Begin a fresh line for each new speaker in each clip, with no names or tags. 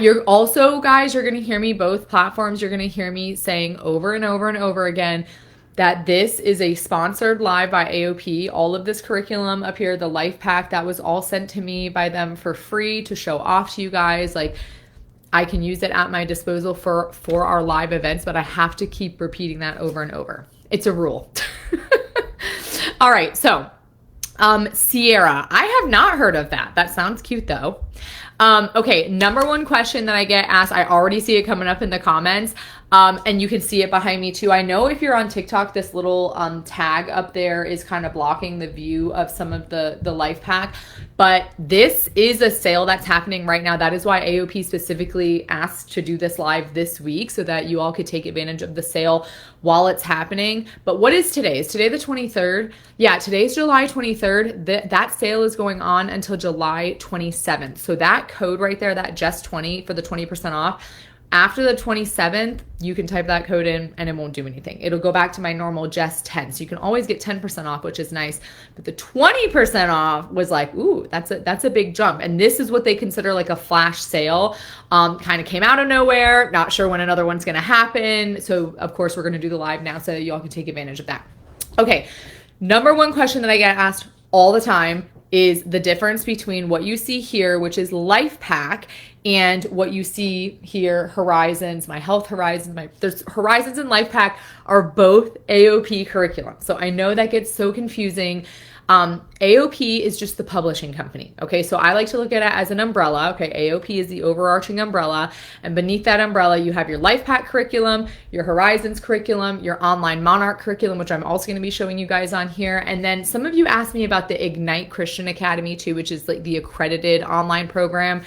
You're also, guys, you're going to hear me, both platforms, you're going to hear me saying over and over and over again that this is a sponsored live by AOP. All of this curriculum up here, the Lifepac, that was all sent to me by them for free to show off to you guys. Like, I can use it at my disposal for our live events, but I have to keep repeating that over and over. It's a rule. All right, so Sierra, I have not heard of that. That sounds cute though. Okay, number one question that I get asked, I already see it coming up in the comments, and you can see it behind me too. I know if you're on TikTok, this little tag up there is kind of blocking the view of some of the Lifepac, but this is a sale that's happening right now. That is why AOP specifically asked to do this live this week so that you all could take advantage of the sale while it's happening. But what is today? Is today the 23rd? Yeah, today's July 23rd. That sale is going on until July 27th. So that code right there, that just 20 for the 20% off, after the 27th, you can type that code in and it won't do anything. It'll go back to my normal just 10. So you can always get 10% off, which is nice. But the 20% off was like, ooh, that's a big jump. And this is what they consider like a flash sale. Kind of came out of nowhere. Not sure when another one's going to happen. So of course we're going to do the live now so that you all can take advantage of that. Okay. Number one question that I get asked all the time is the difference between what you see here, which is Lifepac, and what you see here, Horizons, my Health Horizons, there's Horizons and Lifepac are both AOP curriculum. So I know that gets so confusing. AOP is just the publishing company. Okay, so I like to look at it as an umbrella. Okay, AOP is the overarching umbrella, and beneath that umbrella, you have your Lifepac curriculum, your Horizons curriculum, your online Monarch curriculum, which I'm also going to be showing you guys on here. And then some of you asked me about the Ignite Christian Academy too, which is like the accredited online program.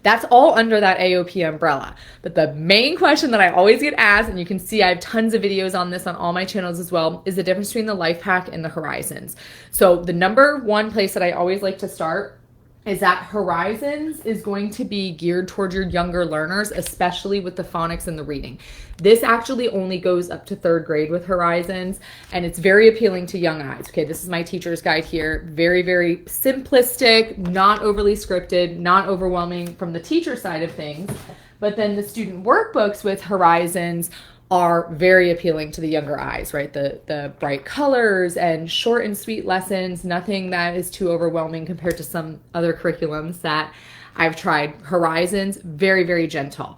That's all under that AOP umbrella. But the main question that I always get asked, and you can see I have tons of videos on this on all my channels as well, is the difference between the Lifepac and the Horizons. So the number one place that I always like to start is that Horizons is going to be geared towards your younger learners, especially with the phonics and the reading. This actually only goes up to 3rd grade with Horizons, and it's very appealing to young eyes. Okay, this is my teacher's guide here. Very, very simplistic, not overly scripted, not overwhelming from the teacher side of things. But then the student workbooks with Horizons are very appealing to the younger eyes, right? The bright colors and short and sweet lessons, nothing that is too overwhelming compared to some other curriculums that I've tried. Horizons, very, very gentle.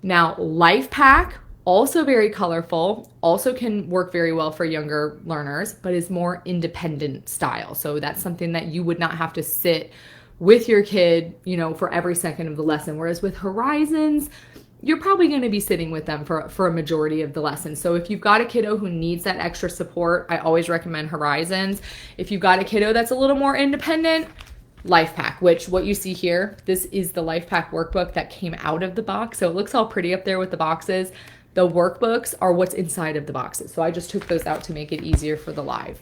Now, Lifepac, also very colorful, also can work very well for younger learners, but is more independent style. So that's something that you would not have to sit with your kid, for every second of the lesson. Whereas with Horizons, you're probably going to be sitting with them for a majority of the lesson. So if you've got a kiddo who needs that extra support, I always recommend Horizons. If you've got a kiddo that's a little more independent, Lifepac, which what you see here, this is the Lifepac workbook that came out of the box. So it looks all pretty up there with the boxes. The workbooks are what's inside of the boxes. So I just took those out to make it easier for the live.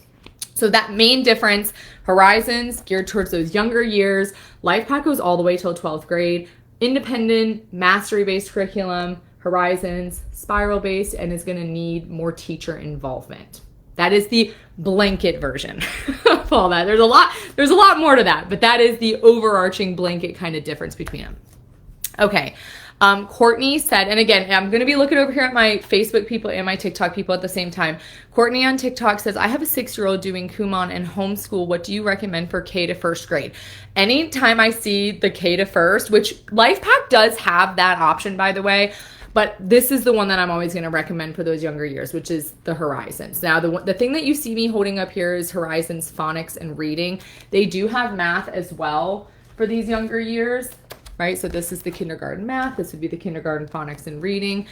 So that main difference, Horizons geared towards those younger years. Lifepac goes all the way till 12th grade. Independent, mastery-based curriculum, Horizons, spiral-based, and is going to need more teacher involvement. That is the blanket version of all that. There's a lot more to that, but that is the overarching blanket kind of difference between them. Okay. Courtney said, and again, I'm going to be looking over here at my Facebook people and my TikTok people at the same time. Courtney on TikTok says, I have a 6-year-old doing Kumon and homeschool. What do you recommend for K to 1st grade? Anytime I see the K to 1st, which Lifepac does have that option, by the way, but this is the one that I'm always going to recommend for those younger years, which is the Horizons. Now, the thing that you see me holding up here is Horizons, phonics, and reading. They do have math as well for these younger years. Right? So this is the kindergarten math. This would be the kindergarten phonics and reading.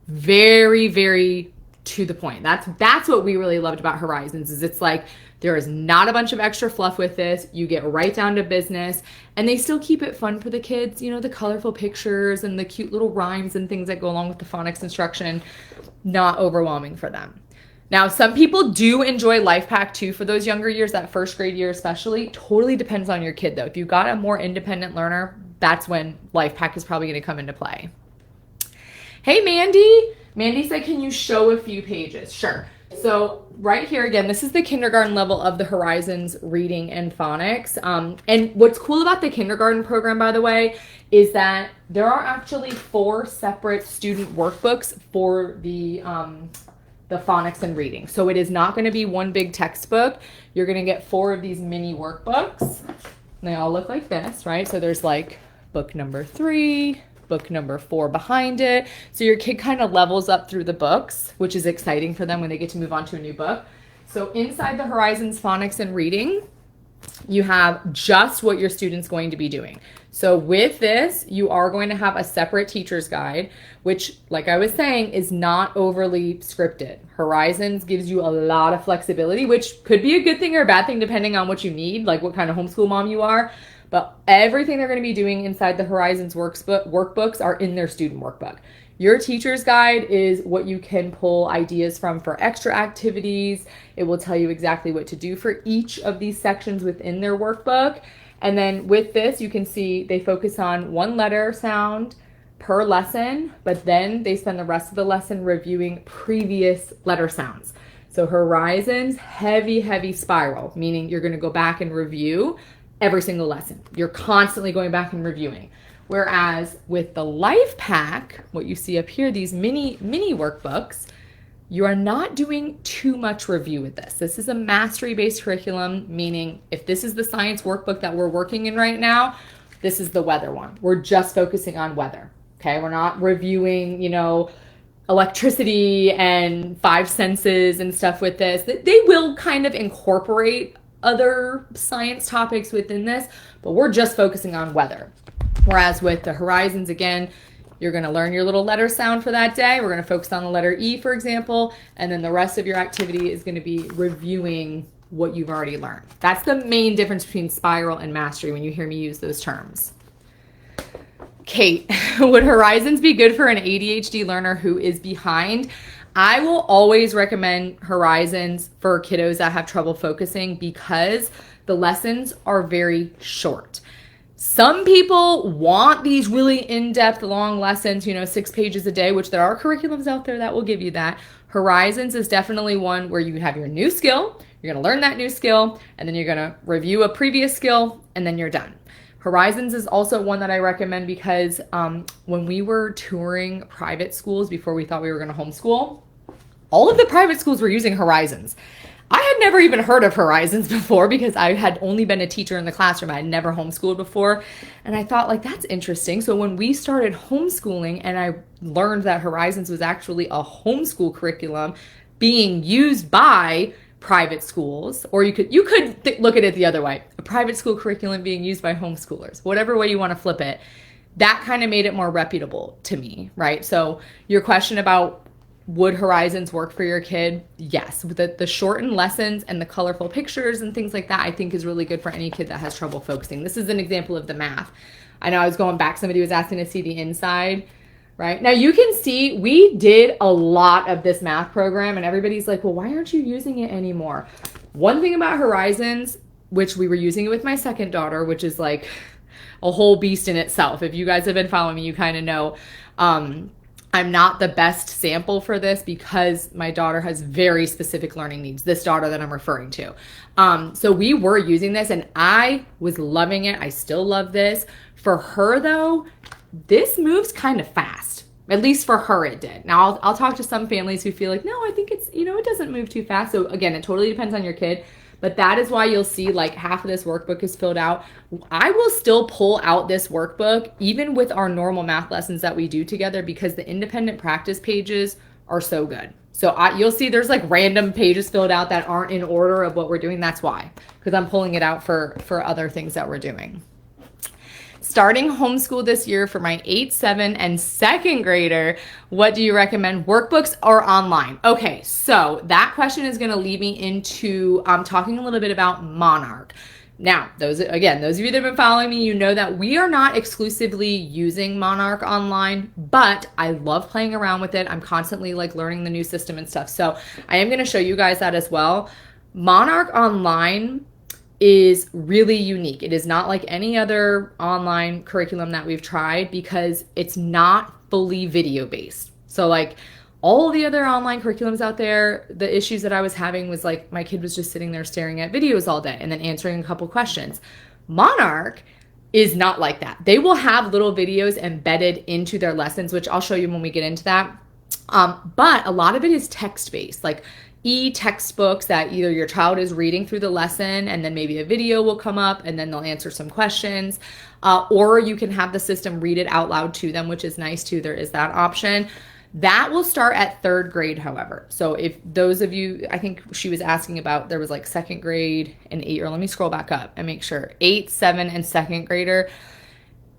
Very, very to the point. That's what we really loved about Horizons is it's like there is not a bunch of extra fluff with this. You get right down to business, and they still keep it fun for the kids. The colorful pictures and the cute little rhymes and things that go along with the phonics instruction, not overwhelming for them. Now, some people do enjoy Lifepac too for those younger years, that 1st grade year especially. Totally depends on your kid though. If you've got a more independent learner, that's when Lifepac is probably going to come into play. Hey, Mandy. Mandy said, can you show a few pages? Sure. So right here again, this is the kindergarten level of the Horizons reading and phonics. And what's cool about the kindergarten program, by the way, is that there are actually 4 separate student workbooks for the phonics and reading. So it is not going to be one big textbook. You're going to get 4 of these mini workbooks. And they all look like this, right? So there's like book number 3, book number 4 behind it. So your kid kind of levels up through the books, which is exciting for them when they get to move on to a new book. So inside the Horizons Phonics and Reading, you have just what your student's going to be doing. So with this, you are going to have a separate teacher's guide, which, like I was saying, is not overly scripted. Horizons gives you a lot of flexibility, which could be a good thing or a bad thing depending on what you need, like what kind of homeschool mom you are. But everything they're going to be doing inside the Horizons workbooks are in their student workbook. Your teacher's guide is what you can pull ideas from for extra activities. It will tell you exactly what to do for each of these sections within their workbook. And then with this, you can see they focus on 1 letter sound per lesson, but then they spend the rest of the lesson reviewing previous letter sounds. So Horizons, heavy spiral, meaning you're going to go back and review every single lesson. You're constantly going back and reviewing. Whereas with the Lifepac, what you see up here, these mini workbooks, you are not doing too much review with this. This is a mastery-based curriculum, meaning if this is the science workbook that we're working in right now, this is the weather one. We're just focusing on weather, okay? We're not reviewing, electricity and 5 senses and stuff with this. They will kind of incorporate other science topics within this, but we're just focusing on weather. Whereas with the Horizons, again, you're going to learn your little letter sound for that day. We're going to focus on the letter E, for example, and then the rest of your activity is going to be reviewing what you've already learned. That's the main difference between spiral and mastery when you hear me use those terms. Kate, would Horizons be good for an ADHD learner who is behind? I will always recommend Horizons for kiddos that have trouble focusing because the lessons are very short. Some people want these really in-depth long lessons, 6 pages a day, which there are curriculums out there that will give you that. Horizons is definitely one where you have your new skill, you're going to learn that new skill, and then you're going to review a previous skill, and then you're done. Horizons is also one that I recommend because when we were touring private schools before we thought we were going to homeschool, all of the private schools were using Horizons. I had never even heard of Horizons before because I had only been a teacher in the classroom. I had never homeschooled before. And I thought, that's interesting. So when we started homeschooling and I learned that Horizons was actually a homeschool curriculum being used by private schools, or you could look at it the other way, a private school curriculum being used by homeschoolers, whatever way you want to flip it, that kind of made it more reputable to me, right? So your question about would Horizons work for your kid? Yes. The shortened lessons and the colorful pictures and things like that, I think is really good for any kid that has trouble focusing. This is an example of the math. I know I was going back. Somebody was asking to see the inside, right? Now you can see we did a lot of this math program and everybody's like, well, why aren't you using it anymore? One thing about Horizons, which we were using it with my second daughter, which is like a whole beast in itself. If you guys have been following me, you kind of know, I'm not the best sample for this because my daughter has very specific learning needs, this daughter that I'm referring to. So we were using this and I was loving it. I still love this. For her though, this moves kind of fast. At least for her it did. Now I'll talk to some families who feel like, no, I think it's, it doesn't move too fast. So again, it totally depends on your kid. But that is why you'll see like half of this workbook is filled out. I will still pull out this workbook even with our normal math lessons that we do together because the independent practice pages are so good. So you'll see there's like random pages filled out that aren't in order of what we're doing. That's why, because I'm pulling it out for other things that we're doing. Starting homeschool this year for my 8, 7, and 2nd grader, what do you recommend, workbooks or online? Okay, so that question is going to lead me into talking a little bit about Monarch. Now, those of you that have been following me, you know that we are not exclusively using Monarch online, but I love playing around with it. I'm constantly like learning the new system and stuff. So I am going to show you guys that as well. Monarch online is really unique. It is not like any other online curriculum that we've tried because it's not fully video based. So like All the other online curriculums out there, the issues that I was having was like my kid was just sitting there staring at videos all day and then answering a couple questions. Monarch is not like that. They will have little videos embedded into their lessons, which I'll show you when we get into that. But a lot of it is text-based, like e-textbooks that either your child is reading through the lesson and then maybe a video will come up and then they'll answer some questions, or you can have the system read it out loud to them, which is nice too. There is that option. That will start at 3rd grade, however. So if those of you, I think she was asking about, there was like 2nd grade and 8, or let me scroll back up and make sure, 8, 7, and 2nd grader.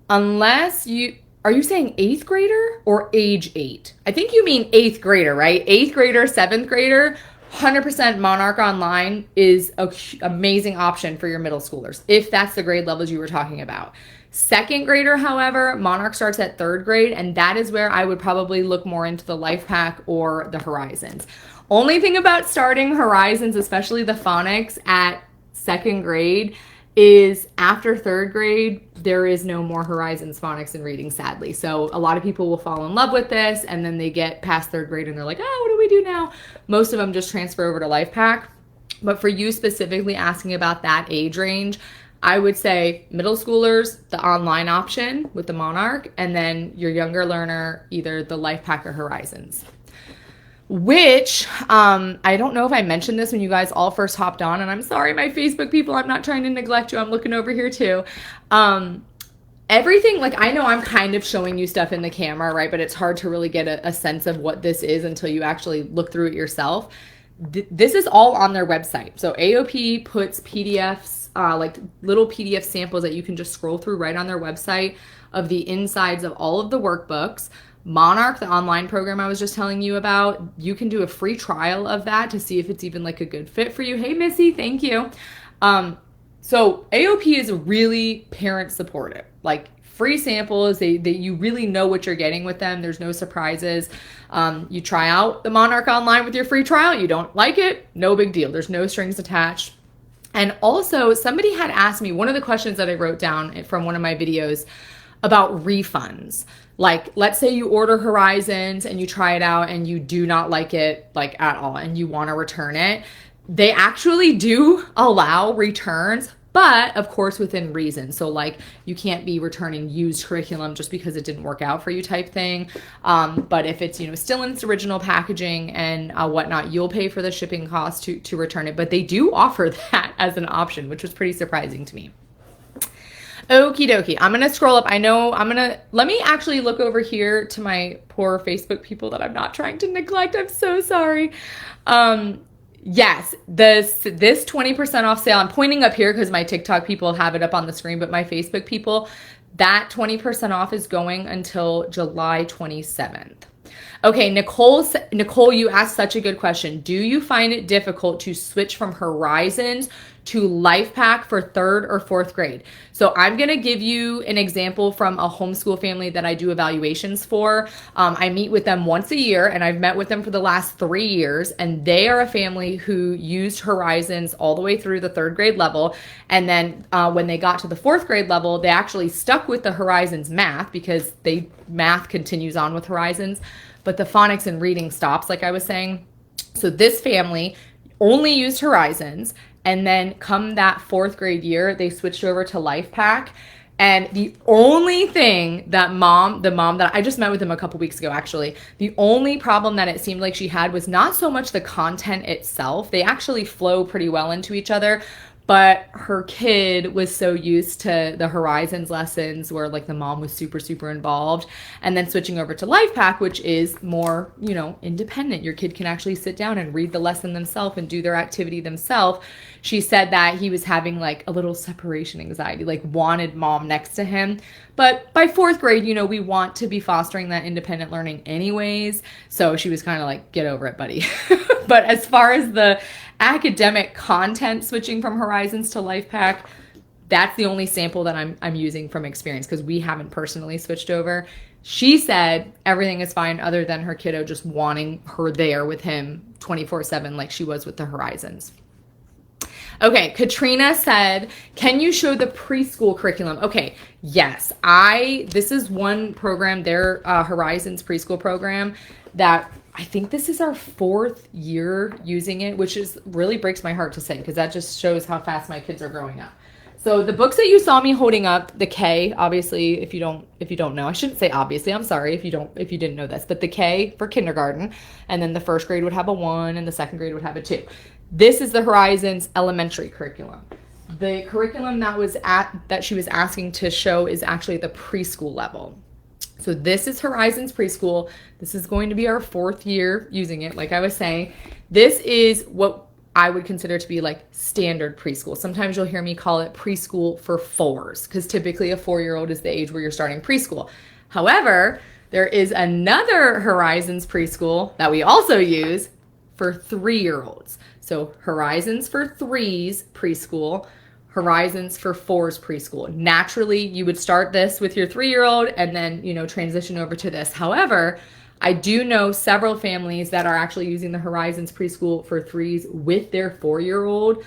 Unless you, are you saying 8th grader or age 8? I think you mean 8th grader, right? 8th grader, 7th grader, 100% Monarch Online is an amazing option for your middle schoolers, if that's the grade levels you were talking about. 2nd grader, however, Monarch starts at 3rd grade, and that is where I would probably look more into the Lifepac or the Horizons. Only thing about starting Horizons, especially the phonics at 2nd grade, is after 3rd grade, there is no more Horizons phonics and reading, sadly. So a lot of people will fall in love with this, and then they get past 3rd grade and they're like, oh, what do we do now? Most of them just transfer over to Lifepac. But for you specifically asking about that age range, I would say middle schoolers, the online option with the Monarch, and then your younger learner, either the Lifepac or Horizons. Which, I don't know if I mentioned this when you guys all first hopped on, and I'm sorry, my Facebook people, I'm not trying to neglect you. I'm looking over here too. Everything, like, I know I'm kind of showing you stuff in the camera, right? But it's hard to really get a sense of what this is until you actually look through it yourself. This is all on their website. So AOP puts PDFs, like little PDF samples that you can just scroll through right on their website of the insides of all of the workbooks. Monarch, the online program I was just telling you about, you can do a free trial of that to see if it's even like a good fit for you. Hey, Missy, thank you. So AOP is really parent supportive, like free samples. You really know what you're getting with them. There's no surprises. You try out the Monarch online with your free trial. You don't like it, no big deal. There's no strings attached. And also, somebody had asked me, one of the questions that I wrote down from one of my videos about refunds. Like, let's say you order Horizons and you try it out and you do not like it, like, at all, and you want to return it. They actually do allow returns, but of course within reason. So like, you can't be returning used curriculum just because it didn't work out for you type thing. But if it's, still in its original packaging and whatnot, you'll pay for the shipping cost to return it. But they do offer that as an option, which was pretty surprising to me. Okie dokie. I'm going to scroll up. Let me actually look over here to my poor Facebook people that I'm not trying to neglect. I'm so sorry. Yes, this 20% off sale, I'm pointing up here because my TikTok people have it up on the screen, but my Facebook people, that 20% off is going until July 27th. Okay, Nicole, you asked such a good question. Do you find it difficult to switch from Horizons to Lifepac for 3rd or 4th grade? So I'm going to give you an example from a homeschool family that I do evaluations for. I meet with them once a year, and I've met with them for the last 3 years, and they are a family who used Horizons all the way through the 3rd grade level. And then when they got to the 4th grade level, they actually stuck with the Horizons math because math continues on with Horizons, but the phonics and reading stops, like I was saying. So this family only used Horizons, and then come that 4th grade year, they switched over to Lifepac. And the only thing that the mom that I just met with them a couple weeks ago, actually, the only problem that it seemed like she had was not so much the content itself. They actually flow pretty well into each other. But her kid was so used to the Horizons lessons where like the mom was super, super involved, and then switching over to Lifepac, which is more, independent. Your kid can actually sit down and read the lesson themselves and do their activity themselves. She said that he was having like a little separation anxiety, like wanted mom next to him. But by 4th grade, we want to be fostering that independent learning anyways. So she was kind of like, get over it, buddy. But as far as the academic content switching from Horizons to Lifepac, that's the only sample that I'm using from experience because we haven't personally switched over. She said everything is fine other than her kiddo just wanting her there with him 24/7 like she was with the Horizons. Okay, Katrina said, can you show the preschool curriculum? Okay, yes. This is one program, their Horizons preschool program, that I think this is our 4th year using it, which is really breaks my heart to say, because that just shows how fast my kids are growing up. So the books that you saw me holding up, the K, obviously, if you don't know, I shouldn't say obviously, I'm sorry if you didn't know this, but the K for kindergarten, and then the first grade would have a 1 and the second grade would have a 2. This is the Horizons elementary curriculum. The curriculum that she was asking to show is actually at the preschool level. So this is Horizons Preschool. This is going to be our 4th year using it. Like I was saying, this is what I would consider to be like standard preschool. Sometimes you'll hear me call it preschool for 4s, because typically a 4-year-old is the age where you're starting preschool. However, there is another Horizons Preschool that we also use for 3-year-olds. So Horizons for 3s preschool, Horizons for 4s preschool. Naturally, you would start this with your 3-year-old and then, transition over to this. However, I do know several families that are actually using the Horizons preschool for 3s with their 4-year-old.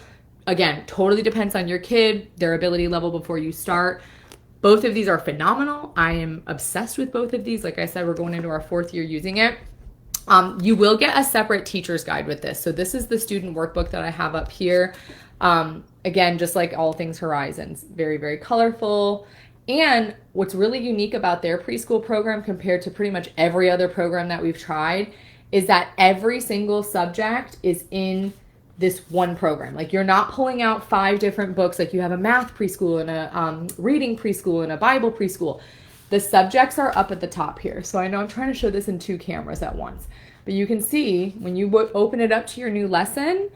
Again, totally depends on your kid, their ability level before you start. Both of these are phenomenal. I am obsessed with both of these. Like I said, we're going into our 4th year using it. You will get a separate teacher's guide with this. So this is the student workbook that I have up here. Again, just like all things Horizons, very, very colorful. And what's really unique about their preschool program compared to pretty much every other program that we've tried is that every single subject is in this one program. Like, you're not pulling out 5 different books. Like, you have a math preschool and a reading preschool and a Bible preschool. The subjects are up at the top here. So I know I'm trying to show this in 2 cameras at once, but you can see when you open it up to your new lesson,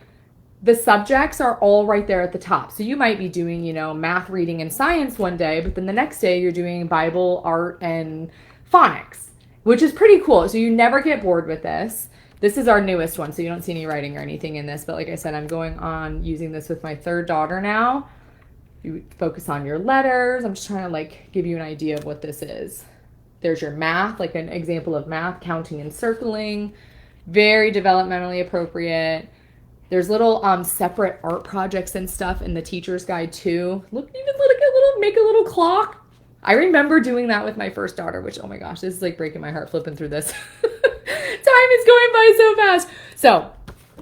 the subjects are all right there at the top. So you might be doing, math, reading, and science one day, but then the next day you're doing Bible, art, and phonics, which is pretty cool. So you never get bored with this. This is our newest one, so you don't see any writing or anything in this. But like I said, I'm going on using this with my 3rd daughter now. You focus on your letters. I'm just trying to give you an idea of what this is. There's your math, like an example of math, counting and circling. Very developmentally appropriate. There's little separate art projects and stuff in the teacher's guide too. Look, even make a little clock. I remember doing that with my first daughter, which, oh my gosh, this is breaking my heart flipping through this. Time is going by so fast. So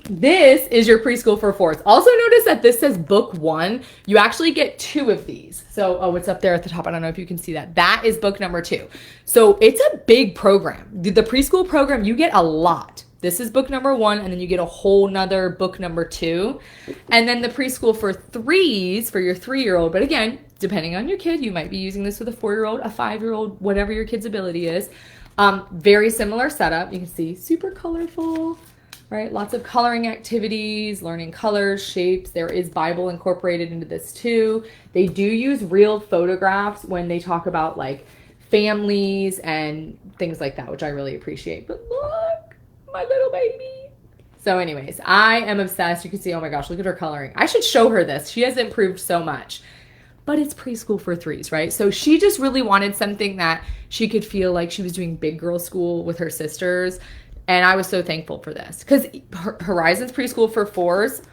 this is your preschool for 4s. Also notice that this says book 1. You actually get 2 of these. So, it's up there at the top. I don't know if you can see that. That is book number 2. So it's a big program. The preschool program, you get a lot. This is book number 1, and then you get a whole nother book number 2. And then the preschool for 3s for your 3-year-old. But again, depending on your kid, you might be using this with a 4-year-old, a 5-year-old, whatever your kid's ability is. Very similar setup. You can see super colorful, right? Lots of coloring activities, learning colors, shapes. There is Bible incorporated into this too. They do use real photographs when they talk about families and things like that, which I really appreciate. But look, my little baby. So anyways, I am obsessed. You can see, oh my gosh, look at her coloring. I should show her this. She has improved so much. But it's preschool for 3s, right? So she just really wanted something that she could feel like she was doing big girl school with her sisters. And I was so thankful for this. Because Horizons Preschool for 4s,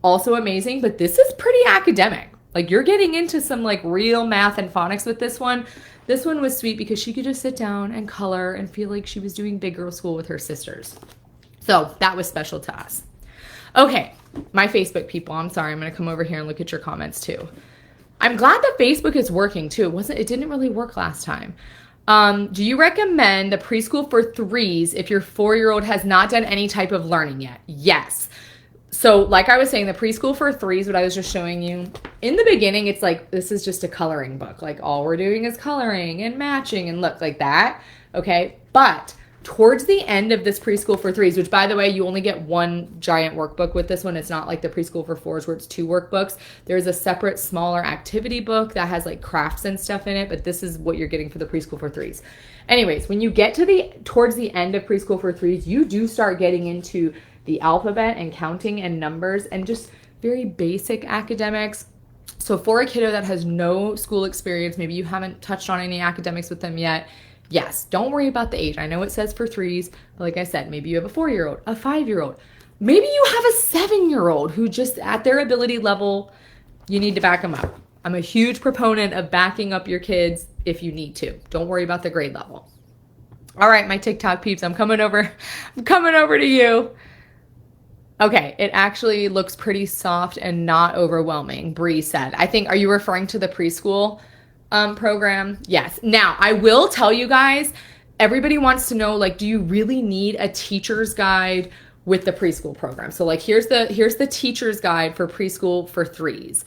also amazing. But this is pretty academic. You're getting into some real math and phonics with this one. This one was sweet because she could just sit down and color and feel like she was doing big girl school with her sisters. So that was special to us. Okay, my Facebook people, I'm sorry. I'm going to come over here and look at your comments too. I'm glad that Facebook is working too. It didn't really work last time. Do you recommend the preschool for 3s if your 4-year-old has not done any type of learning yet? Yes. So like I was saying, the preschool for 3s, what I was just showing you, in the beginning, it's this is just a coloring book. All we're doing is coloring and matching and look like that. Okay. But towards the end of this preschool for 3s, which by the way, you only get 1 giant workbook with this one. It's not like the preschool for 4s where it's 2 workbooks. There's a separate smaller activity book that has crafts and stuff in it, but this is what you're getting for the preschool for 3s. Anyways, when you get to towards the end of preschool for 3s, you do start getting into the alphabet and counting and numbers and just very basic academics. So for a kiddo that has no school experience, maybe you haven't touched on any academics with them yet, yes, don't worry about the age. I know it says for 3s, but like I said, maybe you have a 4-year-old, a 5-year-old. Maybe you have a 7-year-old who just at their ability level, you need to back them up. I'm a huge proponent of backing up your kids if you need to. Don't worry about the grade level. All right, my TikTok peeps, I'm coming over. I'm coming over to you. Okay, it actually looks pretty soft and not overwhelming, Bree said. I think, are you referring to the preschool program? Yes. Now, I will tell you guys, everybody wants to know, like, do you really need a teacher's guide with the preschool program? So, like, here's the teacher's guide for preschool for threes.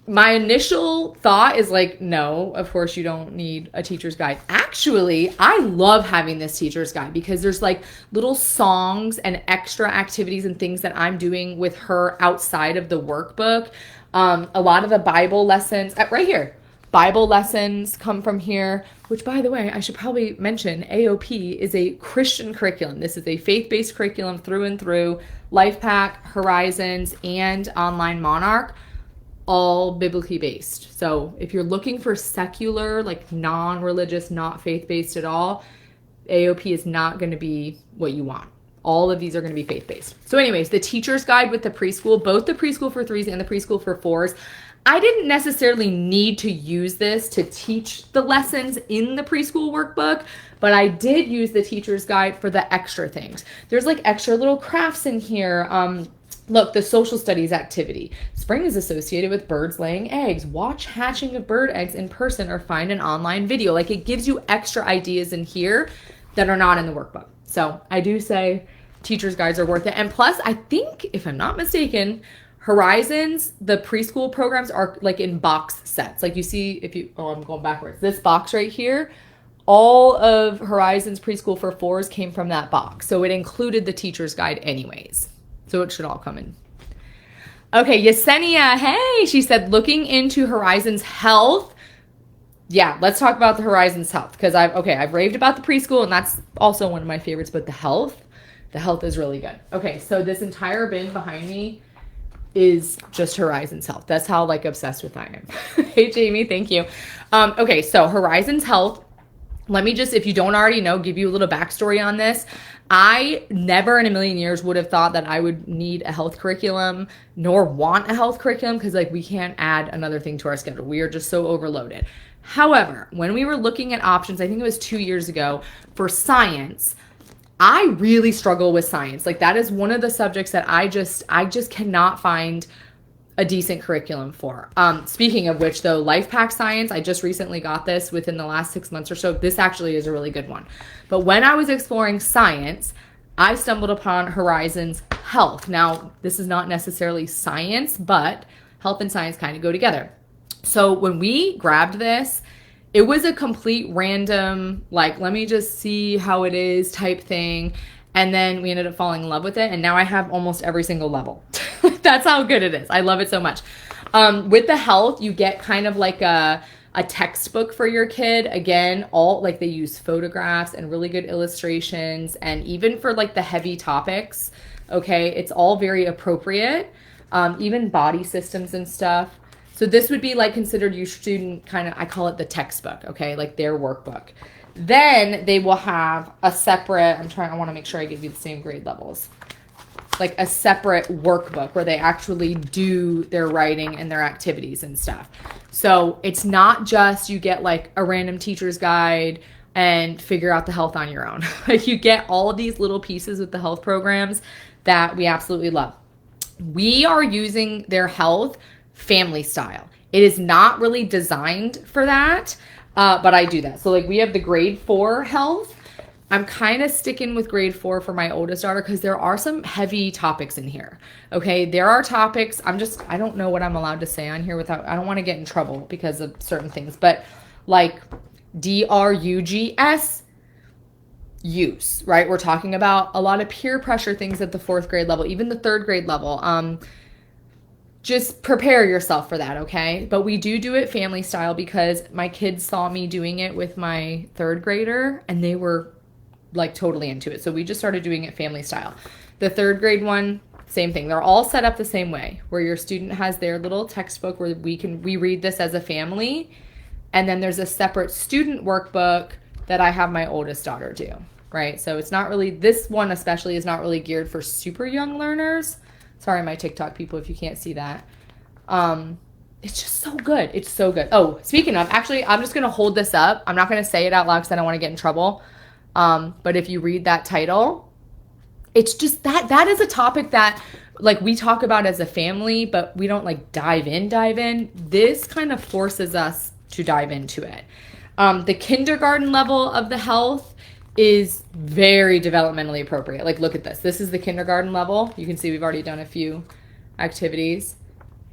My initial thought is like, no, of course you don't need a teacher's guide. Actually, I love having this teacher's guide because there's like little songs and extra activities and things that I'm doing with her outside of the workbook. A lot of the Bible lessons, right here, Bible lessons come from here, which, by the way, I should probably mention AOP is a Christian curriculum. This is a faith-based curriculum through and through. Lifepac, Horizons, and online Monarch, all biblically based. So if you're looking for secular, like non-religious, not faith-based at all, AOP is not going to be what you want. All of these are going to be faith-based. So anyways, the teacher's guide with the preschool, both the preschool for threes and the preschool for fours, I didn't necessarily need to use this to teach the lessons in the preschool workbook, but I did use the teacher's guide for the extra things. There's like extra little crafts in here. Look, the social studies activity. Spring is associated with birds laying eggs. Watch hatching of bird eggs in person or find an online video. Like, it gives you extra ideas in here that are not in the workbook. So I do say teacher's guides are worth it. And plus, I think, if I'm not mistaken, Horizons, the preschool programs are like in box sets. Like you see, I'm going backwards. This box right here, all of Horizons preschool for fours came from that box. So it included the teacher's guide anyways. So it should all come in. Okay, Yesenia, hey, she said, looking into Horizons Health. Yeah, let's talk about the Horizons Health, because I've raved about the preschool, and that's also one of my favorites, but the health is really good. Okay, so this entire bin behind me is just Horizons Health. That's how like obsessed with I am. Hey, Jamie, thank you. Okay, so Horizons Health. Let me just, if you don't already know, give you a little backstory on this. I never in a million years would have thought that I would need a health curriculum, nor want a health curriculum, because like we can't add another thing to our schedule. We are just so overloaded. However, when we were looking at options, I think it was 2 years ago, for science, I really struggle with science. Like, that is one of the subjects that I just cannot find a decent curriculum for. Speaking of which, though, Lifepac Science, I just recently got this within the last 6 months or so. This actually is a really good one. But when I was exploring science, I stumbled upon Horizons Health. Now, this is not necessarily science, but health and science kind of go together. So when we grabbed this, it was a complete random, like, let me just see how it is type thing. And then we ended up falling in love with it. And now I have almost every single level. That's how good it is. I love it so much. With the health, you get kind of like a textbook for your kid. Again, all like they use photographs and really good illustrations. And even for like the heavy topics, okay, it's all very appropriate. Even body systems and stuff. So this would be like considered your student kind of, I call it the textbook, okay, like their workbook. Then they will have a separate, I want to make sure I give you the same grade levels, like a separate workbook where they actually do their writing and their activities and stuff. So it's not just you get like a random teacher's guide and figure out the health on your own. Like, you get all of these little pieces with the health programs that we absolutely love. We are using their health family style. It is not really designed for that, but I do that. So like we have the grade 4 health. I'm kind of sticking with grade 4 for my oldest daughter because there are some heavy topics in here. Okay, there are topics. I don't know what I'm allowed to say on here I don't want to get in trouble because of certain things, but like DRUGS use, right? We're talking about a lot of peer pressure things at the 4th grade level, even the 3rd grade level. Just prepare yourself for that, okay? But we do it family style because my kids saw me doing it with my 3rd grader and they were like totally into it. So we just started doing it family style. The 3rd grade one, same thing. They're all set up the same way, where your student has their little textbook where we read this as a family. And then there's a separate student workbook that I have my oldest daughter do, right? So it's not really, this one especially is not really geared for super young learners. Sorry, my TikTok people, if you can't see that. It's just so good. It's so good. Oh, speaking of, actually, I'm just going to hold this up. I'm not going to say it out loud because I don't want to get in trouble. But if you read that title, it's just that is a topic that like we talk about as a family, but we don't like dive in. This kind of forces us to dive into it. The kindergarten level of the health is very developmentally appropriate. Like, look at this. This is the kindergarten level. You can see we've already done a few activities.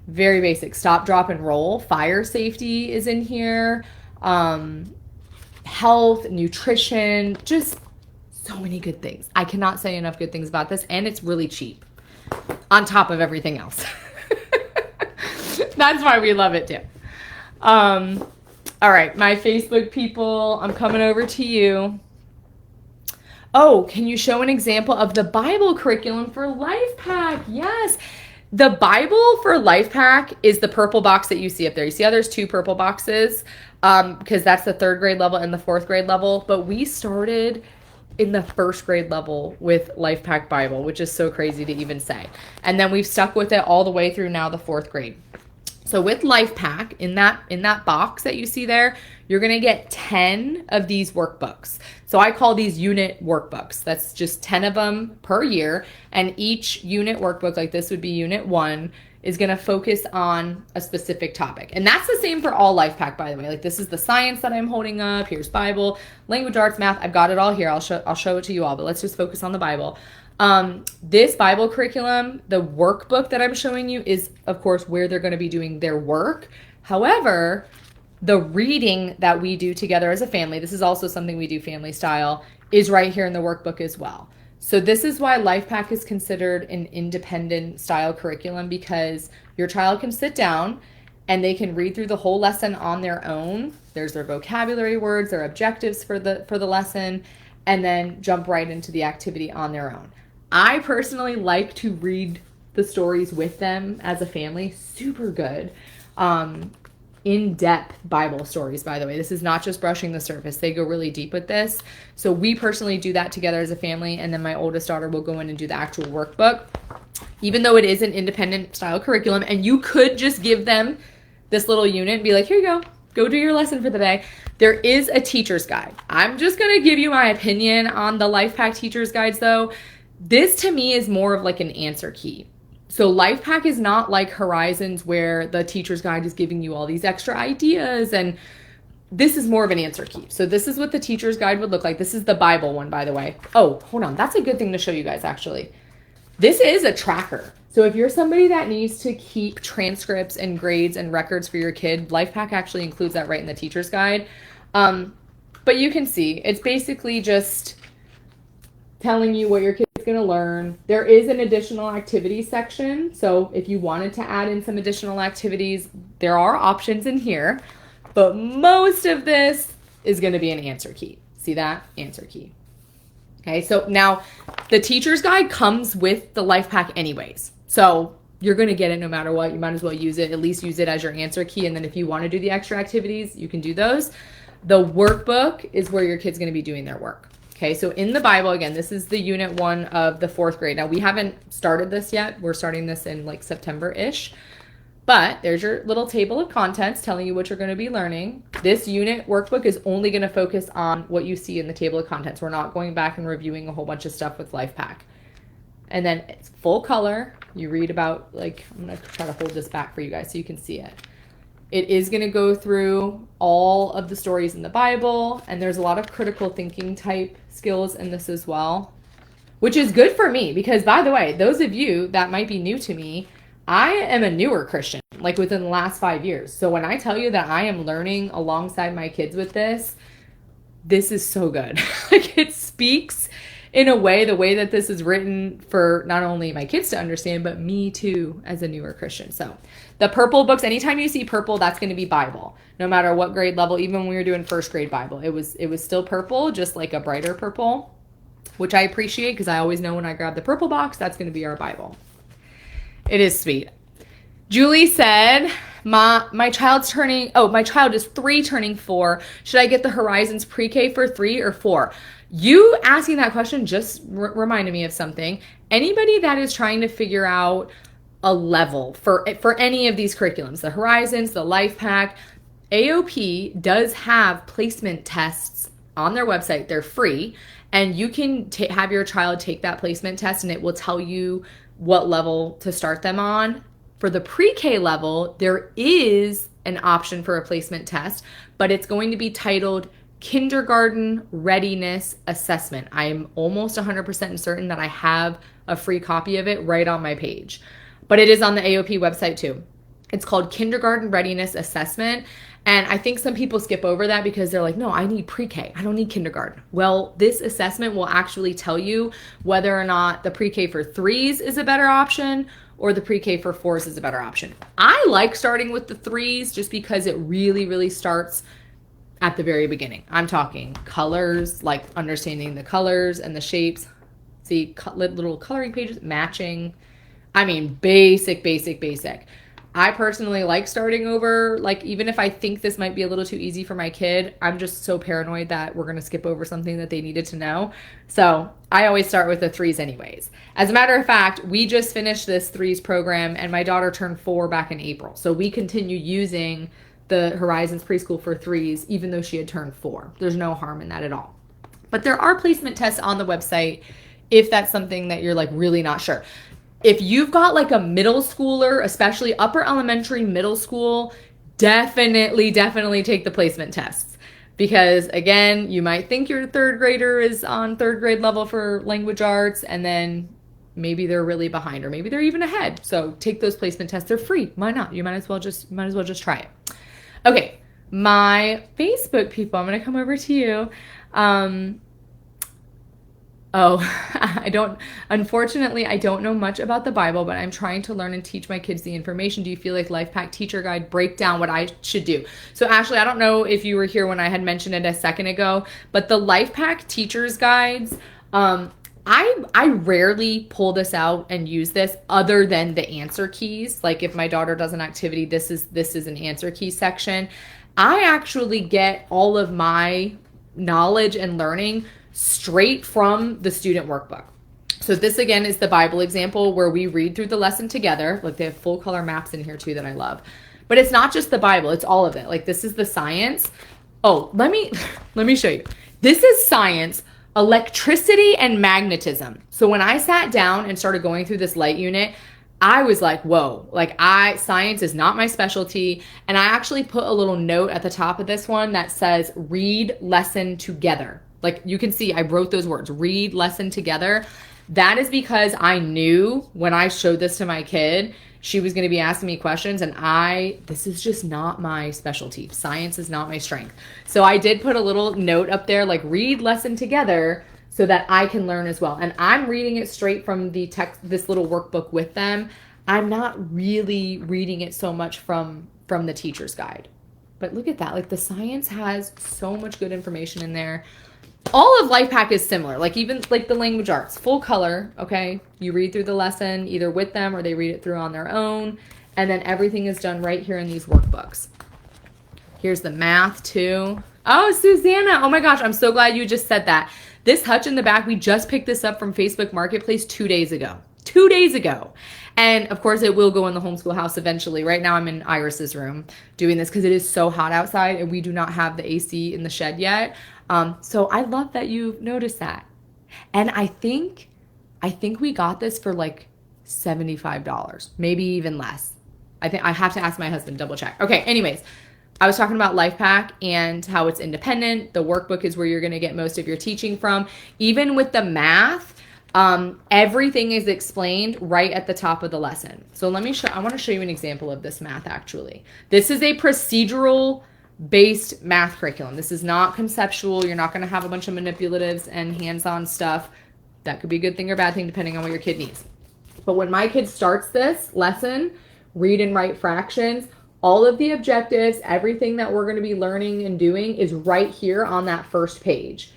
Very basic. Stop, drop, and roll. Fire safety is in here. Health, nutrition, just so many good things. I cannot say enough good things about this, and it's really cheap on top of everything else. That's why we love it too. All right, my Facebook people, I'm coming over to you. Oh, can you show an example of the Bible curriculum for Lifepac? Yes. The Bible for Lifepac is the purple box that you see up there. You see how there's two purple boxes? Because that's the 3rd grade level and the 4th grade level. But we started in the 1st grade level with Lifepac Bible, which is so crazy to even say. And then we've stuck with it all the way through now the 4th grade. So with Lifepac, in that box that you see there, you're going to get 10 of these workbooks. So I call these unit workbooks. That's just 10 of them per year. And each unit workbook, like this would be unit 1, is going to focus on a specific topic. And that's the same for all Lifepac, by the way. Like this is the science that I'm holding up. Here's Bible, language arts, math. I've got it all here. I'll show it to you all, but let's just focus on the Bible. This Bible curriculum, the workbook that I'm showing you is, of course, where they're going to be doing their work. However, the reading that we do together as a family, this is also something we do family style, is right here in the workbook as well. So this is why Lifepac is considered an independent style curriculum, because your child can sit down and they can read through the whole lesson on their own. There's their vocabulary words, their objectives for the lesson, and then jump right into the activity on their own. I personally like to read the stories with them as a family. Super good. In-depth Bible stories, by the way. This is not just brushing the surface. They go really deep with this. So we personally do that together as a family, and then my oldest daughter will go in and do the actual workbook. Even though it is an independent style curriculum, and you could just give them this little unit and be like, here you go do your lesson for the day. There is a teacher's guide. I'm just going to give you my opinion on the Lifepac teacher's guides though. This to me is more of like an answer key. So Lifepac is not like Horizons where the teacher's guide is giving you all these extra ideas, and this is more of an answer key. So this is what the teacher's guide would look like. This is the Bible one, by the way. Oh, hold on. That's a good thing to show you guys, actually. This is a tracker. So if you're somebody that needs to keep transcripts and grades and records for your kid, Lifepac actually includes that right in the teacher's guide. But you can see it's basically just telling you what your kid's going to learn. There is an additional activity section. So if you wanted to add in some additional activities, there are options in here. But most of this is going to be an answer key. See that? Answer key. Okay, so now the teacher's guide comes with the Lifepac anyways. So you're going to get it no matter what. You might as well use it. At least use it as your answer key. And then if you want to do the extra activities, you can do those. The workbook is where your kid's going to be doing their work. Okay, so in the Bible, again, this is the unit 1 of the 4th grade. Now, we haven't started this yet. We're starting this in like September-ish. But there's your little table of contents telling you what you're going to be learning. This unit workbook is only going to focus on what you see in the table of contents. We're not going back and reviewing a whole bunch of stuff with Lifepac. And then it's full color. You read about, like, I'm going to try to hold this back for you guys so you can see it. It is going to go through all of the stories in the Bible, and there's a lot of critical thinking type skills in this as well, which is good for me because, by the way, those of you that might be new to me, I am a newer Christian, like within the last 5 years. So when I tell you that I am learning alongside my kids with this is so good. Like it speaks in a way, the way that this is written for not only my kids to understand, but me too as a newer Christian. So the purple books, anytime you see purple, that's going to be Bible, no matter what grade level. Even when we were doing 1st grade Bible, it was still purple, just like a brighter purple, which I appreciate because I always know when I grab the purple box, that's going to be our Bible. It is sweet. Julie said, my child is 3 turning 4. Should I get the Horizons pre-K for 3 or 4? You asking that question just reminded me of something. Anybody that is trying to figure out a level for any of these curriculums, the Horizons, the Lifepac, AOP does have placement tests on their website. They're free, and you can have your child take that placement test, and it will tell you what level to start them on. For the pre-K level, there is an option for a placement test, but it's going to be titled Kindergarten Readiness Assessment. I am almost 100% certain that I have a free copy of it right on my page, but it is on the AOP website too. It's called Kindergarten Readiness Assessment. And I think some people skip over that because they're like, no, I need pre-K. I don't need kindergarten. Well, this assessment will actually tell you whether or not the pre-K for 3s is a better option or the pre-K for 4s is a better option. I like starting with the 3s just because it really, really starts at the very beginning. I'm talking colors, like understanding the colors and the shapes. See, little coloring pages, matching. I mean, basic. I personally like starting over, like even if I think this might be a little too easy for my kid, I'm just so paranoid that we're going to skip over something that they needed to know. So I always start with the 3s anyways. As a matter of fact, we just finished this 3s program and my daughter turned 4 back in April. So we continue using the Horizons Preschool for 3s even though she had turned 4. There's no harm in that at all. But there are placement tests on the website if that's something that you're like really not sure. If you've got like a middle schooler, especially upper elementary, middle school, definitely take the placement tests. Because again, you might think your 3rd grader is on 3rd grade level for language arts, and then maybe they're really behind, or maybe they're even ahead. So take those placement tests. They're free. Why not? You might as well just try it. Okay, my Facebook people, I'm gonna come over to you. Unfortunately, I don't know much about the Bible, but I'm trying to learn and teach my kids the information. Do you feel like Lifepac Teacher Guide break down what I should do? So Ashley, I don't know if you were here when I had mentioned it a second ago, but the Lifepac Teacher's Guides, I rarely pull this out and use this other than the answer keys. Like if my daughter does an activity, this is an answer key section. I actually get all of my knowledge and learning straight from the student workbook. So this again is the Bible example where we read through the lesson together. Like they have full color maps in here too that I love. But it's not just the Bible, it's all of it. Like this is the science. Oh, let me show you. This is science, electricity and magnetism. So when I sat down and started going through this light unit, I was like, whoa, like science is not my specialty. And I actually put a little note at the top of this one that says read lesson together. Like you can see I wrote those words, read lesson together. That is because I knew when I showed this to my kid, she was going to be asking me questions, and this is just not my specialty. Science is not my strength. So I did put a little note up there like read lesson together so that I can learn as well. And I'm reading it straight from the text, this little workbook with them. I'm not really reading it so much from the teacher's guide. But look at that. Like the science has so much good information in there. All of Lifepac is similar, like even like the language arts, full color, okay? You read through the lesson either with them or they read it through on their own. And then everything is done right here in these workbooks. Here's the math too. Oh, Susanna, oh my gosh, I'm so glad you just said that. This hutch in the back, we just picked this up from Facebook Marketplace 2 days ago. 2 days ago. And of course it will go in the homeschool house eventually. Right now I'm in Iris's room doing this because it is so hot outside and we do not have the AC in the shed yet. So I love that you've noticed that. And I think we got this for like $75, maybe even less. I think I have to ask my husband, double check. Okay, anyways, I was talking about Lifepac and how it's independent. The workbook is where you're going to get most of your teaching from. Even with the math, everything is explained right at the top of the lesson. So I want to show you an example of this math actually. This is a procedural based math curriculum. This is not conceptual. You're not going to have a bunch of manipulatives and hands-on stuff. That could be a good thing or bad thing depending on what your kid needs. But when my kid starts this lesson, read and write fractions, all of the objectives, everything that we're going to be learning and doing is right here on that first page.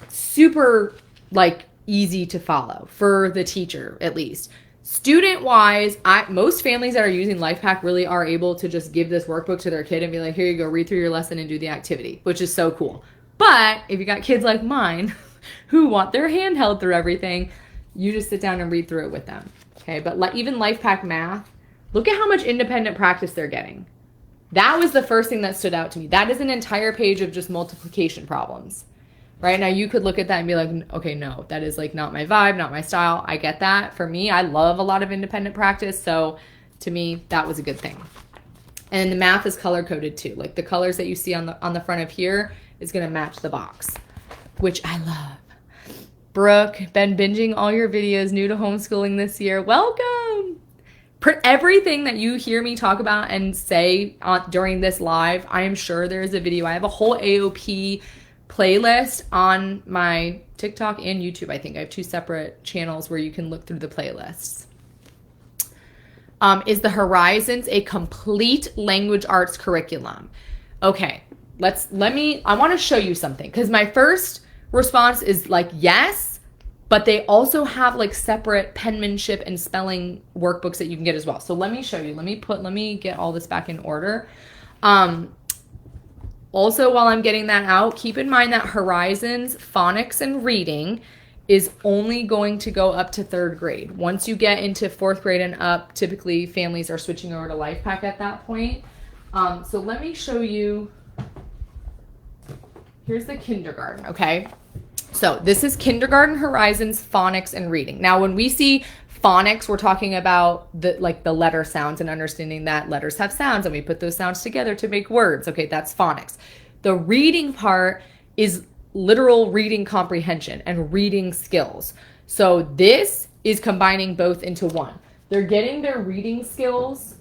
Super like easy to follow for the teacher at least. Student-wise, most families that are using Lifepac really are able to just give this workbook to their kid and be like, here you go, read through your lesson and do the activity, which is so cool. But if you got kids like mine who want their hand held through everything, you just sit down and read through it with them. Okay, but even Lifepac math, look at how much independent practice they're getting. That was the first thing that stood out to me. That is an entire page of just multiplication problems. right? Now you could look at that and be like, okay, no, that is like not my vibe, not my style. I get that. For me, I love a lot of independent practice. So to me, that was a good thing. And the math is color coded too. Like the colors that you see on the front of here is going to match the box, which I love. Brooke, been binging all your videos, new to homeschooling this year. Welcome. Everything that you hear me talk about and say during this live, I am sure there is a video. I have a whole AOP playlist on my TikTok and YouTube. I think I have 2 separate channels where you can look through the playlists. Is the Horizons a complete language arts curriculum? Okay, I want to show you something, because my first response is like, yes, but they also have like separate penmanship and spelling workbooks that you can get as well. So let me show you. Let me get all this back in order. Also, while I'm getting that out, keep in mind that Horizons, phonics, and reading is only going to go up to 3rd grade. Once you get into 4th grade and up, typically families are switching over to Lifepac at that point. So let me show you. Here's the kindergarten, okay? So this is kindergarten, Horizons, phonics, and reading. Now, when we see phonics, we're talking about the letter sounds and understanding that letters have sounds and we put those sounds together to make words. Okay, that's phonics. The reading part is literal reading comprehension and reading skills. So this is combining both into one. They're getting their reading skills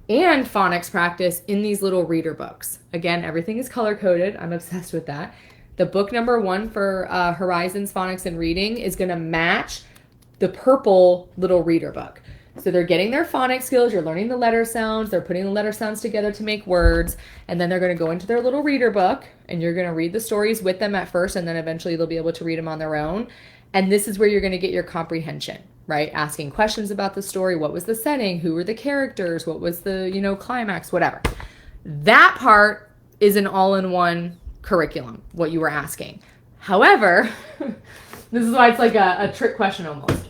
and phonics practice in these little reader books. Again, everything is color coded. I'm obsessed with that. The book number 1 for Horizons, phonics, and reading is going to match the purple little reader book. So they're getting their phonics skills. You're learning the letter sounds. They're putting the letter sounds together to make words. And then they're going to go into their little reader book and you're going to read the stories with them at first. And then eventually they'll be able to read them on their own. And this is where you're going to get your comprehension, right? Asking questions about the story. What was the setting? Who were the characters? What was the, climax, whatever. That part is an all-in-one curriculum, what you were asking. However, this is why it's like a trick question almost.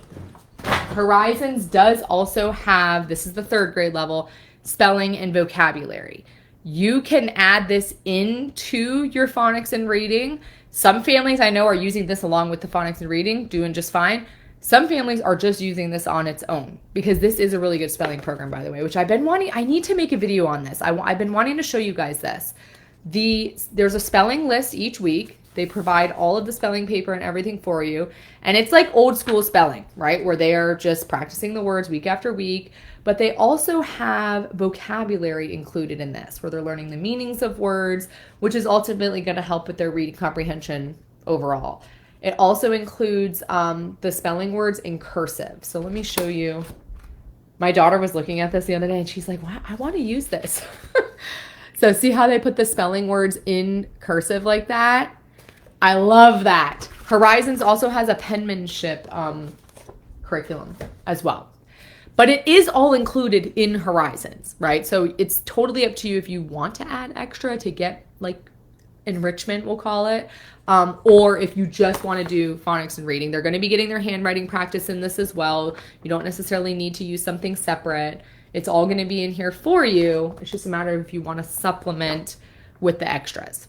Horizons does also have, this is the 3rd grade level, spelling and vocabulary. You can add this into your phonics and reading. Some families I know are using this along with the phonics and reading, doing just fine. Some families are just using this on its own, because this is a really good spelling program, by the way, which I've been wanting. I need to make a video on this. I've been wanting to show you guys this. There's a spelling list each week. They provide all of the spelling paper and everything for you. And it's like old school spelling, right? Where they are just practicing the words week after week. But they also have vocabulary included in this, where they're learning the meanings of words, which is ultimately going to help with their reading comprehension overall. It also includes the spelling words in cursive. So let me show you. My daughter was looking at this the other day and she's like, wow, I want to use this. So see how they put the spelling words in cursive like that? I love that. Horizons also has a penmanship curriculum as well. But it is all included in Horizons, right? So it's totally up to you if you want to add extra to get like enrichment, we'll call it, or if you just want to do phonics and reading. They're going to be getting their handwriting practice in this as well. You don't necessarily need to use something separate. It's all going to be in here for you. It's just a matter of if you want to supplement with the extras.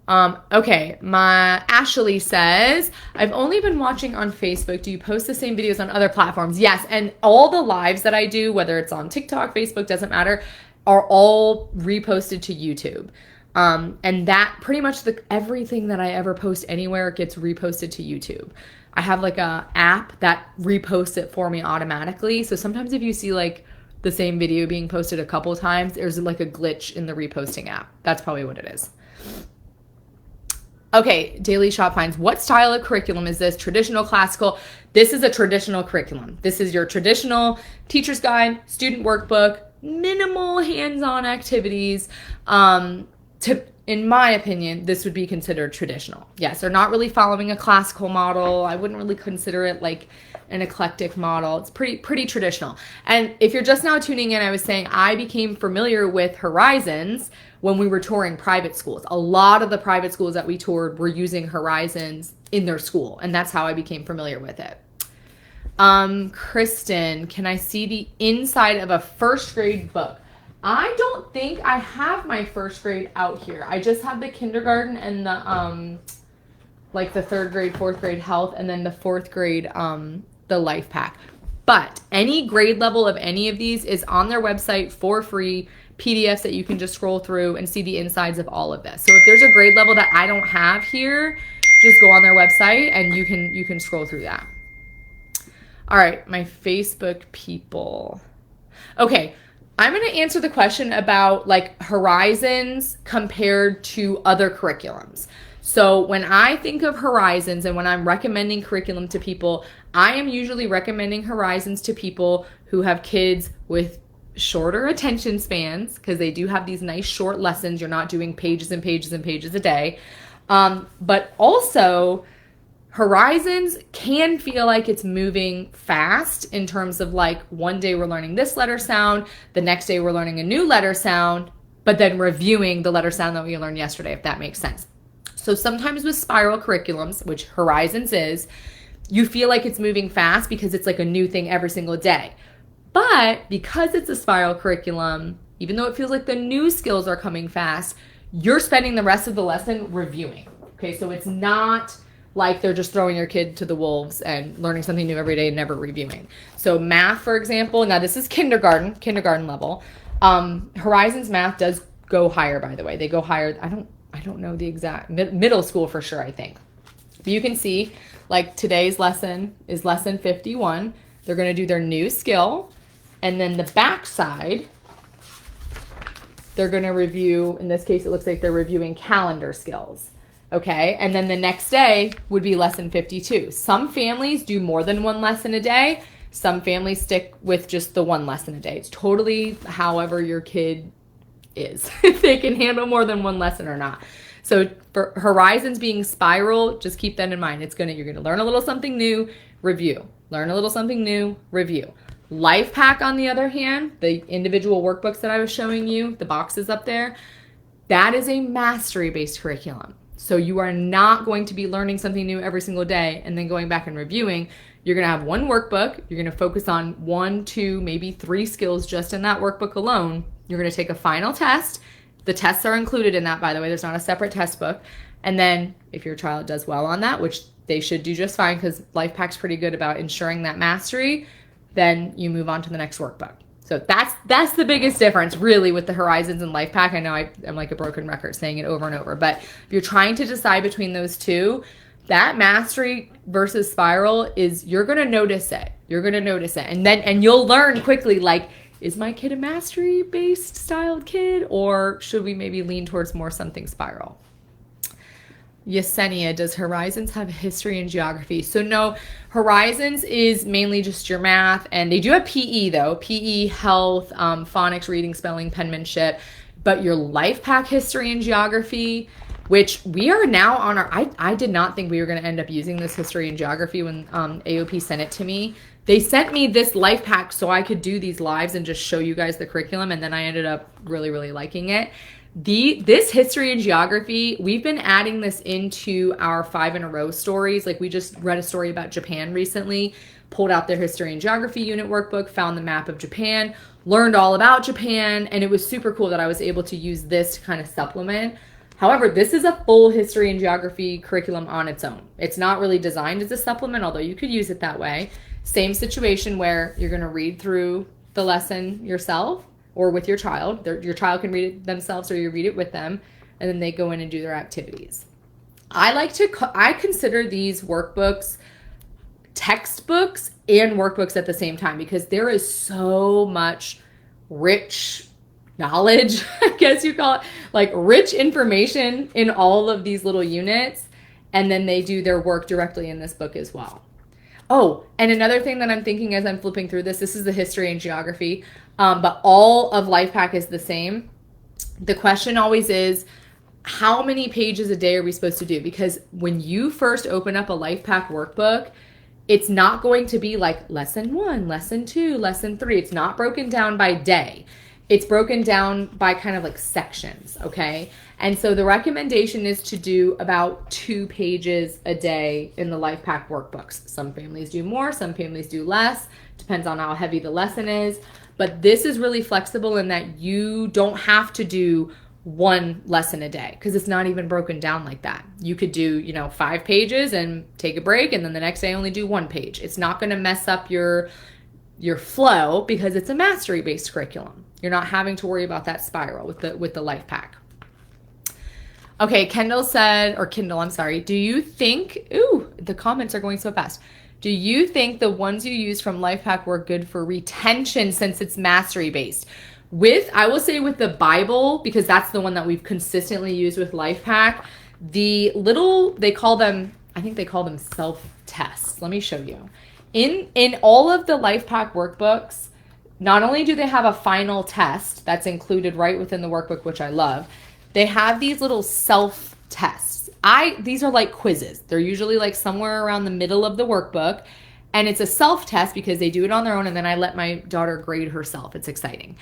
Okay, my Ashley says, I've only been watching on Facebook. Do you post the same videos on other platforms? Yes, and all the lives that I do, whether it's on TikTok, Facebook, doesn't matter, are all reposted to YouTube. And that pretty much everything that I ever post anywhere gets reposted to YouTube. I have like a app that reposts it for me automatically. So sometimes if you see like the same video being posted a couple times, there's like a glitch in the reposting app. That's probably what it is. Okay, Daily Shop finds, what style of curriculum is this? Traditional, classical? This is a traditional curriculum. This is your traditional teacher's guide, student workbook, minimal hands-on activities. In my opinion, this would be considered traditional. Yes, they're not really following a classical model. I wouldn't really consider it like an eclectic model. It's pretty traditional. And if you're just now tuning in, I was saying I became familiar with Horizons when we were touring private schools. A lot of the private schools that we toured were using Horizons in their school, and that's how I became familiar with it. Kristen, can I see the inside of a first grade book? I don't think I have my first grade out here. I just have the kindergarten and the like the third grade, fourth grade health, and then the fourth grade the Lifepac. But any grade level of any of these is on their website for free, PDFs that you can just scroll through and see the insides of all of this. So if there's a grade level that I don't have here, just go on their website and you can scroll through that. All right, my Facebook people. Okay, I'm going to answer the question about like Horizons compared to other curriculums. So when I think of Horizons and when I'm recommending curriculum to people, I am usually recommending Horizons to people who have kids with shorter attention spans, because they do have these nice short lessons. You're not doing pages and pages and pages a day. But also, Horizons can feel like it's moving fast in terms of like one day we're learning this letter sound, the next day we're learning a new letter sound, but then reviewing the letter sound that we learned yesterday, if that makes sense. So sometimes with spiral curriculums, which Horizons is, you feel like it's moving fast because it's like a new thing every single day. But because it's a spiral curriculum, even though it feels like the new skills are coming fast, you're spending the rest of the lesson reviewing. Okay, so it's not like they're just throwing your kid to the wolves and learning something new every day and never reviewing. So math, for example, now this is kindergarten level. Horizons math does go higher, by the way. They go higher. I don't know the exact, middle school for sure, I think. But you can see, like today's lesson is lesson 51. They're going to do their new skill. And then the back side, they're going to review, in this case, it looks like they're reviewing calendar skills. Okay, and then the next day would be lesson 52. Some families do more than one lesson a day. Some families stick with just the one lesson a day. It's totally however your kid is, if they can handle more than one lesson or not. So for Horizons being spiral, just keep that in mind. You're gonna learn a little something new, review. Learn a little something new, review. Lifepac, on the other hand, the individual workbooks that I was showing you, the boxes up there, that is a mastery-based curriculum. So you are not going to be learning something new every single day and then going back and reviewing. You're going to have one workbook. You're going to focus on 1, 2, maybe 3 skills just in that workbook alone. You're going to take a final test. The tests are included in that, by the way. There's not a separate test book. And then if your child does well on that, which they should do just fine because Lifepac's pretty good about ensuring that mastery, then you move on to the next workbook. So that's the biggest difference really with the Horizons and Lifepac. I know I'm like a broken record saying it over and over, but if you're trying to decide between those two, that mastery versus spiral is, you're going to notice it. You're going to notice it. And you'll learn quickly, like, is my kid a mastery based styled kid, or should we maybe lean towards more something spiral? Yesenia, does Horizons have history and geography? So no, Horizons is mainly just your math, and they do have PE though. PE, health, phonics, reading, spelling, penmanship, but your Lifepac history and geography, which we are now on our, I did not think we were going to end up using this history and geography when AOP sent it to me. They sent me this Lifepac so I could do these lives and just show you guys the curriculum, and then I ended up really, really liking it. This history and geography, we've been adding this into our 5 in a row stories. Like we just read a story about Japan recently, pulled out their history and geography unit workbook, found the map of Japan, learned all about Japan, and it was super cool that I was able to use this to kind of supplement. However, this is a full history and geography curriculum on its own. It's not really designed as a supplement, although you could use it that way. Same situation where you're going to read through the lesson yourself, or with your child. Your child can read it themselves, or you read it with them, and then they go in and do their activities. I consider these workbooks textbooks and workbooks at the same time, because there is so much rich knowledge, I guess you call it, like rich information in all of these little units, and then they do their work directly in this book as well. Oh, and another thing that I'm thinking as I'm flipping through this is the history and geography, but all of Lifepac is the same. The question always is, how many pages a day are we supposed to do? Because when you first open up a Lifepac workbook, it's not going to be like lesson 1, lesson 2, lesson 3. It's not broken down by day. It's broken down by kind of like sections, okay? And so the recommendation is to do about 2 pages a day in the Lifepac workbooks. Some families do more, some families do less. Depends on how heavy the lesson is. But this is really flexible in that you don't have to do one lesson a day because it's not even broken down like that. You could do, 5 pages and take a break, and then the next day only do 1 page. It's not going to mess up your flow because it's a mastery-based curriculum. You're not having to worry about that spiral with the Lifepac. Okay, Kindle, I'm sorry. Do you think, the comments are going so fast. Do you think the ones you used from Lifepac were good for retention since it's mastery-based? I will say with the Bible, because that's the one that we've consistently used with Lifepac, they call them self-tests. Let me show you. In all of the Lifepac workbooks, not only do they have a final test that's included right within the workbook, which I love, they have these little self-tests. These are like quizzes. They're usually like somewhere around the middle of the workbook, and it's a self-test because they do it on their own, and then I let my daughter grade herself. It's exciting.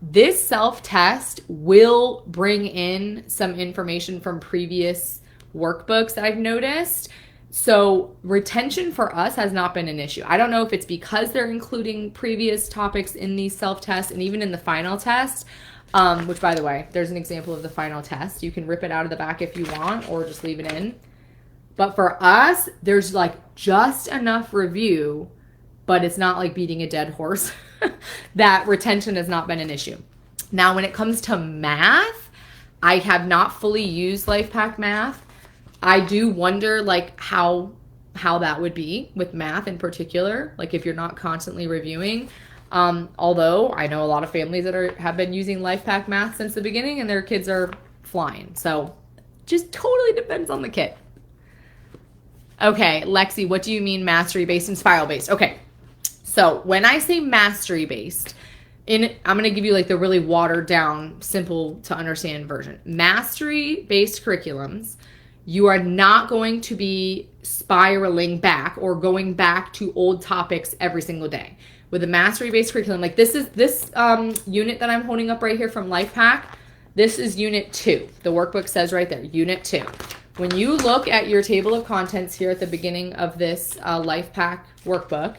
This self-test will bring in some information from previous workbooks that I've noticed. So retention for us has not been an issue. I don't know if it's because they're including previous topics in these self-tests and even in the final test, which, by the way, there's an example of the final test. You can rip it out of the back if you want or just leave it in. But for us, there's like just enough review, but it's not like beating a dead horse that retention has not been an issue. Now, when it comes to math, I have not fully used Lifepac math. I do wonder like how that would be with math in particular, like if you're not constantly reviewing. Although I know a lot of families that have been using Lifepac math since the beginning and their kids are flying. So just totally depends on the kid. Okay, Lexi, what do you mean mastery-based and spiral-based? Okay, so when I say mastery-based, I'm going to give you like the really watered down, simple to understand version. Mastery-based curriculums, you are not going to be spiraling back or going back to old topics every single day. With a mastery-based curriculum, like this unit that I'm holding up right here from Lifepac, this is unit 2. The workbook says right there, unit 2. When you look at your table of contents here at the beginning of this Lifepac workbook,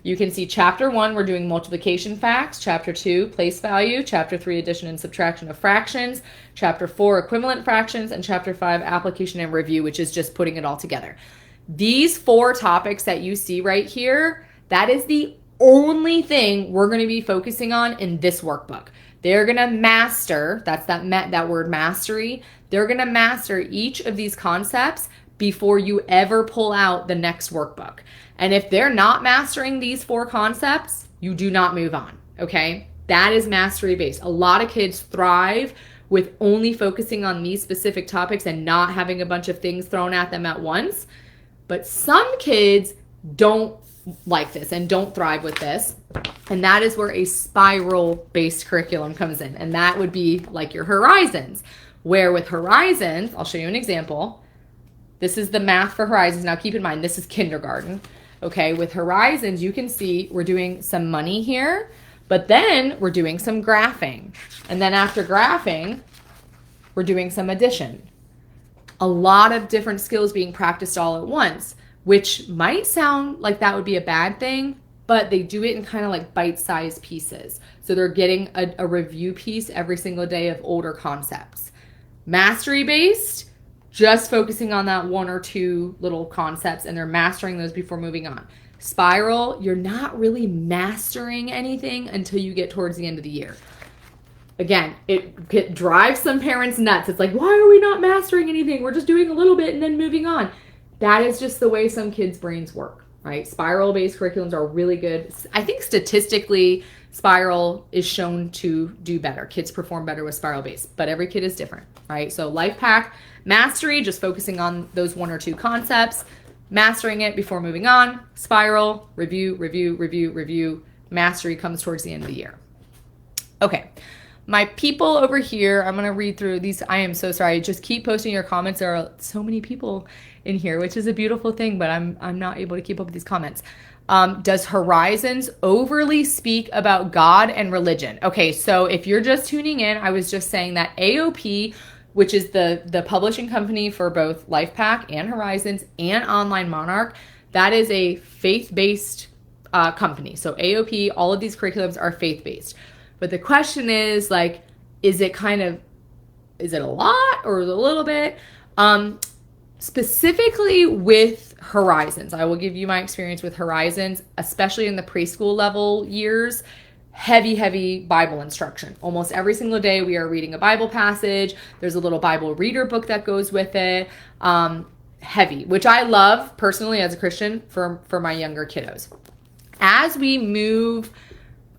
you can see chapter 1, we're doing multiplication facts, chapter 2, place value, chapter 3, addition and subtraction of fractions, chapter 4, equivalent fractions, and chapter 5, application and review, which is just putting it all together. These 4 topics that you see right here, that is the only thing we're going to be focusing on in this workbook. They're going to master, that's that word mastery, they're going to master each of these concepts before you ever pull out the next workbook. And if they're not mastering these 4 concepts, you do not move on, okay? That is mastery based. A lot of kids thrive with only focusing on these specific topics and not having a bunch of things thrown at them at once. But some kids don't like this and don't thrive with this. And that is where a spiral-based curriculum comes in. And that would be like your Horizons, where with Horizons, I'll show you an example. This is the math for Horizons. Now keep in mind, this is kindergarten. Okay, with Horizons, you can see we're doing some money here, but then we're doing some graphing. And then after graphing, we're doing some addition. A lot of different skills being practiced all at once, which might sound like that would be a bad thing, but they do it in kind of like bite-sized pieces. So they're getting a review piece every single day of older concepts. Mastery-based, just focusing on that 1 or 2 little concepts, and they're mastering those before moving on. Spiral, you're not really mastering anything until you get towards the end of the year. Again, it drives some parents nuts. It's like, why are we not mastering anything? We're just doing a little bit and then moving on. That is just the way some kids' brains work, right? Spiral-based curriculums are really good. I think statistically, spiral is shown to do better. Kids perform better with spiral-based, but every kid is different, right? So Lifepac, mastery, just focusing on those 1 or 2 concepts, mastering it before moving on. Spiral, review, review, review, review. Mastery comes towards the end of the year. Okay. My people over here, I'm going to read through these. I am so sorry. Just keep posting your comments. There are so many people in here, which is a beautiful thing, but I'm not able to keep up with these comments. Does Horizons overly speak about God and religion? Okay, so if you're just tuning in, I was just saying that AOP, which is the publishing company for both Lifepac and Horizons and Online Monarch, that is a faith-based company. So AOP, all of these curriculums are faith-based. But the question is like, is it a lot or is it a little bit? Specifically with Horizons, I will give you my experience with Horizons, especially in the preschool level years. Heavy Bible instruction. Almost every single day we are reading a Bible passage. There's a little Bible reader book that goes with it. Heavy, which I love personally as a Christian for my younger kiddos. As we move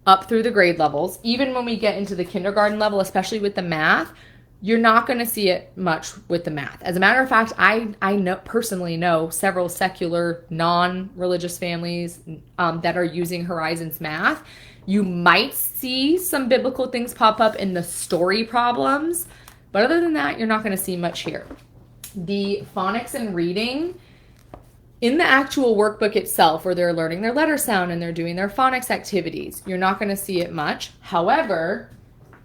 up through the grade levels, even when we get into the kindergarten level, especially with the math, you're not going to see it much with the math. As a matter of fact, I personally know several secular, non-religious families that are using Horizons math. You might see some biblical things pop up in the story problems, but other than that, you're not going to see much here. The phonics and reading, in the actual workbook itself, where they're learning their letter sound and they're doing their phonics activities, you're not going to see it much. However,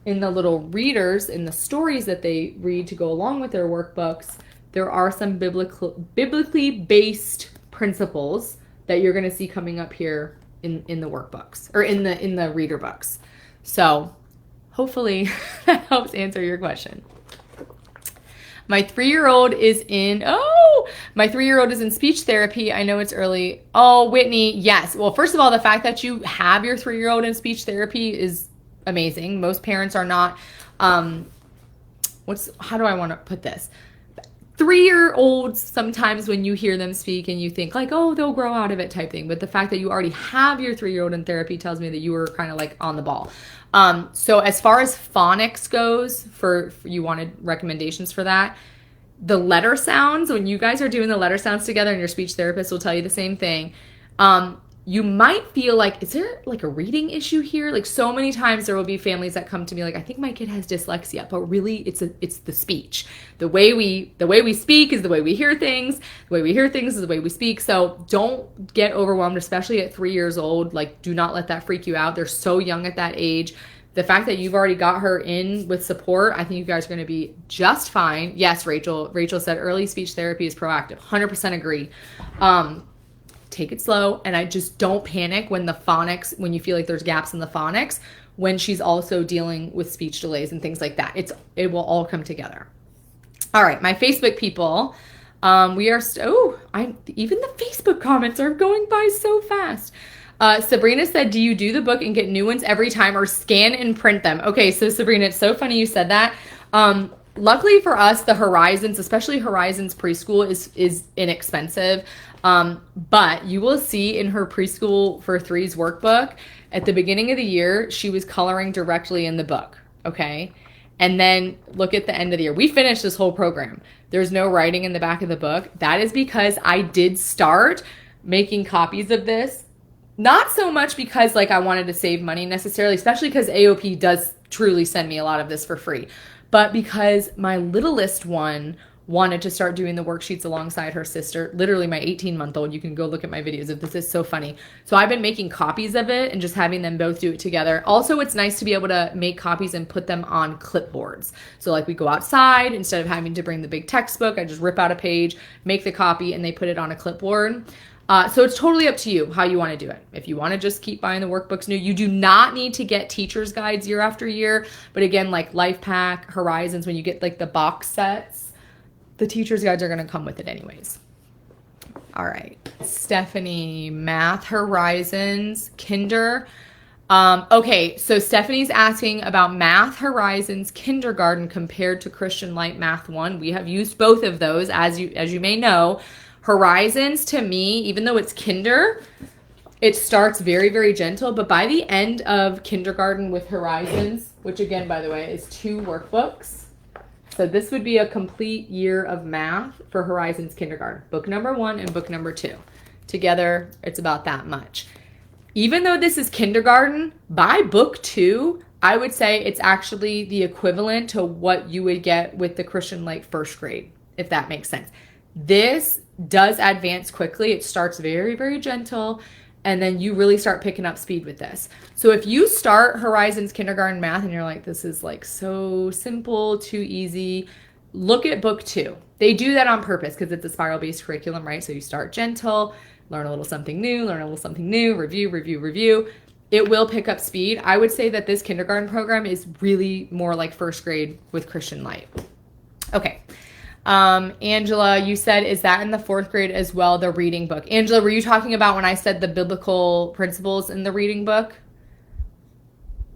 in the little readers, in the stories that they read to go along with their workbooks, there are some biblically based principles that you're going to see coming up here in the workbooks or in the reader books. So hopefully that helps answer your question. My 3-year-old is in speech therapy. I know it's early. Oh, Whitney, yes. Well, first of all, the fact that you have your 3-year-old in speech therapy is amazing. Most parents are not, how do I want to put this? 3-year-olds, sometimes when you hear them speak and you think like, oh, they'll grow out of it type thing. But the fact that you already have your 3-year-old in therapy tells me that you were kind of like on the ball. So as far as phonics goes, for you wanted recommendations for that, the letter sounds, when you guys are doing the letter sounds together, and your speech therapist will tell you the same thing, you might feel like, is there like a reading issue here? Like so many times there will be families that come to me like, I think my kid has dyslexia, but really it's the speech. The way we speak is the way we hear things. The way we hear things is the way we speak. So don't get overwhelmed, especially at 3 years old. Like, do not let that freak you out. They're so young at that age. The fact that you've already got her in with support, I think you guys are going to be just fine. Yes, Rachel said early speech therapy is proactive. 100% agree. Take it slow, and I just don't panic when you feel like there's gaps in the phonics, when she's also dealing with speech delays and things like that. It will all come together. All right, my Facebook people, even the Facebook comments are going by so fast. Sabrina said, do you do the book and get new ones every time or scan and print them? Okay, so Sabrina, it's so funny you said that. Luckily for us, the Horizons, especially Horizons preschool, is inexpensive. But you will see in her preschool for 3's workbook, at the beginning of the year, she was coloring directly in the book. Okay. And then look at the end of the year. We finished this whole program. There's no writing in the back of the book. That is because I did start making copies of this. Not so much because like I wanted to save money necessarily, especially because AOP does truly send me a lot of this for free, but because my littlest one wanted to start doing the worksheets alongside her sister, literally my 18-month-old. You can go look at my videos of this. Is so funny. So I've been making copies of it and just having them both do it together. Also, it's nice to be able to make copies and put them on clipboards. So like we go outside, instead of having to bring the big textbook, I just rip out a page, make the copy, and they put it on a clipboard. So it's totally up to you how you want to do it. If you want to just keep buying the workbooks new, you do not need to get teacher's guides year after year. But again, like Lifepac, Horizons, when you get like the box sets, the teacher's guides are going to come with it anyways. All right. Stephanie, Math Horizons, Kinder. Okay, so Stephanie's asking about Math Horizons Kindergarten compared to Christian Light Math 1. We have used both of those, as you may know. Horizons, to me, even though it's kinder, it starts very, very gentle. But by the end of kindergarten with Horizons, which again, by the way, is 2 workbooks. So this would be a complete year of math for Horizons Kindergarten. Book number 1 and book number 2. Together, it's about that much. Even though this is kindergarten, by book 2, I would say it's actually the equivalent to what you would get with the Christian Light first grade, if that makes sense. This does advance quickly. It starts very, very gentle, and then you really start picking up speed with this. So if you start Horizons Kindergarten Math and you're like, this is like so simple, too easy, look at book 2. They do that on purpose because it's a spiral-based curriculum, right? So you start gentle, learn a little something new, learn a little something new, review, review, review. It will pick up speed. I would say that this kindergarten program is really more like first grade with Christian Light. Okay. Angela, you said, is that in the 4th grade as well, the reading book? Angela, were you talking about when I said the biblical principles in the reading book?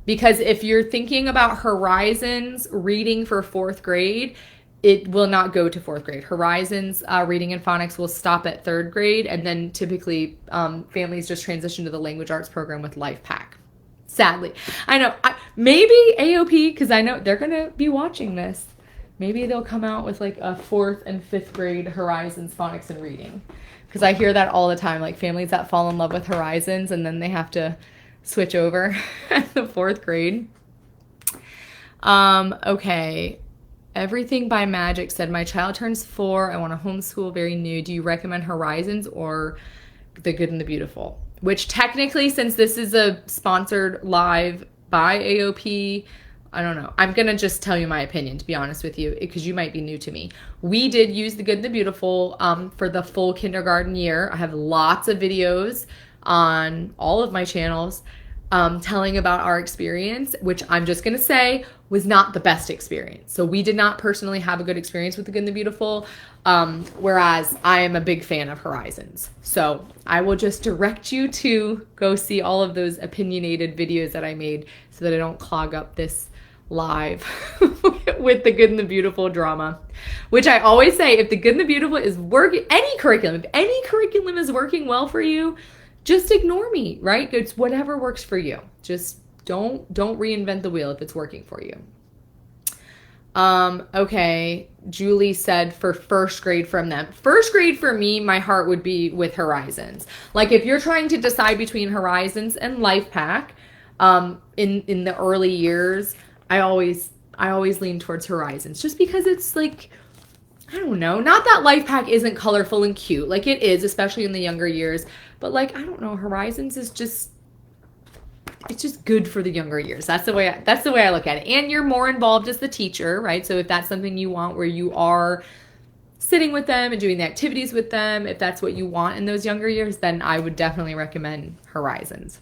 Because if you're thinking about Horizons reading for 4th grade, it will not go to 4th grade. Horizons reading and phonics will stop at 3rd grade, and then typically families just transition to the language arts program with Lifepac. Sadly. I know. Maybe AOP, because I know they're going to be watching this. Maybe they'll come out with like a 4th and 5th grade Horizons phonics and reading. Because I hear that all the time, like families that fall in love with Horizons and then they have to switch over at the 4th grade. Okay. Everything by Magic said, my child turns 4. I want to homeschool, very new. Do you recommend Horizons or The Good and the Beautiful? Which technically, since this is a sponsored live by AOP, I don't know. I'm going to just tell you my opinion, to be honest with you, because you might be new to me. We did use The Good and the Beautiful for the full kindergarten year. I have lots of videos on all of my channels telling about our experience, which I'm just going to say was not the best experience. So we did not personally have a good experience with The Good and the Beautiful, whereas I am a big fan of Horizons. So I will just direct you to go see all of those opinionated videos that I made so that I don't clog up this live with The Good and the Beautiful drama, which I always say, if The Good and the Beautiful is working, if any curriculum is working well for you, just ignore me, right? It's whatever works for you. Just don't reinvent the wheel if it's working for you. Okay. Julie said for 1st grade from them. 1st grade for me, my heart would be with Horizons. Like if you're trying to decide between Horizons and Lifepac, in the early years, I always lean towards Horizons just because it's like, I don't know, not that Lifepac isn't colorful and cute. Like it is, especially in the younger years, but like, I don't know, Horizons is just, it's just good for the younger years. That's the way I look at it. And you're more involved as the teacher, right? So if that's something you want where you are sitting with them and doing the activities with them, if that's what you want in those younger years, then I would definitely recommend Horizons.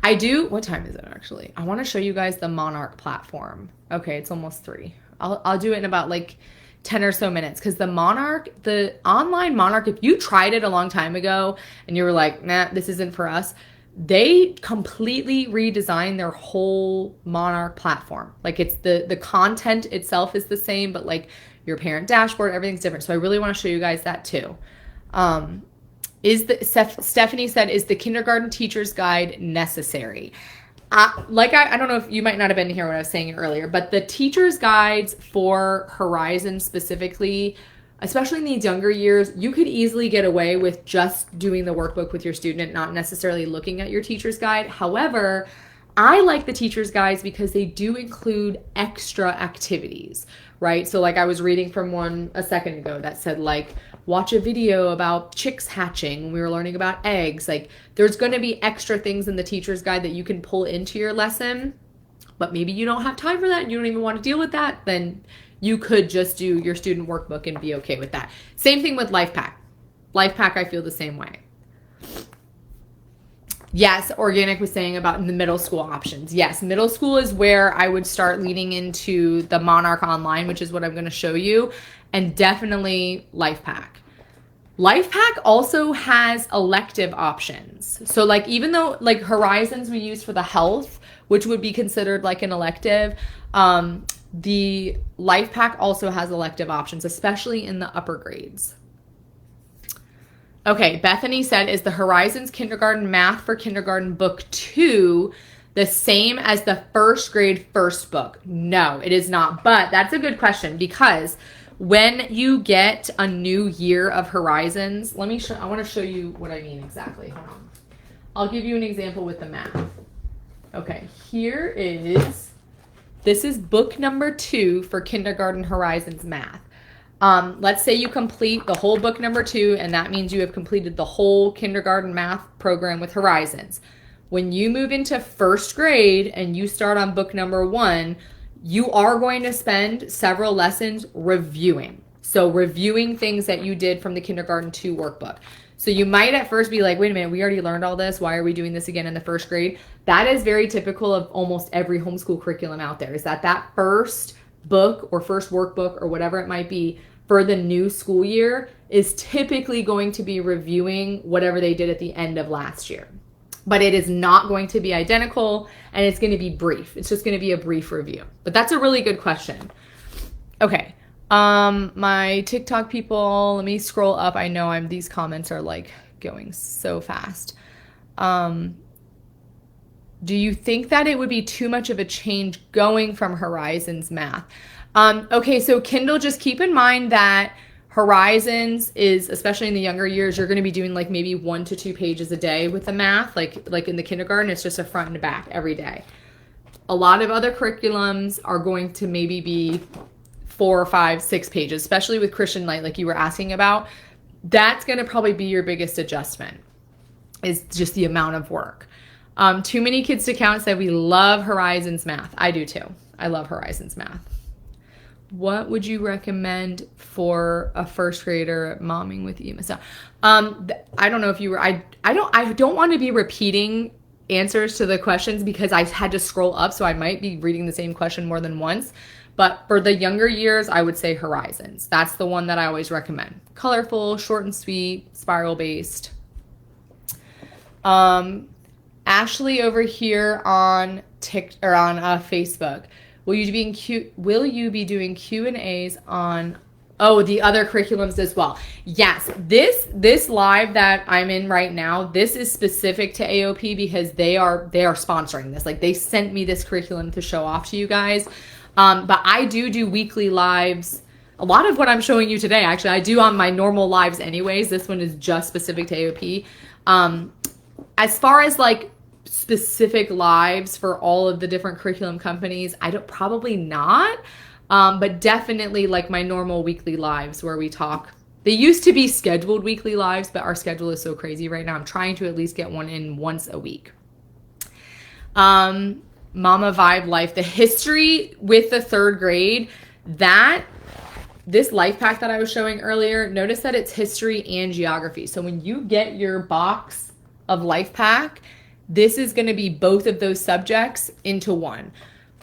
What time is it actually? I want to show you guys the Monarch platform. Okay, it's almost 3. I'll do it in about like 10 or so minutes, because the online Monarch, if you tried it a long time ago and you were like, nah, this isn't for us, they completely redesigned their whole Monarch platform. Like it's the content itself is the same, but like your parent dashboard, everything's different. So I really want to show you guys that too. Stephanie said, is the kindergarten teacher's guide necessary? I don't know if you might not have been here when I was saying it earlier, but the teacher's guides for Horizon specifically, especially in these younger years, you could easily get away with just doing the workbook with your student, not necessarily looking at your teacher's guide. However, I like the teacher's guides because they do include extra activities, right? So like I was reading from one a second ago that said like, watch a video about chicks hatching when we were learning about eggs. Like there's going to be extra things in the teacher's guide that you can pull into your lesson, but maybe you don't have time for that and you don't even want to deal with that, then you could just do your student workbook and be okay with that. Same thing with Lifepac. Lifepac, I feel the same way. Yes, Organic was saying about the middle school options. Yes, middle school is where I would start leaning into the Monarch Online, which is what I'm going to show you, and definitely Lifepac. Lifepac also has elective options. So like even though like Horizons we use for the health, which would be considered like an elective, the Lifepac also has elective options, especially in the upper grades. Okay, Bethany said, is the Horizons Kindergarten Math for Kindergarten Book 2 the same as the 1st grade first book? No, it is not. But that's a good question, because when you get a new year of Horizons, I want to show you what I mean exactly. Hold on. I'll give you an example with the math. Okay, this is book number 2 for Kindergarten Horizons Math. Let's say you complete the whole book number 2, and that means you have completed the whole kindergarten math program with Horizons. When you move into 1st grade and you start on book number 1, you are going to spend several lessons reviewing. So reviewing things that you did from the kindergarten 2 workbook. So you might at first be like, wait a minute, we already learned all this. Why are we doing this again in the first grade? That is very typical of almost every homeschool curriculum out there, is that first book or first workbook or whatever it might be for the new school year is typically going to be reviewing whatever they did at the end of last year. But it is not going to be identical, and it's going to be brief. It's just going to be a brief review. But that's a really good question. Okay. My TikTok people, let me scroll up. I know these comments are like going so fast. Do you think that it would be too much of a change going from Horizons math? Okay, so Kindle, just keep in mind that Horizons is, especially in the younger years, you're going to be doing like maybe 1 to 2 pages a day with the math. Like in the kindergarten, it's just a front and a back every day. A lot of other curriculums are going to maybe be 4, 5, 6 pages, especially with Christian Light, like you were asking about. That's going to probably be your biggest adjustment, is just the amount of work. Too Many Kids to Count said we love Horizons math. I do too. I love Horizons math. What would you recommend for a first grader momming with you? I don't know if you were, I don't want to be repeating answers to the questions because I had to scroll up, so I might be reading the same question more than once. But for the younger years, I would say Horizons. That's the one that I always recommend. Colorful, short and sweet, spiral based. Ashley over here on Facebook. Will you be doing Q&As on the other curriculums as well? Yes, this live that I'm in right now, this is specific to AOP because they are sponsoring this. Like, they sent me this curriculum to show off to you guys. But I do weekly lives. A lot of what I'm showing you today, actually, I do on my normal lives anyways. This one is just specific to AOP. As far as like specific lives for all of the different curriculum companies, probably not. But definitely like my normal weekly lives where we talk. They used to be scheduled weekly lives, but our schedule is so crazy right now. I'm trying to at least get one in once a week. Mama Vibe Life, the history with the 3rd grade, this life pack that I was showing earlier, notice that it's history and geography. So when you get your box of life pack, this is going to be both of those subjects into one,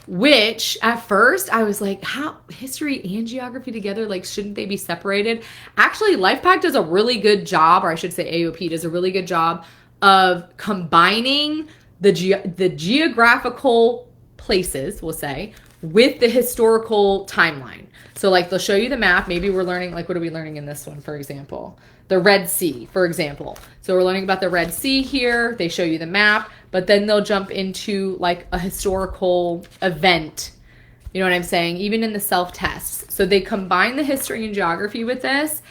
which at first I was like, how history and geography together? Like, shouldn't they be separated? Actually, Lifepac does a really good job, or I should say AOP does a really good job of combining the geographical places, we'll say, with the historical timeline. So like they'll show you the map. Maybe we're learning, like, what are we learning in this one, for example? The Red Sea, for example. So we're learning about the Red Sea here. They show you the map, but then they'll jump into like a historical event. You know what I'm saying? Even in the self-tests. So they combine the history and geography with this,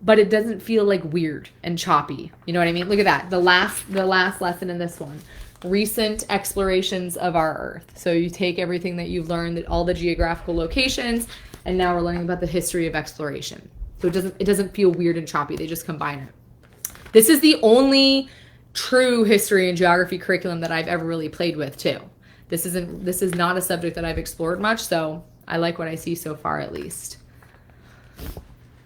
but it doesn't feel like weird and choppy. You know what I mean? Look at that. The last lesson in this one. Recent explorations of our Earth. So you take everything that you've learned, all the geographical locations, and now we're learning about the history of exploration. So it doesn't feel weird and choppy. They just combine it. This is the only true history and geography curriculum that I've ever really played with too. This is not a subject that I've explored much, so I like what I see so far at least.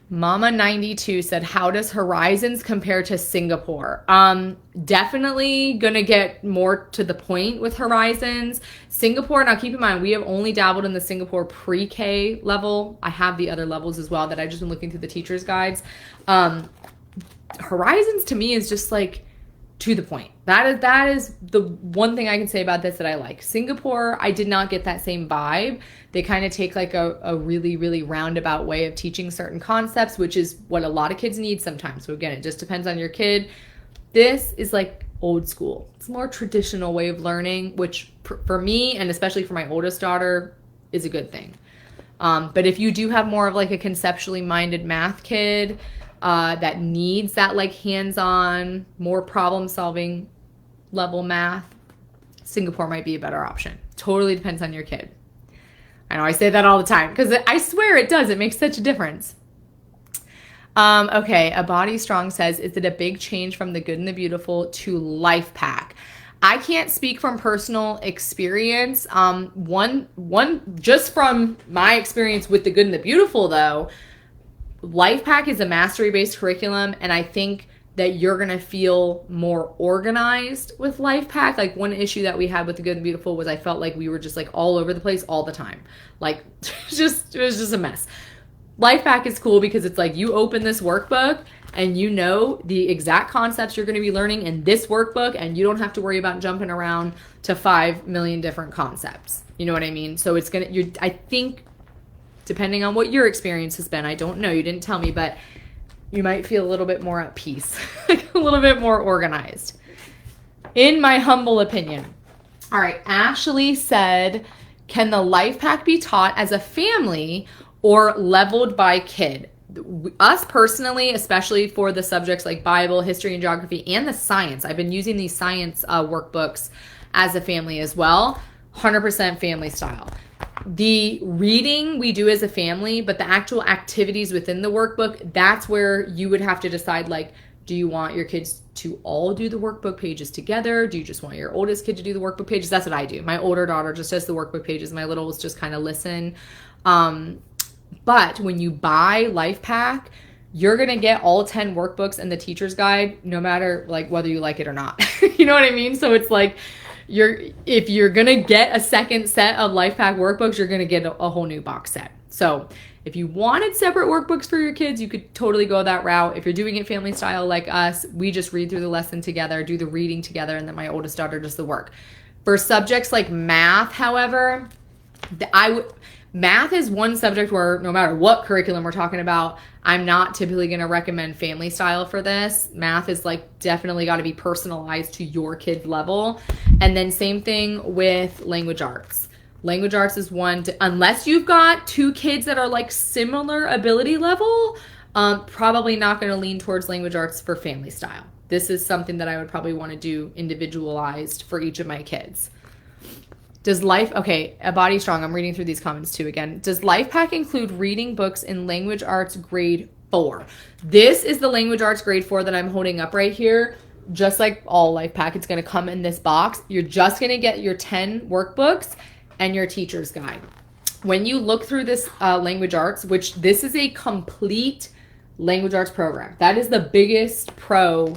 Mama 92 said, how does Horizons compare to Singapore? Definitely gonna get more to the point with Horizons. Singapore, now keep in mind, we have only dabbled in the Singapore pre-K level. I have the other levels as well that I've just been looking through the teacher's guides. Horizons to me is just like to the point. That is the one thing I can say about this that I like. Singapore, I did not get that same vibe. They kind of take like a really, really roundabout way of teaching certain concepts, which is what a lot of kids need sometimes. So again, it just depends on your kid. This is like old school. It's a more traditional way of learning, which for me, and especially for my oldest daughter, is a good thing. But if you do have more of like a conceptually minded math kid, that needs that like hands-on, more problem-solving level math, Singapore might be a better option. Totally depends on your kid. I know I say that all the time because I swear it does. It makes such a difference. Okay, A Body Strong says, is it a big change from The Good and the Beautiful to Lifepac? I can't speak from personal experience. One just from my experience with The Good and the Beautiful though, Lifepac is a mastery-based curriculum, and I think that you're going to feel more organized with Lifepac. Like one issue that we had with The Good and Beautiful was I felt like we were just like all over the place all the time. Like it was just a mess. Lifepac is cool because it's like you open this workbook and you know the exact concepts you're going to be learning in this workbook, and you don't have to worry about jumping around to 5 million different concepts. You know what I mean? So it's going to, I think, depending on what your experience has been, I don't know, you didn't tell me, but you might feel a little bit more at peace, like a little bit more organized, in my humble opinion. All right, Ashley said, can the Lifepac be taught as a family or leveled by kid? Us personally, especially for the subjects like Bible, history, and geography, and the science, I've been using these science workbooks as a family as well, 100% family style. The reading we do as a family, but the actual activities within the workbook, that's where you would have to decide, like, do you want your kids to all do the workbook pages together? Do you just want your oldest kid to do the workbook pages? That's what I do. My older daughter just does the workbook pages. My little ones just kind of listen. But when you buy Lifepac, you're going to get all 10 workbooks and the teacher's guide, no matter like whether you like it or not. You know what I mean? So it's like, if you're going to get a second set of Lifepac workbooks, you're going to get a whole new box set. So if you wanted separate workbooks for your kids, you could totally go that route. If you're doing it family style like us, we just read through the lesson together, do the reading together, and then my oldest daughter does the work. For subjects like math, however, math is one subject where no matter what curriculum we're talking about, I'm not typically going to recommend family style for this. Math is like definitely got to be personalized to your kid's level. And then same thing with language arts. Language arts is one to, unless you've got two kids that are like similar ability level, probably not going to lean towards language arts for family style. This is something that I would probably want to do individualized for each of my kids. A Body Strong, I'm reading through these comments too again. Does Lifepac include reading books in language arts grade 4? This is the language arts grade 4 that I'm holding up right here. Just like all Lifepac, it's going to come in this box. You're just going to get your 10 workbooks and your teacher's guide. When you look through this language arts, which this is a complete language arts program. That is the biggest pro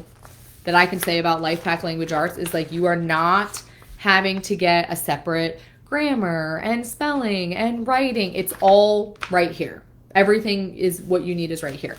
that I can say about Lifepac language arts is like you are not having to get a separate grammar and spelling and writing. It's all right here. Everything is what you need is right here.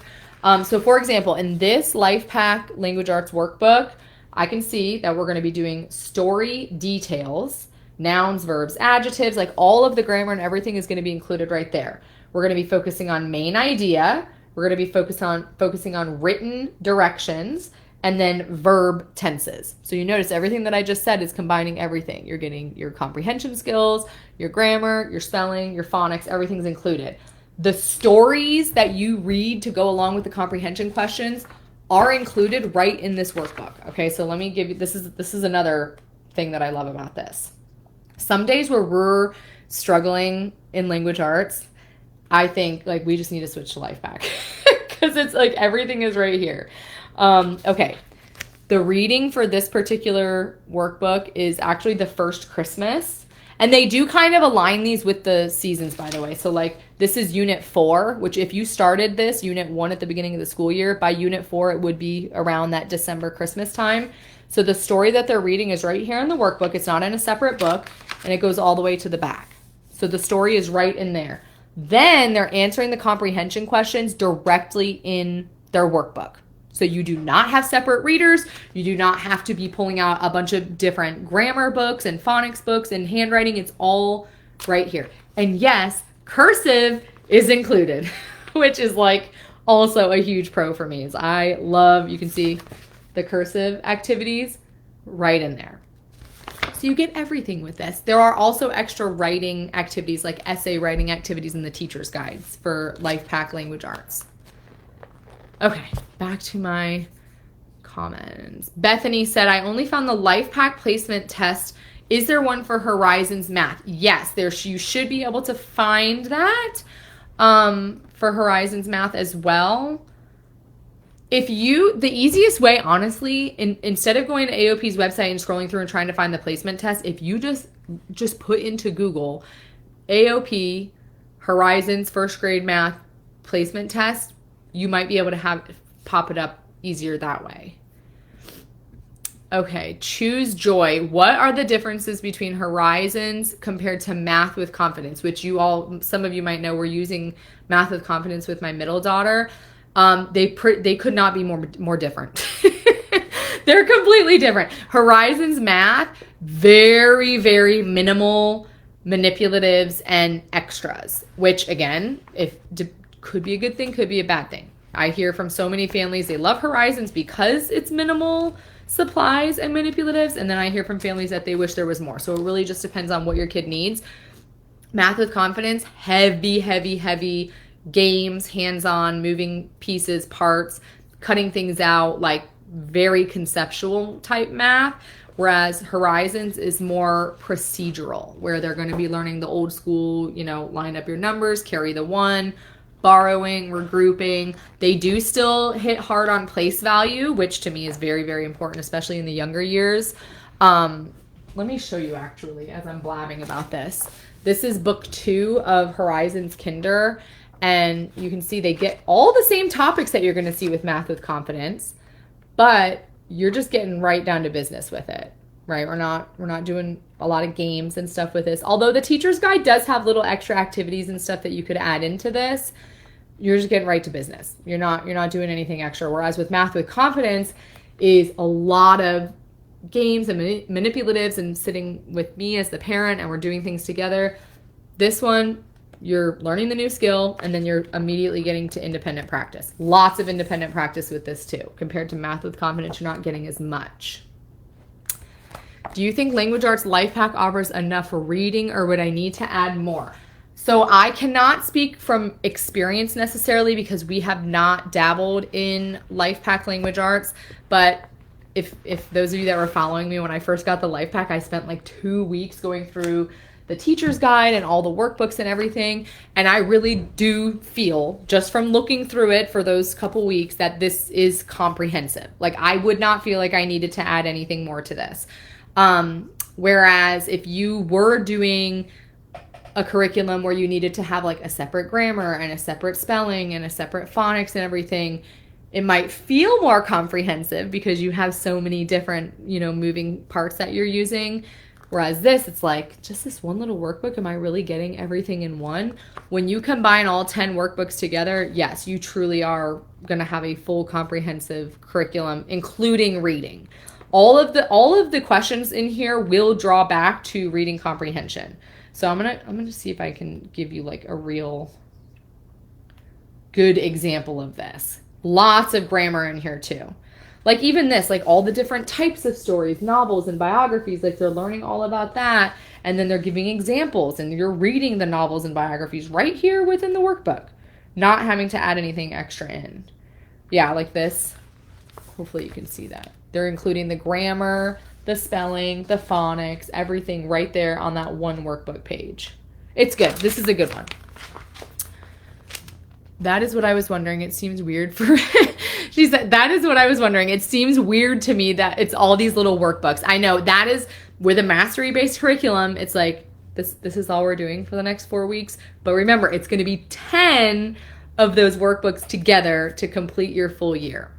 So for example, in this Lifepac language arts workbook, I can see that we're going to be doing story details, nouns, verbs, adjectives, like all of the grammar and everything is going to be included right there. We're going to be focusing on main idea. We're going to be focusing on written directions, and then verb tenses. So you notice everything that I just said is combining everything. You're getting your comprehension skills, your grammar, your spelling, your phonics, everything's included. The stories that you read to go along with the comprehension questions are included right in this workbook. Okay, so let me give you, this is another thing that I love about this. Some days where we're struggling in language arts, I think like we just need to switch to Lifepac because it's like everything is right here. Okay, the reading for this particular workbook is actually the first Christmas, and they do kind of align these with the seasons, by the way. So like this is unit 4, which if you started this unit 1 at the beginning of the school year, by unit 4 it would be around that December Christmas time. So the story that they're reading is right here in the workbook. It's not in a separate book, and it goes all the way to the back. So the story is right in there. Then they're answering the comprehension questions directly in their workbook. So you do not have separate readers. You do not have to be pulling out a bunch of different grammar books and phonics books and handwriting. It's all right here. And yes, cursive is included, which is like also a huge pro for me. Is I love, you can see the cursive activities right in there. So you get everything with this. There are also extra writing activities like essay writing activities in the teacher's guides for Lifepac language arts. Okay, back to my comments. Bethany said, I only found the Lifepac placement test. Is there one for Horizons Math? Yes, you should be able to find that for Horizons Math as well. The easiest way, honestly, instead of going to AOP's website and scrolling through and trying to find the placement test, if you just put into Google AOP Horizons first grade math placement test, you might be able to pop it up easier that way. Okay, choose joy. What are the differences between Horizons compared to Math with Confidence, which some of you might know, we're using Math with Confidence with my middle daughter. They could not be more different. They're completely different. Horizons Math, very, very minimal manipulatives and extras, which again, could be a good thing, could be a bad thing. I hear from so many families they love Horizons because it's minimal supplies and manipulatives, and then I hear from families that they wish there was more. So it really just depends on what your kid needs. Math with Confidence, heavy, heavy, heavy games, hands-on, moving pieces, parts, cutting things out, like very conceptual type math. Whereas Horizons is more procedural, where they're going to be learning the old school, line up your numbers, carry the one, borrowing, regrouping. They do still hit hard on place value, which to me is very, very important, especially in the younger years. Let me show you actually as I'm blabbing about this. This is book 2 of Horizons Kinder, and you can see they get all the same topics that you're going to see with Math with Confidence, but you're just getting right down to business with it, right? We're not doing a lot of games and stuff with this. Although the teacher's guide does have little extra activities and stuff that you could add into this, you're just getting right to business. You're not doing anything extra. Whereas with Math with Confidence is a lot of games and manipulatives and sitting with me as the parent, and we're doing things together. This one, you're learning the new skill, and then you're immediately getting to independent practice. Lots of independent practice with this too. Compared to Math with Confidence, you're not getting as much. Do you think Language Arts Lifepac offers enough reading, or would I need to add more? So I cannot speak from experience necessarily because we have not dabbled in Lifepac Language Arts, but if those of you that were following me when I first got the Lifepac, I spent like 2 weeks going through the teacher's guide and all the workbooks and everything, and I really do feel, just from looking through it for those couple weeks, that this is comprehensive. Like, I would not feel like I needed to add anything more to this. Whereas if you were doing a curriculum where you needed to have like a separate grammar and a separate spelling and a separate phonics and everything, it might feel more comprehensive because you have so many different, moving parts that you're using. Whereas this, it's like, just this one little workbook, am I really getting everything in one? When you combine all 10 workbooks together, yes, you truly are going to have a full comprehensive curriculum, including reading. All of the questions in here will draw back to reading comprehension. So I'm gonna see if I can give you like a real good example of this. Lots of grammar in here too. Like even this, like all the different types of stories, novels and biographies, like they're learning all about that, and then they're giving examples, and you're reading the novels and biographies right here within the workbook, not having to add anything extra in. Yeah, like this. Hopefully you can see that. They're including the grammar, the spelling, the phonics, everything right there on that one workbook page. It's good. This is a good one. That is what I was wondering. It seems weird for... She said, that is what I was wondering. It seems weird to me that it's all these little workbooks. I know that is with a mastery-based curriculum. It's like, this is all we're doing for the next 4 weeks. But remember, it's going to be 10 of those workbooks together to complete your full year.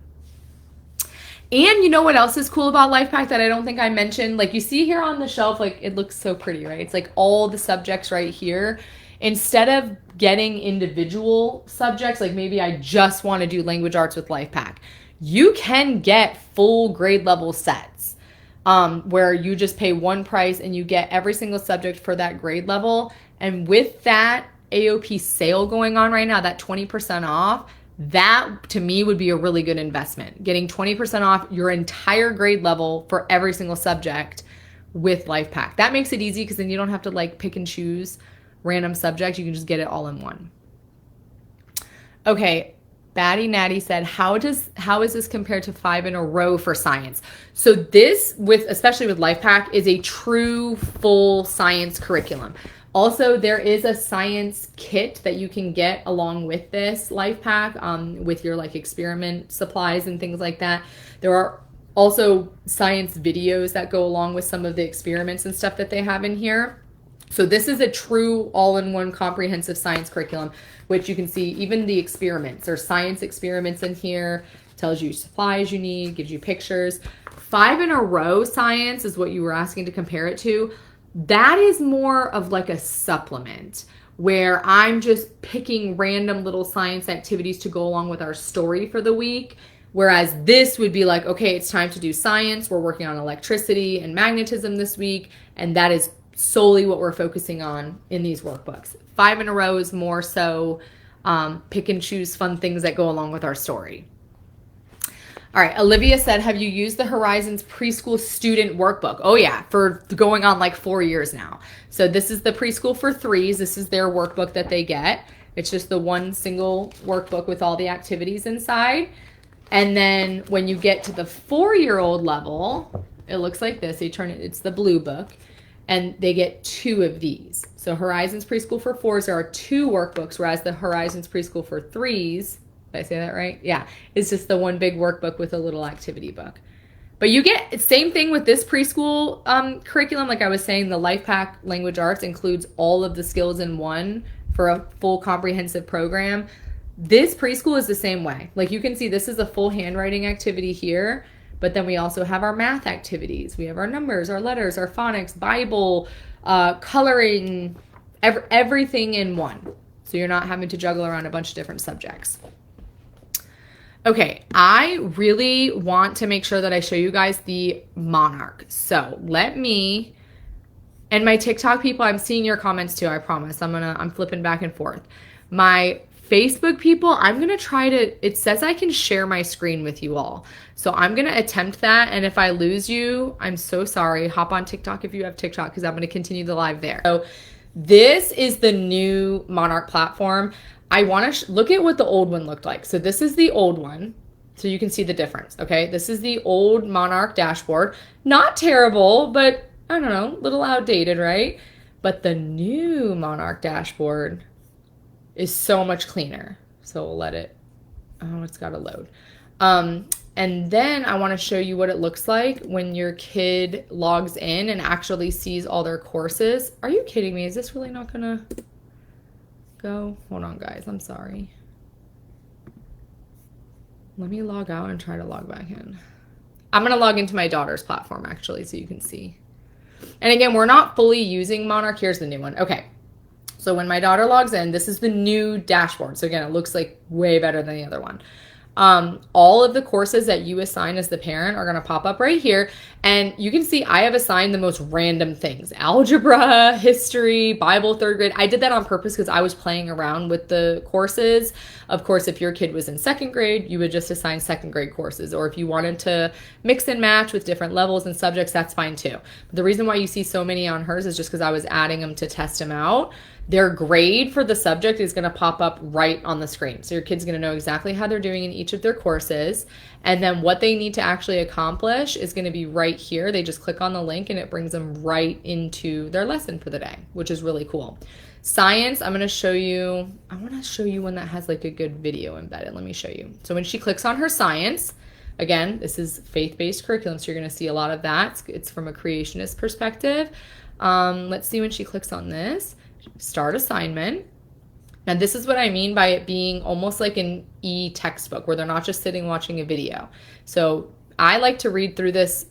And you know what else is cool about Lifepac that I don't think I mentioned? Like you see here on the shelf, like it looks so pretty, right? It's like all the subjects right here. Instead of getting individual subjects, like maybe I just want to do language arts with Lifepac, you can get full grade level sets where you just pay one price and you get every single subject for that grade level. And with that AOP sale going on right now, that 20% off, that to me would be a really good investment. Getting 20% off your entire grade level for every single subject with Lifepac. That makes it easy because then you don't have to like pick and choose random subjects. You can just get it all in one. Okay, Batty Natty said, how is this compared to 5 in a row for science? So this, especially with Lifepac, is a true full science curriculum. Also, there is a science kit that you can get along with this Lifepac with your like experiment supplies and things like that. There are also science videos that go along with some of the experiments and stuff that they have in here. So this is a true all-in-one comprehensive science curriculum, which you can see even the experiments. There's science experiments in here, tells you supplies you need, gives you pictures. 5 in a row science is what you were asking to compare it to. That is more of like a supplement where I'm just picking random little science activities to go along with our story for the week. Whereas this would be like, okay, it's time to do science. We're working on electricity and magnetism this week. And that is solely what we're focusing on in these workbooks. 5 in a row is more so pick and choose fun things that go along with our story. All right, Olivia said, have you used the Horizons preschool student workbook? Oh yeah, for going on like 4 years now. So this is the preschool for 3s. This is their workbook that they get. It's just the one single workbook with all the activities inside. And then when you get to the 4-year-old level, it looks like this. They turn it, it's the blue book, and they get 2 of these. So Horizons Preschool for 4s, there are 2 workbooks, whereas the Horizons Preschool for 3s, did I say that right? Yeah, it's just the one big workbook with a little activity book. But you get, same thing with this preschool curriculum. Like I was saying, the Lifepac Language Arts includes all of the skills in one for a full comprehensive program. This preschool is the same way. Like you can see this is a full handwriting activity here, but then we also have our math activities. We have our numbers, our letters, our phonics, Bible, coloring, everything in one. So you're not having to juggle around a bunch of different subjects. Okay, I really want to make sure that I show you guys the Monarch. So let me, and my TikTok people, I'm seeing your comments too, I promise. I'm flipping back and forth. My Facebook people, I'm going to try to, it says I can share my screen with you all. So I'm going to attempt that. And if I lose you, I'm so sorry. Hop on TikTok if you have TikTok, because I'm going to continue the live there. So this is the new Monarch platform. I want to look at what the old one looked like. So this is the old one. So you can see the difference. Okay. This is the old Monarch dashboard. Not terrible, but I don't know, a little outdated, right? But the new Monarch dashboard is so much cleaner. So we'll let it, oh, it's got to load. And then I want to show you what it looks like when your kid logs in and actually sees all their courses. Are you kidding me? Is this really not going to go? Hold on, guys. I'm sorry. Let me log out and try to log back in. I'm going to log into my daughter's platform, actually, so you can see. And again, we're not fully using Monarch. Here's the new one. Okay. So when my daughter logs in, this is the new dashboard. So again, it looks like way better than the other one. All of the courses that you assign as the parent are going to pop up right here. And you can see I have assigned the most random things: algebra, history, Bible, 3rd grade. I did that on purpose because I was playing around with the courses. Of course, if your kid was in 2nd grade, you would just assign 2nd grade courses. Or if you wanted to mix and match with different levels and subjects, that's fine too. But the reason why you see so many on hers is just because I was adding them to test them out. Their grade for the subject is going to pop up right on the screen. So your kid's going to know exactly how they're doing in each of their courses. And then what they need to actually accomplish is going to be right here. They just click on the link and it brings them right into their lesson for the day, which is really cool. Science, I'm going to show you, I want to show you one that has like a good video embedded. Let me show you. So when she clicks on her science, again, this is faith-based curriculum, so you're going to see a lot of that. It's from a creationist perspective. Let's see when she clicks on this. Start assignment. Now this is what I mean by it being almost like an e-textbook where they're not just sitting watching a video. So I like to read through this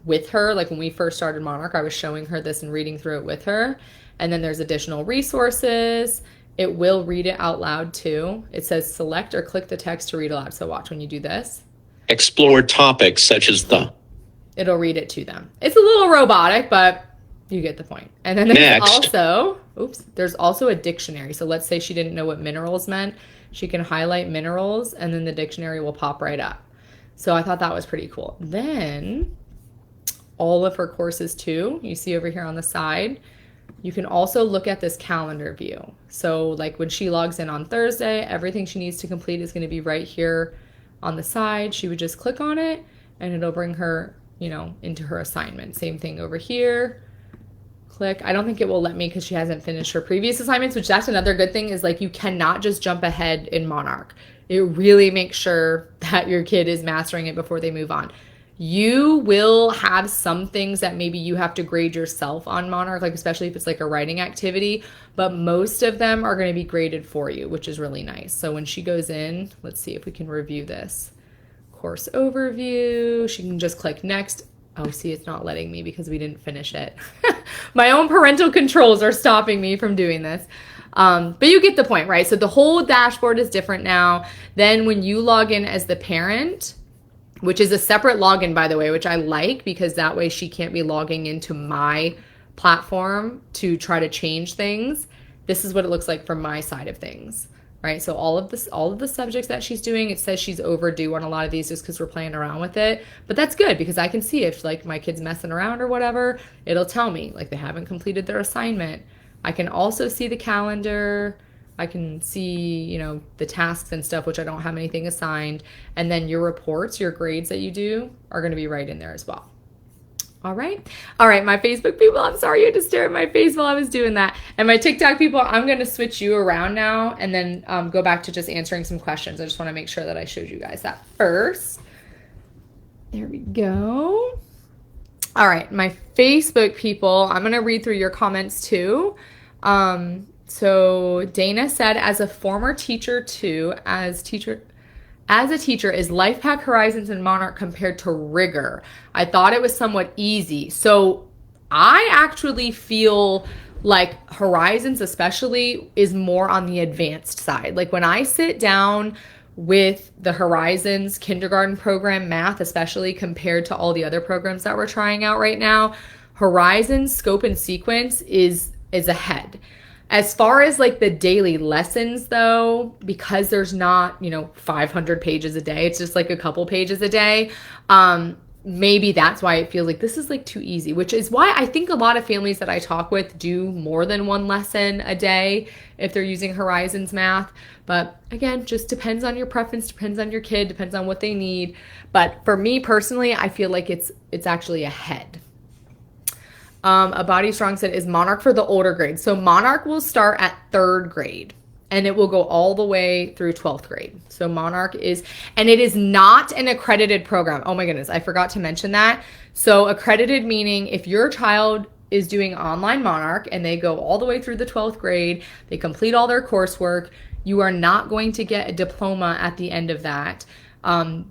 with her. Like when we first started Monarch, I was showing her this and reading through it with her. And then there's additional resources. It will read it out loud too. It says select or click the text to read aloud. So watch when you do this.
Explore topics such as the.
It'll read it to them. It's a little robotic, but you get the point. And then there's also a dictionary. So let's say she didn't know what minerals meant. She can highlight minerals and then the dictionary will pop right up. So I thought that was pretty cool. Then all of her courses too, you see over here on the side, you can also look at this calendar view. So like when she logs in on Thursday, everything she needs to complete is going to be right here on the side. She would just click on it and it'll bring her, into her assignment. Same thing over here. Click. I don't think it will let me because she hasn't finished her previous assignments, which that's another good thing is like you cannot just jump ahead in Monarch. It really makes sure that your kid is mastering it before they move on. You will have some things that maybe you have to grade yourself on Monarch, like especially if it's like a writing activity, but most of them are going to be graded for you, which is really nice. So when she goes in, let's see if we can review this. course overview. She can just click next. Oh, see, it's not letting me because we didn't finish it. My own parental controls are stopping me from doing this. But you get the point, right? So the whole dashboard is different now. Then when you log in as the parent, which is a separate login, by the way, which I like because that way she can't be logging into my platform to try to change things. This is what it looks like from my side of things, right? So all of the subjects that she's doing, it says she's overdue on a lot of these just because we're playing around with it. But that's good because I can see if like my kid's messing around or whatever, it'll tell me like they haven't completed their assignment. I can also see the calendar. I can see, you know, the tasks and stuff, which I don't have anything assigned. And then your reports, your grades that you do are going to be right in there as well. All right. All right. My Facebook people, I'm sorry you had to stare at my face while I was doing that. And my TikTok people, I'm going to switch you around now and then go back to just answering some questions. I just want to make sure that I showed you guys that first. There we go. All right. My Facebook people, I'm going to read through your comments too. So Dana said, as a former teacher too, as a teacher, is Lifepac, Horizons, and Monarch compared to Rigor? I thought it was somewhat easy. So I actually feel like Horizons especially is more on the advanced side. Like when I sit down with the Horizons kindergarten program, math especially compared to all the other programs that we're trying out right now, Horizons scope and sequence is ahead. As far as like the daily lessons though, because there's not, 500 pages a day, it's just like a couple pages a day. Maybe that's why it feels like this is like too easy, which is why I think a lot of families that I talk with do more than one lesson a day if they're using Horizons math. But again, just depends on your preference, depends on your kid, depends on what they need. But for me personally, I feel like it's actually ahead. A Body Strong said, is Monarch for the older grades? So Monarch will start at 3rd grade and it will go all the way through 12th grade. So Monarch is, and it is not an accredited program. Oh my goodness, I forgot to mention that. So accredited meaning if your child is doing online Monarch and they go all the way through the 12th grade, they complete all their coursework, you are not going to get a diploma at the end of that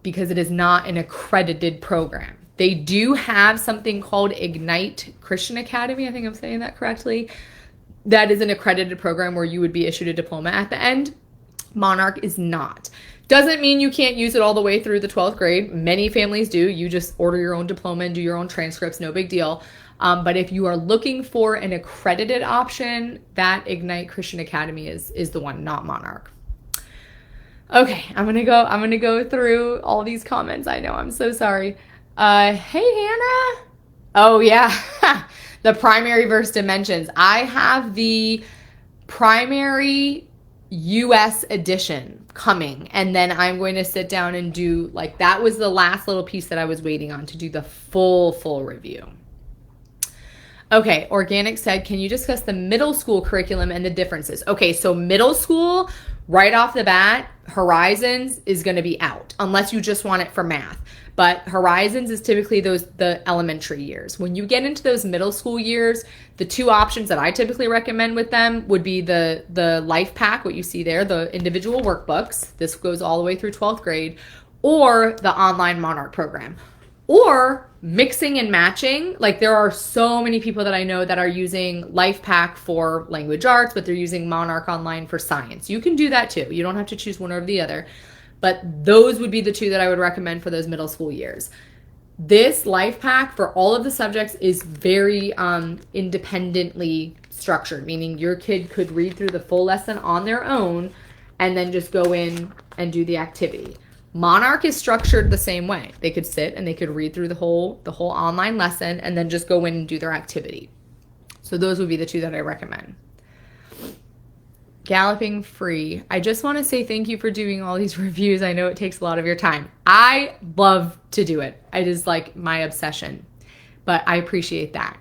because it is not an accredited program. They do have something called Ignite Christian Academy. I think I'm saying that correctly. That is an accredited program where you would be issued a diploma at the end. Monarch is not. Doesn't mean you can't use it all the way through the 12th grade. Many families do. You just order your own diploma and do your own transcripts. No big deal. But if you are looking for an accredited option, that Ignite Christian Academy is the one, not Monarch. Okay, I'm gonna go through all these comments. I know, I'm so sorry. Hey, Hannah. Oh, yeah. The primary verse dimensions. I have the primary US edition coming. And then I'm going to sit down and do, like, that was the last little piece that I was waiting on to do the full review. Okay, Organic said, can you discuss the middle school curriculum and the differences? Okay, so middle school, right off the bat, Horizons is going to be out unless you just want it for math. But Horizons is typically the elementary years. When you get into those middle school years, the two options that I typically recommend with them would be the Lifepac, what you see there, the individual workbooks. This goes all the way through 12th grade, or the online Monarch program. Or mixing and matching. Like there are so many people that I know that are using Lifepac for language arts, but they're using Monarch online for science. You can do that too. You don't have to choose one over the other. But those would be the two that I would recommend for those middle school years. This Lifepac for all of the subjects is very independently structured, meaning your kid could read through the full lesson on their own and then just go in and do the activity. Monarch is structured the same way. They could sit and they could read through the whole online lesson and then just go in and do their activity. So those would be the two that I recommend. Galloping Free. I just want to say thank you for doing all these reviews. I know it takes a lot of your time. I love to do it. It is like my obsession, but I appreciate that.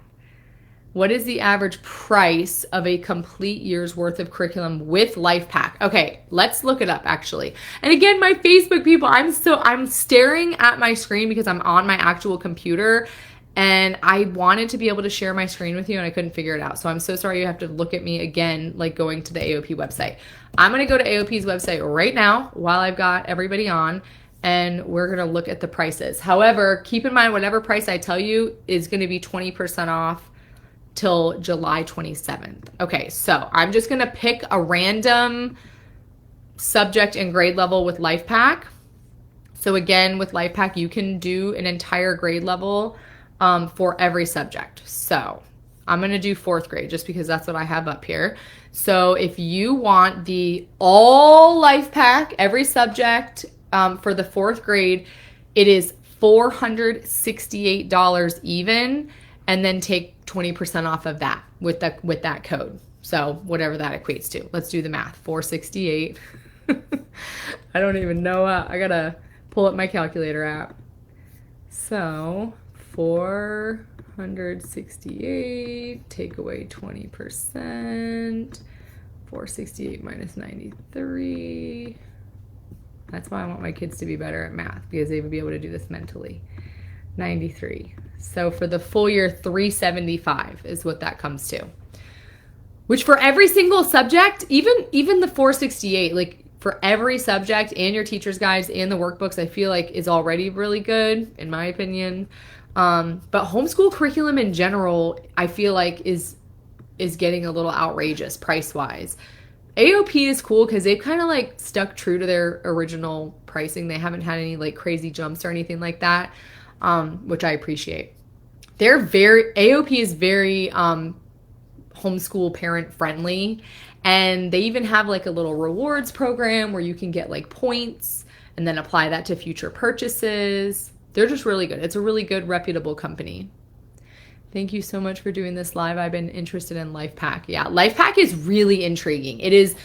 What is the average price of a complete year's worth of curriculum with Lifepac? Okay, let's look it up actually. And again, my Facebook people, I'm staring at my screen because I'm on my actual computer and I wanted to be able to share my screen with you and I couldn't figure it out. So I'm so sorry you have to look at me again, like going to the AOP website. I'm going to go to AOP's website right now while I've got everybody on and we're going to look at the prices. However, keep in mind, whatever price I tell you is going to be 20% off till July 27th. Okay, so I'm just going to pick a random subject and grade level with Lifepac. So again, with Lifepac, you can do an entire grade level for every subject. So I'm going to do 4th grade just because that's what I have up here. So if you want the all Lifepac, every subject for the 4th grade, it is $468 even, and then take 20% off of that with that code. So whatever that equates to. Let's do the math. 468. I don't even know. I got to pull up my calculator app. So 468, take away 20%, 468 minus 93. That's why I want my kids to be better at math, because they would be able to do this mentally. 93. So for the full year, 375 is what that comes to. Which for every single subject, even the 468, like for every subject and your teacher's guides and the workbooks, I feel like is already really good, in my opinion. But homeschool curriculum in general, I feel like is getting a little outrageous price-wise. AOP is cool because they've kind of like stuck true to their original pricing. They haven't had any like crazy jumps or anything like that, which I appreciate. AOP is very homeschool parent friendly, and they even have like a little rewards program where you can get like points and then apply that to future purchases. They're just really good. It's a really good, reputable company. Thank you so much for doing this live. I've been interested in Lifepac. Yeah, Lifepac is really intriguing. It is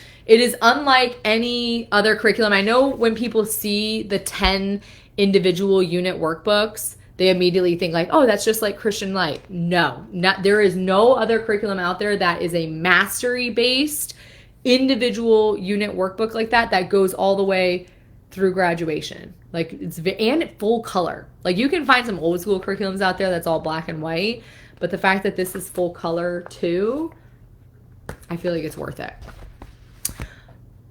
unlike any other curriculum. I know when people see the 10 individual unit workbooks, they immediately think like, oh, that's just like Christian Light. No, there is no other curriculum out there that is a mastery-based individual unit workbook like that goes all the way through graduation. Like and full color. Like you can find some old school curriculums out there that's all black and white, but the fact that this is full color too, I feel like it's worth it.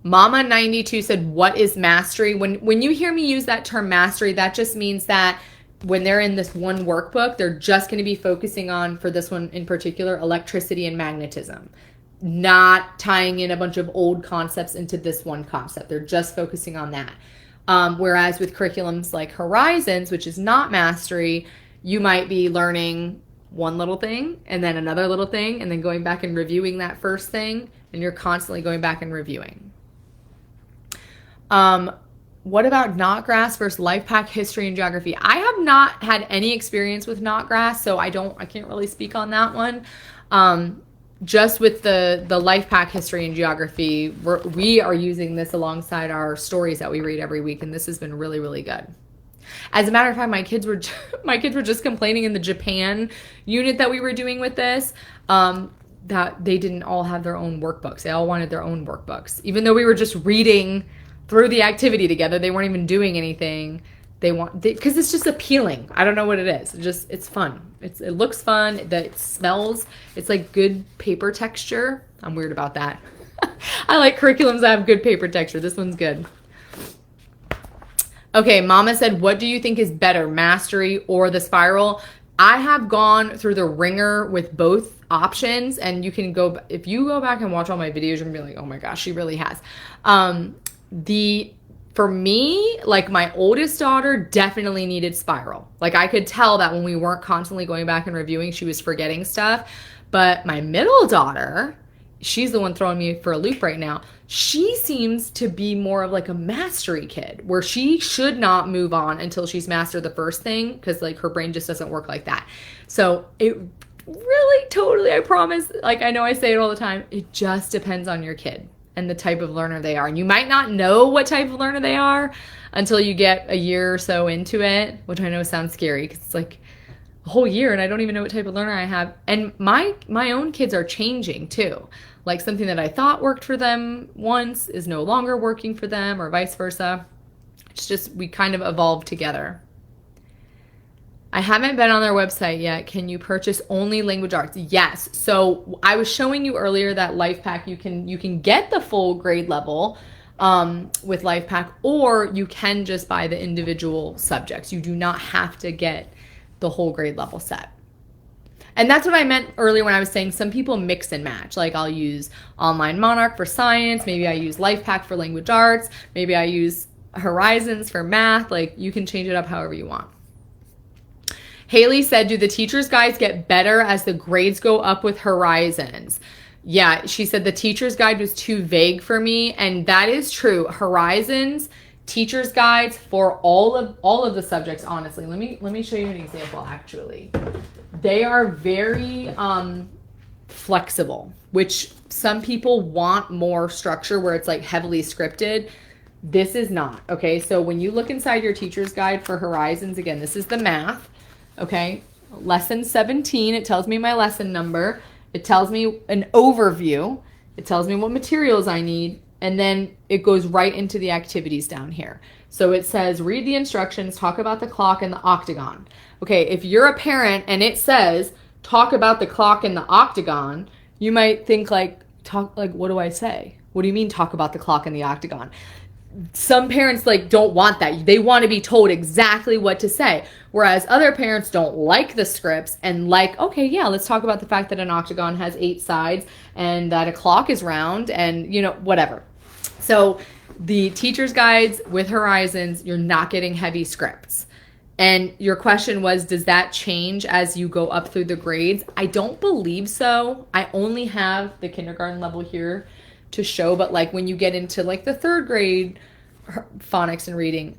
Mama 92 said, what is mastery? When you hear me use that term mastery, that just means that when they're in this one workbook, they're just going to be focusing on, for this one in particular, electricity and magnetism, not tying in a bunch of old concepts into this one concept. They're just focusing on that. Whereas with curriculums like Horizons, which is not mastery, you might be learning one little thing and then another little thing and then going back and reviewing that first thing, and you're constantly going back and reviewing. What about Knotgrass versus Lifepac history and geography? I have not had any experience with Knotgrass, so I can't really speak on that one. Just with the Lifepac history and geography, we are using this alongside our stories that we read every week, and this has been really, really good. As a matter of fact, my kids were just complaining in the Japan unit that we were doing with this, that they didn't all have their own workbooks. They all wanted their own workbooks, even though we were just reading through the activity together. They weren't even doing anything. Because it's just appealing. I don't know what it is. It's fun. It looks fun. It smells. It's like good paper texture. I'm weird about that. I like curriculums that have good paper texture. This one's good. Okay, Mama said, what do you think is better, mastery or the spiral? I have gone through the ringer with both options, and you can if you go back and watch all my videos, you're gonna be like, oh my gosh, she really has. For me, like my oldest daughter definitely needed spiral. Like I could tell that when we weren't constantly going back and reviewing, she was forgetting stuff. But my middle daughter, she's the one throwing me for a loop right now. She seems to be more of like a mastery kid, where she should not move on until she's mastered the first thing, because like her brain just doesn't work like that. So it really totally, I promise, like I know I say it all the time, it just depends on your kid and the type of learner they are. And you might not know what type of learner they are until you get a year or so into it, which I know sounds scary because it's like a whole year and I don't even know what type of learner I have. And my own kids are changing too. Like something that I thought worked for them once is no longer working for them, or vice versa. It's just, we kind of evolved together. I haven't been on their website yet. Can you purchase only language arts? Yes. So I was showing you earlier that Lifepac, you can get the full grade level with Lifepac, or you can just buy the individual subjects. You do not have to get the whole grade level set. And that's what I meant earlier when I was saying some people mix and match. Like I'll use online Monarch for science. Maybe I use Lifepac for language arts. Maybe I use Horizons for math. Like you can change it up however you want. Haley said, do the teacher's guides get better as the grades go up with Horizons? Yeah, she said the teacher's guide was too vague for me. And that is true. Horizons, teacher's guides for all of the subjects, honestly. Let me show you an example actually. They are very flexible, which some people want more structure where it's like heavily scripted. This is not, okay? So when you look inside your teacher's guide for Horizons, again, this is the math, okay? Lesson 17, it tells me my lesson number. It tells me an overview. It tells me what materials I need. And then it goes right into the activities down here. So it says, read the instructions, talk about the clock and the octagon. Okay, if you're a parent and it says, talk about the clock and the octagon, you might think like, what do I say? What do you mean talk about the clock and the octagon? Some parents like don't want that. They want to be told exactly what to say. Whereas other parents don't like the scripts and like, okay, yeah, let's talk about the fact that an octagon has 8 sides and that a clock is round and, you know, whatever. So the teacher's guides with Horizons, you're not getting heavy scripts. And your question was, does that change as you go up through the grades? I don't believe so. I only have the kindergarten level here to show, but like when you get into like the 3rd grade phonics and reading,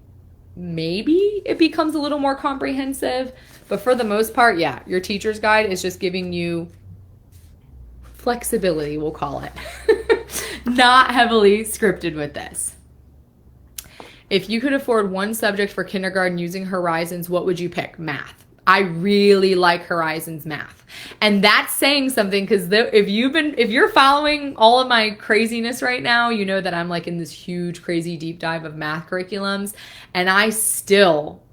maybe it becomes a little more comprehensive. But for the most part, yeah, your teacher's guide is just giving you flexibility, we'll call it. Not heavily scripted with this. If you could afford one subject for kindergarten using Horizons, what would you pick? Math. I really like Horizons math. And that's saying something because if you're following all of my craziness right now, you know that I'm like in this huge, crazy deep dive of math curriculums. And I still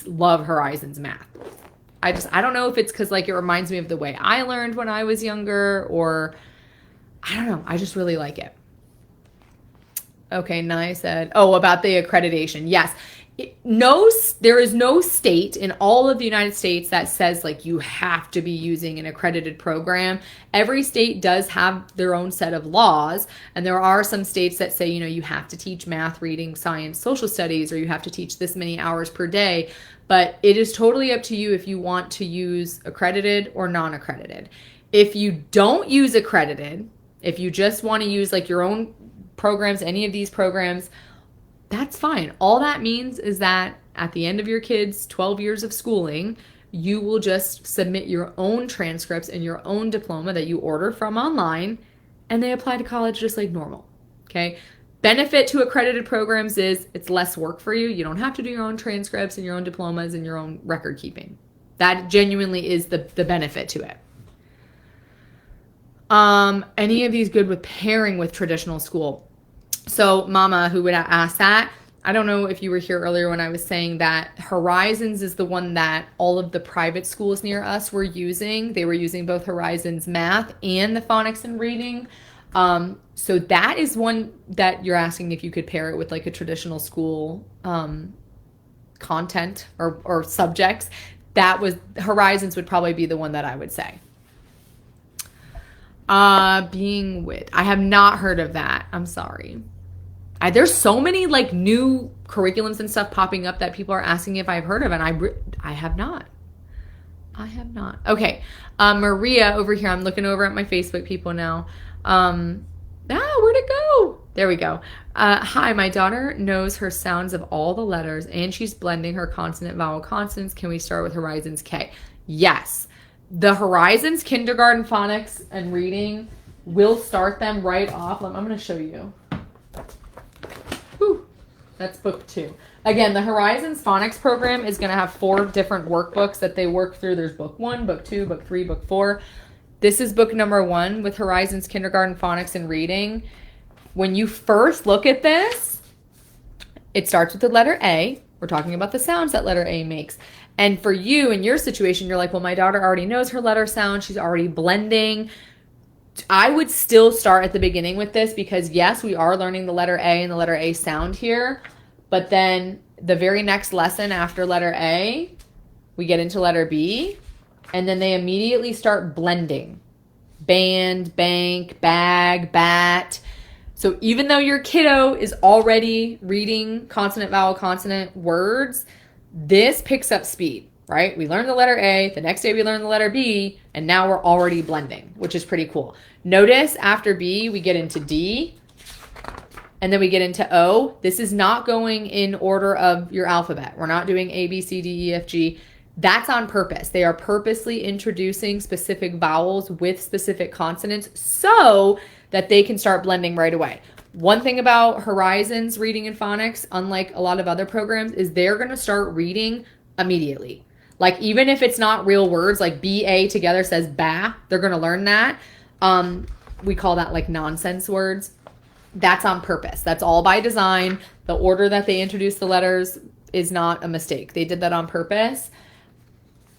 love Horizons math. I don't know if it's because like it reminds me of the way I learned when I was younger, or I don't know. I just really like it. Okay, Nye said, about the accreditation. Yes. There is no state in all of the United States that says like you have to be using an accredited program. Every state does have their own set of laws, and there are some states that say, you know, you have to teach math, reading, science, social studies, or you have to teach this many hours per day. But it is totally up to you if you want to use accredited or non-accredited. If you don't use accredited, if you just want to use like your own programs, any of these programs, that's fine. All that means is that at the end of your kids' 12 years of schooling, you will just submit your own transcripts and your own diploma that you order from online, and they apply to college just like normal. Okay? Benefit to accredited programs is it's less work for you. You don't have to do your own transcripts and your own diplomas and your own record keeping. That genuinely is the benefit to it. Any of these good with pairing with traditional school? So Mama, who would ask that, I don't know if you were here earlier when I was saying that Horizons is the one that all of the private schools near us were using. They were using both Horizons math and the phonics and reading. So that is one that you're asking if you could pair it with like a traditional school content or subjects. That was Horizons would probably be the one that I would say. Being with, I have not heard of that. I'm sorry. There's so many like new curriculums and stuff popping up that people are asking if I've heard of, and I have not. I have not. Okay. Maria over here. I'm looking over at my Facebook people now. Where'd it go? There we go. Hi, my daughter knows her sounds of all the letters and she's blending her consonant vowel consonants. Can we start with Horizons K? Yes. The Horizons kindergarten phonics and reading, will start them right off. I'm going to show you. Whew. That's book 2. Again, the Horizons phonics program is going to have 4 different workbooks that they work through. There's book 1, book 2, book 3, book 4. This is book number 1 with Horizons kindergarten phonics and reading. When you first look at this, it starts with the letter A. We're talking about the sounds that letter A makes. And for you, in your situation, you're like, well, my daughter already knows her letter sound. She's already blending. I would still start at the beginning with this because yes, we are learning the letter A and the letter A sound here, but then the very next lesson after letter A, we get into letter B, and then they immediately start blending. Band, bank, bag, bat. So even though your kiddo is already reading consonant, vowel, consonant words, this picks up speed, right? We learn the letter A, the next day we learn the letter B, and now we're already blending, which is pretty cool. Notice after B, we get into D, and then we get into O. This is not going in order of your alphabet. We're not doing A, B, C, D, E, F, G. That's on purpose. They are purposely introducing specific vowels with specific consonants so that they can start blending right away. One thing about Horizons Reading and Phonics, unlike a lot of other programs, is they're going to start reading immediately. Like even if it's not real words, like B-A together says ba, they're going to learn that. We call that like nonsense words. That's on purpose. That's all by design. The order that they introduce the letters is not a mistake. They did that on purpose.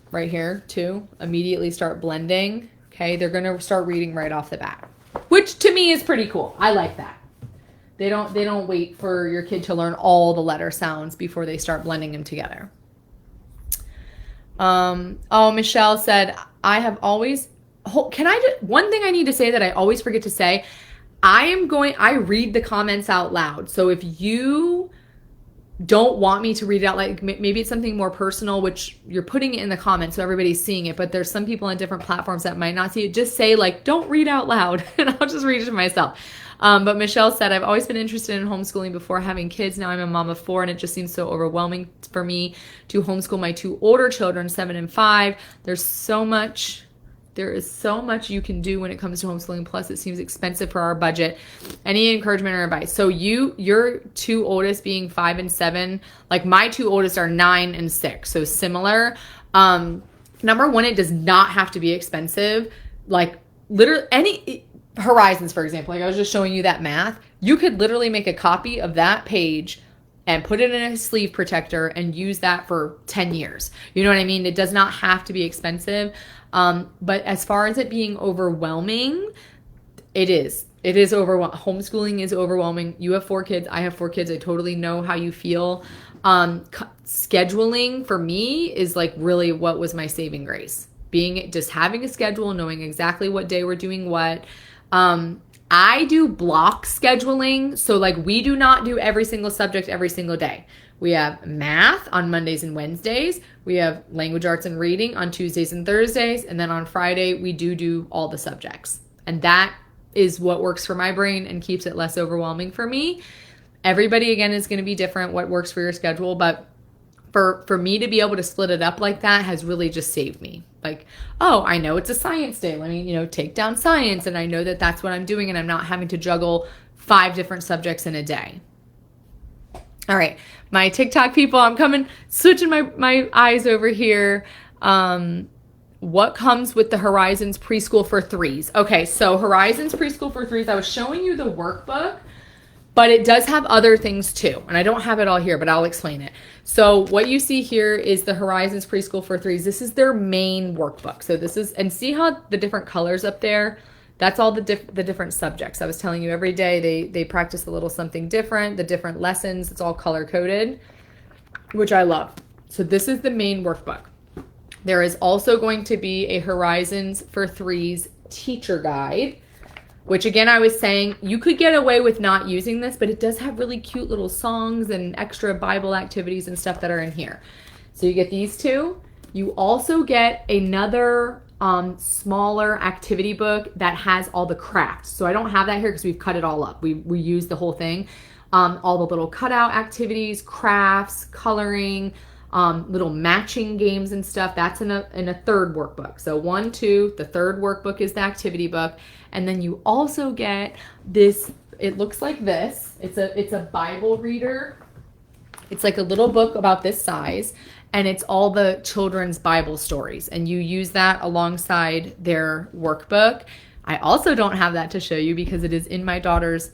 Right here, too. Immediately start blending. Okay, they're going to start reading right off the bat, which to me is pretty cool. I like that. They don't wait for your kid to learn all the letter sounds before they start blending them together. Oh, Michelle said, I have always, one thing I need to say that I always forget to say, I read the comments out loud. So if you don't want me to read it out, like maybe it's something more personal, which you're putting it in the comments so everybody's seeing it, but there's some people on different platforms that might not see it. Just say like, don't read out loud, and I'll just read it to myself. But Michelle said, I've always been interested in homeschooling before having kids. Now I'm a mom of 4, and it just seems so overwhelming for me to homeschool my 2 older children, 7 and 5. There is so much you can do when it comes to homeschooling. Plus, it seems expensive for our budget. Any encouragement or advice? So your 2 oldest being 5 and 7, like my 2 oldest are 9 and 6. So similar. Number one, it does not have to be expensive. Like literally any Horizons, for example, like I was just showing you that math. You could literally make a copy of that page and put it in a sleeve protector and use that for 10 years. You know what I mean? It does not have to be expensive. But as far as it being overwhelming, it is. It is overwhelming. Homeschooling is overwhelming. You have 4 kids. I have 4 kids. I totally know how you feel. Scheduling for me is like really what was my saving grace. Just having a schedule, knowing exactly what day we're doing what. I do block scheduling. So like we do not do every single subject every single day. We have math on Mondays and Wednesdays. We have language arts and reading on Tuesdays and Thursdays. And then on Friday, we do all the subjects. And that is what works for my brain and keeps it less overwhelming for me. Everybody, again, is going to be different what works for your schedule. But for me to be able to split it up like that has really just saved me. Like, oh, I know it's a science day. Let me, take down science. And I know that that's what I'm doing. And I'm not having to juggle 5 different subjects in a day. All right, my TikTok people, I'm switching my eyes over here. What comes with the Horizons Preschool for 3s? Okay, so Horizons Preschool for 3s, I was showing you the workbook, but it does have other things too. And I don't have it all here, but I'll explain it. So what you see here is the Horizons Preschool for 3s. This is their main workbook. So and see how the different colors up there? That's all the different subjects. I was telling you every day they practice a little something different, the different lessons. It's all color-coded, which I love. So this is the main workbook. There is also going to be a Horizons for 3s teacher guide, which again, I was saying you could get away with not using this, but it does have really cute little songs and extra Bible activities and stuff that are in here. So you get these 2. You also get another smaller activity book that has all the crafts. So I don't have that here because we've cut it all up. We use the whole thing. All the little cutout activities, crafts, coloring, little matching games and stuff. That's in a 3rd workbook. So 1, 2, the 3rd workbook is the activity book. And then you also get this, it looks like this. It's a Bible reader. It's like a little book about this size. And it's all the children's Bible stories. And you use that alongside their workbook. I also don't have that to show you because it is in my daughter's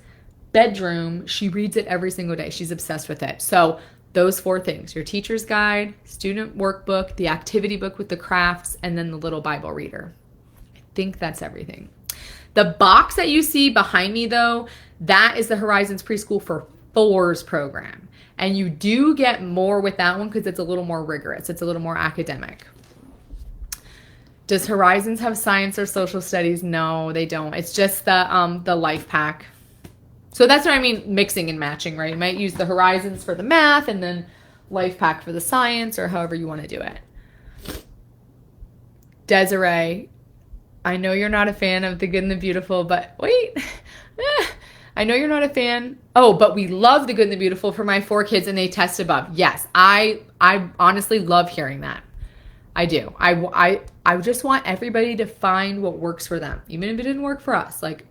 bedroom. She reads it every single day. She's obsessed with it. So those 4 things, your teacher's guide, student workbook, the activity book with the crafts, and then the little Bible reader. I think that's everything. The box that you see behind me, though, that is the Horizons Preschool for Fours program. And you do get more with that one because it's a little more rigorous. It's a little more academic. Does Horizons have science or social studies? No, they don't. It's just the Lifepac. So that's what I mean, mixing and matching, right? You might use the Horizons for the math and then Lifepac for the science, or however you want to do it. Desiree, I know you're not a fan of The Good and the Beautiful, but wait. I know you're not a fan. Oh, but we love The Good and the Beautiful for my 4 kids and they test above. Yes, I honestly love hearing that. I do. I just want everybody to find what works for them, even if it didn't work for us. Like,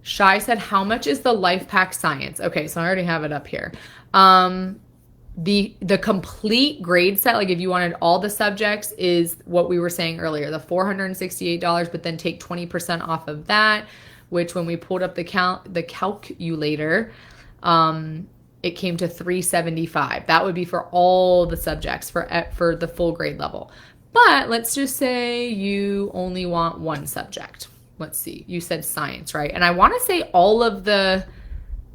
Shai said, how much is the Lifepac science? Okay, so I already have it up here. The complete grade set, like if you wanted all the subjects, is what we were saying earlier, the $468, but then take 20% off of that, which when we pulled up the calculator, it came to $375. That would be for all the subjects for the full grade level. But let's just say you only want one subject. Let's see. You said science, right? And I want to say all of the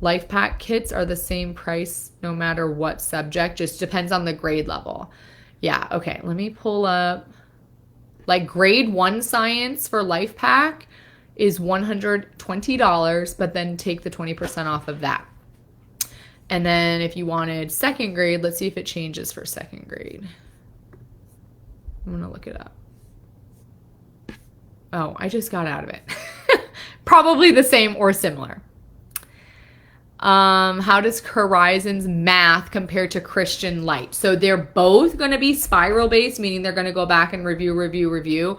Lifepac kits are the same price no matter what subject. Just depends on the grade level. Yeah, okay. Let me pull up. Like grade 1 science for Lifepac is $120, but then take the 20% off of that. And then if you wanted second grade, let's see if it changes for second grade. I'm going to look it up. Oh, I just got out of it. Probably the same or similar. How does Horizons math compare to Christian Light? So they're both going to be spiral based, meaning they're going to go back and review.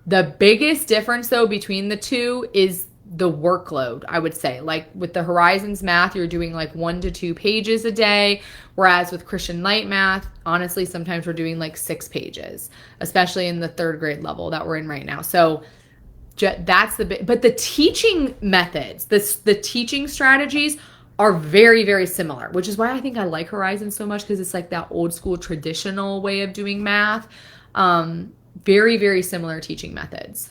The biggest difference though between the two is the workload, I would say. Like with the Horizons math, you're doing like 1 to 2 pages a day. Whereas with Christian Light math, honestly, sometimes we're doing like 6 pages, especially in the 3rd grade level that we're in right now. So that's but the teaching methods, the teaching strategies are very, very similar, which is why I think I like Horizons so much, because it's like that old school traditional way of doing math. Very, very similar teaching methods.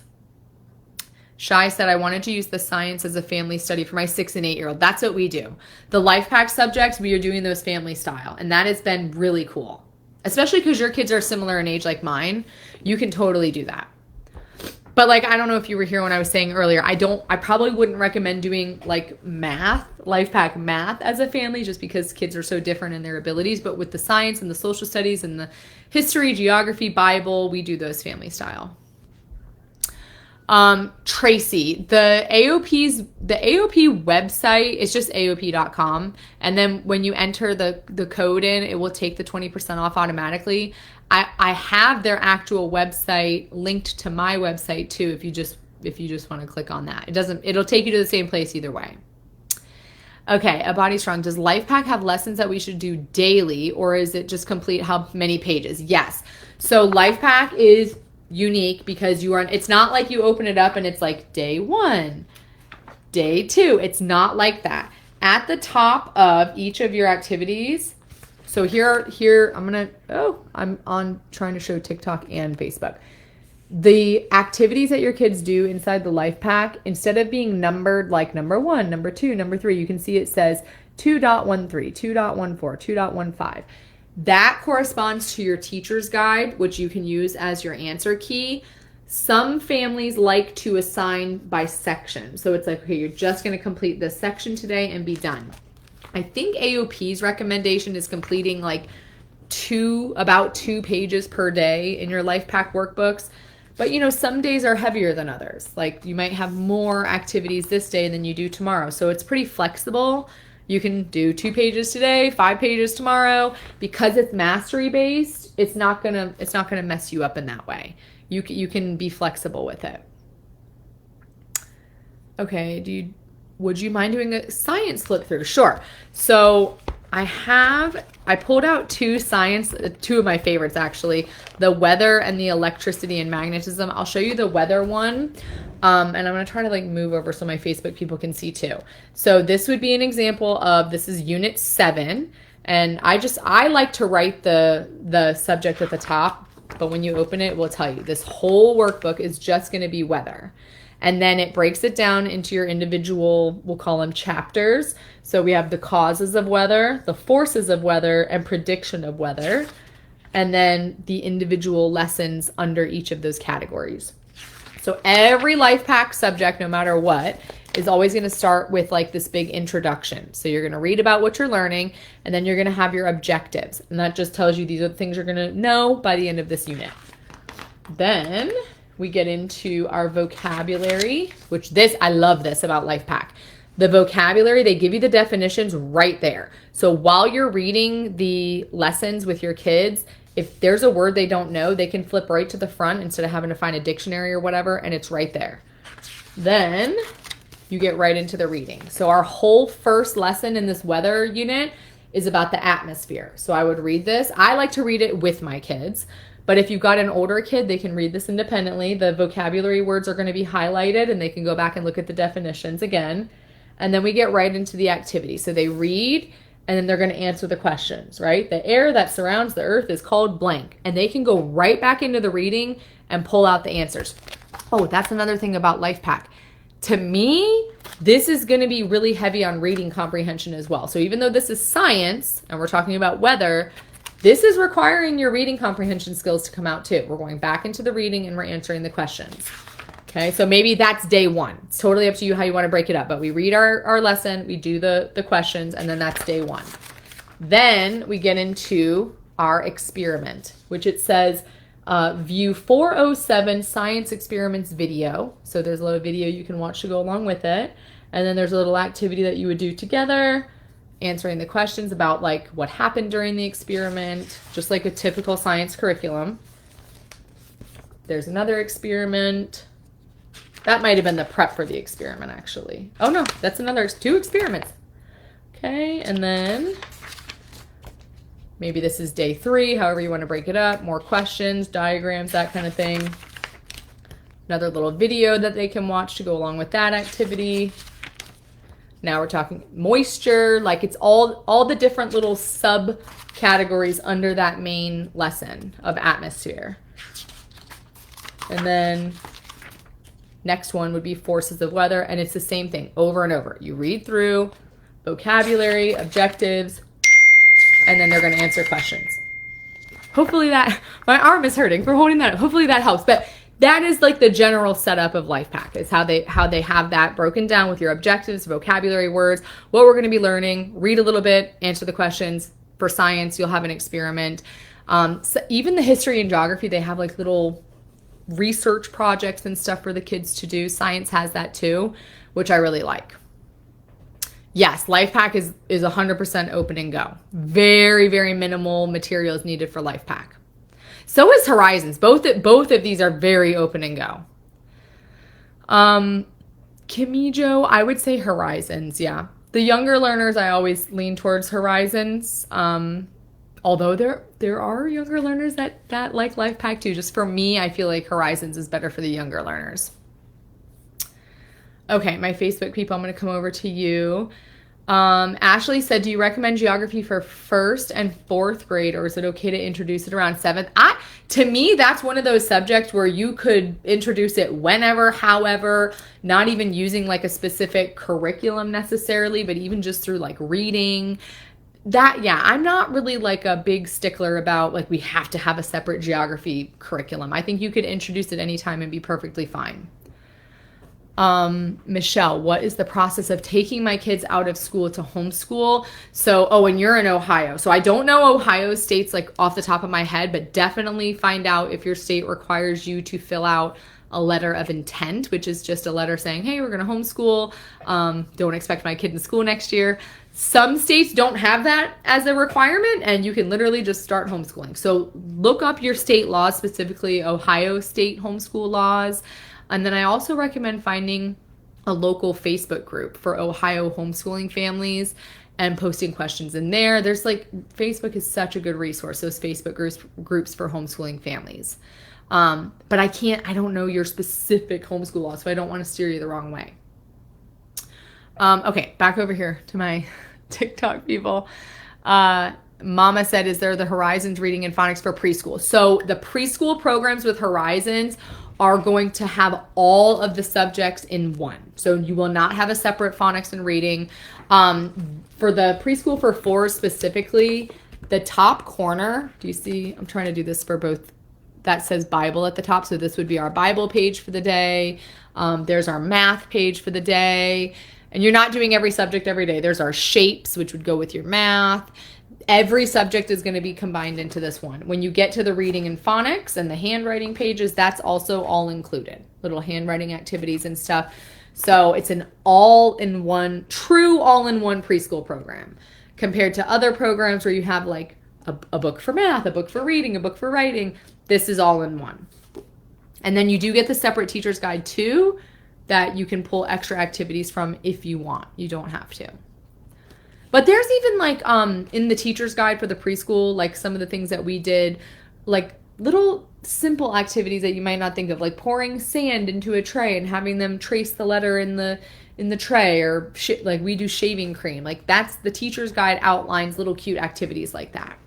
Shai said, I wanted to use the science as a family study for my 6 and 8-year-old. That's what we do. The Lifepac subjects, we are doing those family style. And that has been really cool. Especially because your kids are similar in age like mine. You can totally do that. But like, I don't know if you were here when I was saying earlier, I probably wouldn't recommend doing like math, Lifepac math as a family, just because kids are so different in their abilities. But with the science and the social studies and the history, geography, Bible, we do those family style. Tracy, the AOP website is just AOP.com. And then when you enter the code in, it will take the 20% off automatically. I have their actual website linked to my website too, if you just want to click on that. It'll take you to the same place either way. Okay, A Body Strong. Does Lifepac have lessons that we should do daily, or is it just complete how many pages? Yes. So Lifepac is unique because it's not like you open it up and it's like day 1, day 2. It's not like that. At the top of each of your activities, so here I'm on trying to show TikTok and Facebook. The activities that your kids do inside the Lifepac, instead of being numbered like number 1, number 2, number 3, you can see it says 2.13, 2.14, 2.15. That corresponds to your teacher's guide, which you can use as your answer key. Some families like to assign by section. So it's like, okay, you're just going to complete this section today and be done. I think AOP's recommendation is completing like about 2 pages per day in your Lifepac workbooks. But some days are heavier than others. Like you might have more activities this day than you do tomorrow. So it's pretty flexible. You can do 2 pages today, 5 pages tomorrow. Because it's mastery based, it's not gonna mess you up in that way. You can be flexible with it. Okay, would you mind doing a science flip through? Sure. So I pulled out 2 of my favorites actually, the weather and the electricity and magnetism. I'll show you the weather one. And I'm going to try to like move over so my Facebook people can see too. So this would be an example of, this is unit 7. And I like to write the subject at the top, but when you open it, it will tell you this whole workbook is just going to be weather. And then it breaks it down into your individual, we'll call them chapters. So we have the causes of weather, the forces of weather, and prediction of weather. And then the individual lessons under each of those categories. So every Lifepac subject, no matter what, is always going to start with like this big introduction. So you're going to read about what you're learning, and then you're going to have your objectives. And that just tells you these are the things you're going to know by the end of this unit. Then we get into our vocabulary, which I love this about Lifepac. The vocabulary, they give you the definitions right there. So while you're reading the lessons with your kids, if there's a word they don't know, they can flip right to the front instead of having to find a dictionary or whatever, and it's right there. Then you get right into the reading. So our whole first lesson in this weather unit is about the atmosphere. So I would read this. I like to read it with my kids, but if you've got an older kid, they can read this independently. The vocabulary words are going to be highlighted, and they can go back and look at the definitions again. And then we get right into the activity. So they read, and then they're going to answer the questions, right? The air that surrounds the earth is called blank. And they can go right back into the reading and pull out the answers. Oh, that's another thing about Lifepac. To me, this is going to be really heavy on reading comprehension as well. So even though this is science and we're talking about weather, this is requiring your reading comprehension skills to come out too. We're going back into the reading and we're answering the questions. Okay, so maybe that's day one. It's totally up to you how you want to break it up. But we read our lesson, we do the questions, and then that's day one. Then we get into our experiment, which it says view 407 science experiments video. So there's a little video you can watch to go along with it. And then there's a little activity that you would do together, answering the questions about like what happened during the experiment, just like a typical science curriculum. There's another experiment. That might have been the prep for the experiment, actually. Oh, no, that's another 2 experiments. Okay, and then maybe this is day 3, however you want to break it up. More questions, diagrams, that kind of thing. Another little video that they can watch to go along with that activity. Now we're talking moisture, like it's all the different little subcategories under that main lesson of atmosphere. And then next one would be forces of weather, and it's the same thing over and over. You read through vocabulary, objectives, and then they're going to answer questions. Hopefully that, my arm is hurting for holding that up. Hopefully that helps. But that is like the general setup of Lifepac, is how they have that broken down with your objectives, vocabulary, words, what we're going to be learning, read a little bit, answer the questions. For science, you'll have an experiment. So even the history and geography, they have like little research projects and stuff for the kids to do. Science has that too, which I really like. Yes, Lifepac is 100% open and go. Very, very minimal materials needed for Lifepac. So is Horizons. Both of these are very open and go. Kimijo, I would say Horizons, yeah. The younger learners, I always lean towards Horizons. Although there are younger learners that like Lifepac too. Just for me, I feel like Horizons is better for the younger learners. Okay, my Facebook people, I'm going to come over to you. Ashley said, do you recommend geography for 1st and 4th grade, or is it okay to introduce it around 7th? To me, that's one of those subjects where you could introduce it whenever, however, not even using like a specific curriculum necessarily, but even just through like reading. I'm not really like a big stickler about like we have to have a separate geography curriculum. I think you could introduce it anytime and be perfectly fine. Michelle, what is the process of taking my kids out of school to homeschool? So, and you're in Ohio. So I don't know Ohio states like off the top of my head, but definitely find out if your state requires you to fill out a letter of intent, which is just a letter saying, hey, we're going to homeschool. Don't expect my kid in school next year. Some states don't have that as a requirement, and you can literally just start homeschooling. So look up your state laws, specifically Ohio state homeschool laws. And then I also recommend finding a local Facebook group for Ohio homeschooling families and posting questions in there. There's like, Facebook is such a good resource, those Facebook groups for homeschooling families. But I don't know your specific homeschool law, so I don't want to steer you the wrong way. Okay, back over here to my TikTok people. Mama said, is there the Horizons reading and phonics for preschool? So the preschool programs with Horizons are going to have all of the subjects in one. So you will not have a separate phonics and reading. For the preschool for fours specifically, the top corner, do you see? I'm trying to do this for both. That says Bible at the top. So this would be our Bible page for the day. There's our math page for the day. And you're not doing every subject every day. There's our shapes, which would go with your math. Every subject is going to be combined into this one. When you get to the reading and phonics and the handwriting pages, that's also all included. Little handwriting activities and stuff. So it's an all-in-one, true all-in-one preschool program compared to other programs where you have like a book for math, a book for reading, a book for writing. This is all in one. And then you do get the separate teacher's guide too that you can pull extra activities from if you want. You don't have to. But there's even like in the teacher's guide for the preschool, like some of the things that we did, like little simple activities that you might not think of, like pouring sand into a tray and having them trace the letter in the tray, or like we do shaving cream. Like that's the teacher's guide outlines little cute activities like that.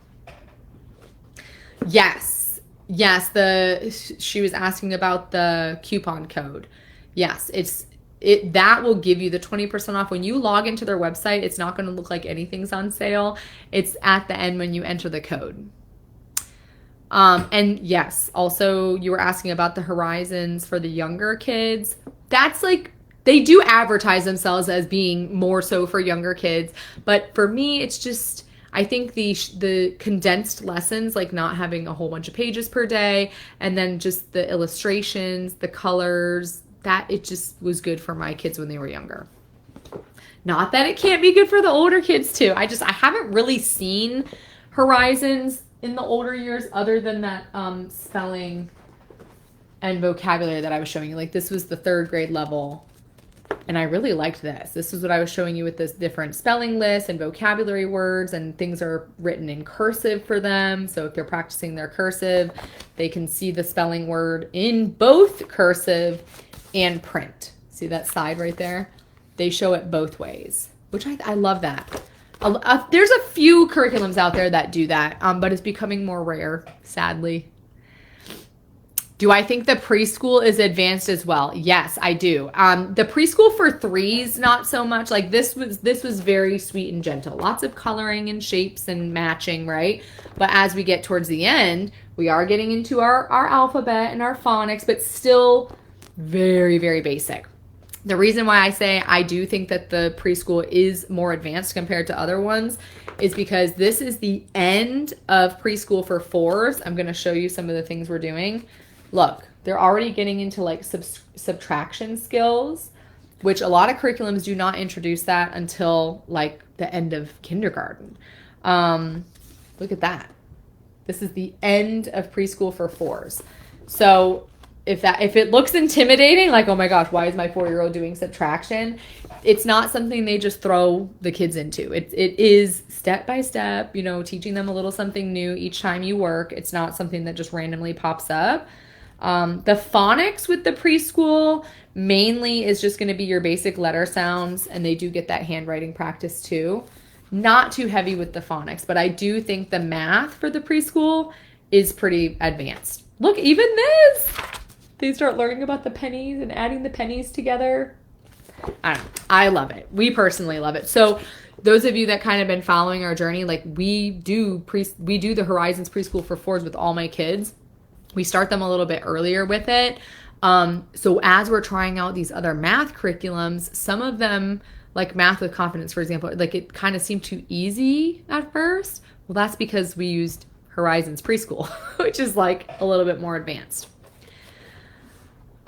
Yes, she was asking about the coupon code. Yes, that will give you the 20% off. When you log into their website, it's not going to look like anything's on sale. It's at the end when you enter the code. And yes, also you were asking about the Horizons for the younger kids. That's like, they do advertise themselves as being more so for younger kids. But for me, it's just, I think the condensed lessons, like not having a whole bunch of pages per day, and then just the illustrations, the colors, that it just was good for my kids when they were younger. Not that it can't be good for the older kids too. I haven't really seen Horizons in the older years other than that spelling and vocabulary that I was showing you. Like this was the 3rd grade level. And I really liked this. This is what I was showing you with this different spelling lists and vocabulary words, and things are written in cursive for them. So if they're practicing their cursive, they can see the spelling word in both cursive and print. See that side right there? They show it both ways, which I love that. There's a few curriculums out there that do that, but it's becoming more rare, sadly. Do I think the preschool is advanced as well? Yes, I do. The preschool for 3s, not so much. Like this was very sweet and gentle. Lots of coloring and shapes and matching, right? But as we get towards the end, we are getting into our alphabet and our phonics, but still very, very basic. The reason why I say I do think that the preschool is more advanced compared to other ones is because this is the end of preschool for 4s. I'm going to show you some of the things we're doing. Look, they're already getting into like subtraction skills, which a lot of curriculums do not introduce that until like the end of kindergarten. Look at that. This is the end of preschool for 4s. So if it looks intimidating, like, oh my gosh, why is my 4-year-old doing subtraction? It's not something they just throw the kids into. It is step by step, teaching them a little something new each time you work. It's not something that just randomly pops up. The phonics with the preschool mainly is just going to be your basic letter sounds, and they do get that handwriting practice too. Not too heavy with the phonics, but I do think the math for the preschool is pretty advanced. Look, even this! They start learning about the pennies and adding the pennies together. I don't know. I love it. We personally love it. So those of you that kind of been following our journey, like we do the Horizons preschool for 4s with all my kids. We start them a little bit earlier with it. So as we're trying out these other math curriculums, some of them, like Math with Confidence, for example, like it kind of seemed too easy at first. Well, that's because we used Horizons preschool, which is like a little bit more advanced.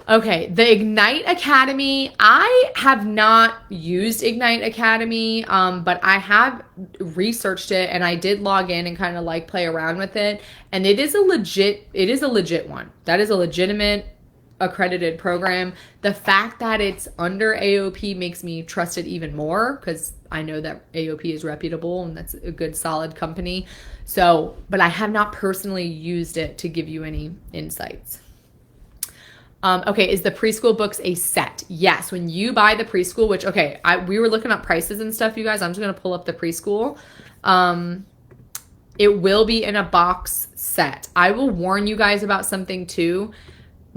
Okay, the Ignite Academy, I have not used Ignite Academy, but I have researched it, and I did log in and kind of like play around with it, and it is a legit one. That is a legitimate accredited program. The fact that it's under AOP makes me trust it even more, because I know that AOP is reputable and that's a good solid company. So, but I have not personally used it to give you any insights. Okay, is the preschool books a set? Yes, when you buy the preschool, which, okay, we were looking up prices and stuff, you guys. I'm just going to pull up the preschool. It will be in a box set. I will warn you guys about something too.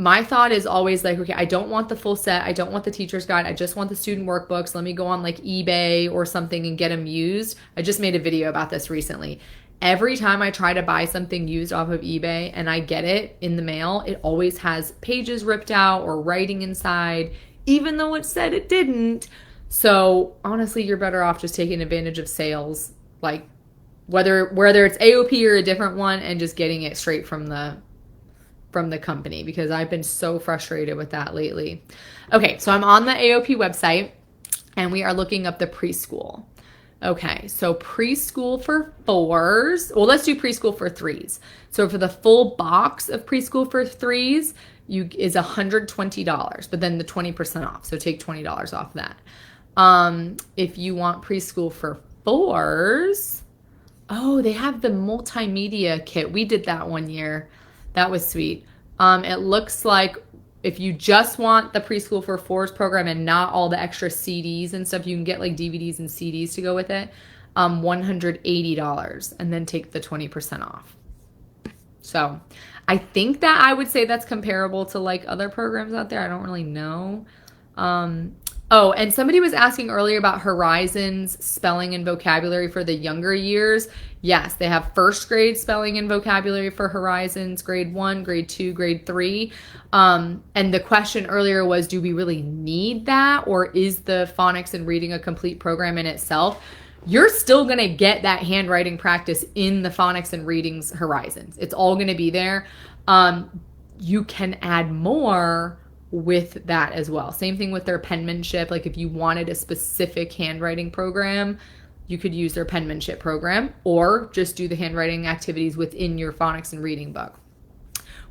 my thought is always like, okay, I don't want the full set. I don't want the teacher's guide. I just want the student workbooks. Let me go on like eBay or something and get them used. I just made a video about this recently. Every time I try to buy something used off of eBay and I get it in the mail, it always has pages ripped out or writing inside, even though it said it didn't. So honestly, you're better off just taking advantage of sales, like whether it's AOP or a different one, and just getting it straight from the company, because I've been so frustrated with that lately. Okay, so I'm on the AOP website and we are looking up the preschool. Okay, so preschool for 4s. Well, let's do preschool for 3s. So for the full box of preschool for 3s, is $120, but then the 20% off. So take $20 off that. If you want preschool for 4s, oh, they have the multimedia kit. We did that one year. That was sweet. It looks like if you just want the preschool for 4s program and not all the extra CDs and stuff, you can get like DVDs and CDs to go with it. $180, and then take the 20% off. So I think that I would say that's comparable to like other programs out there. I don't really know. Oh, and somebody was asking earlier about Horizons spelling and vocabulary for the younger years. Yes, they have first grade spelling and vocabulary for Horizons, grade 1, grade 2, grade 3. And the question earlier was, do we really need that? Or is the phonics and reading a complete program in itself? You're still going to get that handwriting practice in the phonics and readings Horizons. It's all going to be there. You can add more with that as well. Same thing with their penmanship. Like if you wanted a specific handwriting program, you could use their penmanship program, or just do the handwriting activities within your phonics and reading book.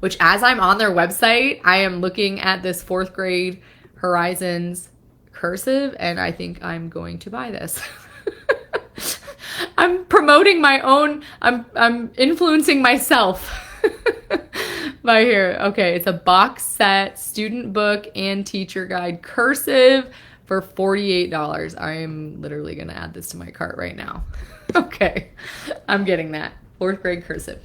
Which, as I'm on their website, I am looking at this 4th grade Horizons cursive, and I think I'm going to buy this. I'm promoting my own, I'm influencing myself. By here. Okay, it's a box set, student book, and teacher guide cursive for $48. I am literally going to add this to my cart right now. Okay, I'm getting that. 4th grade cursive.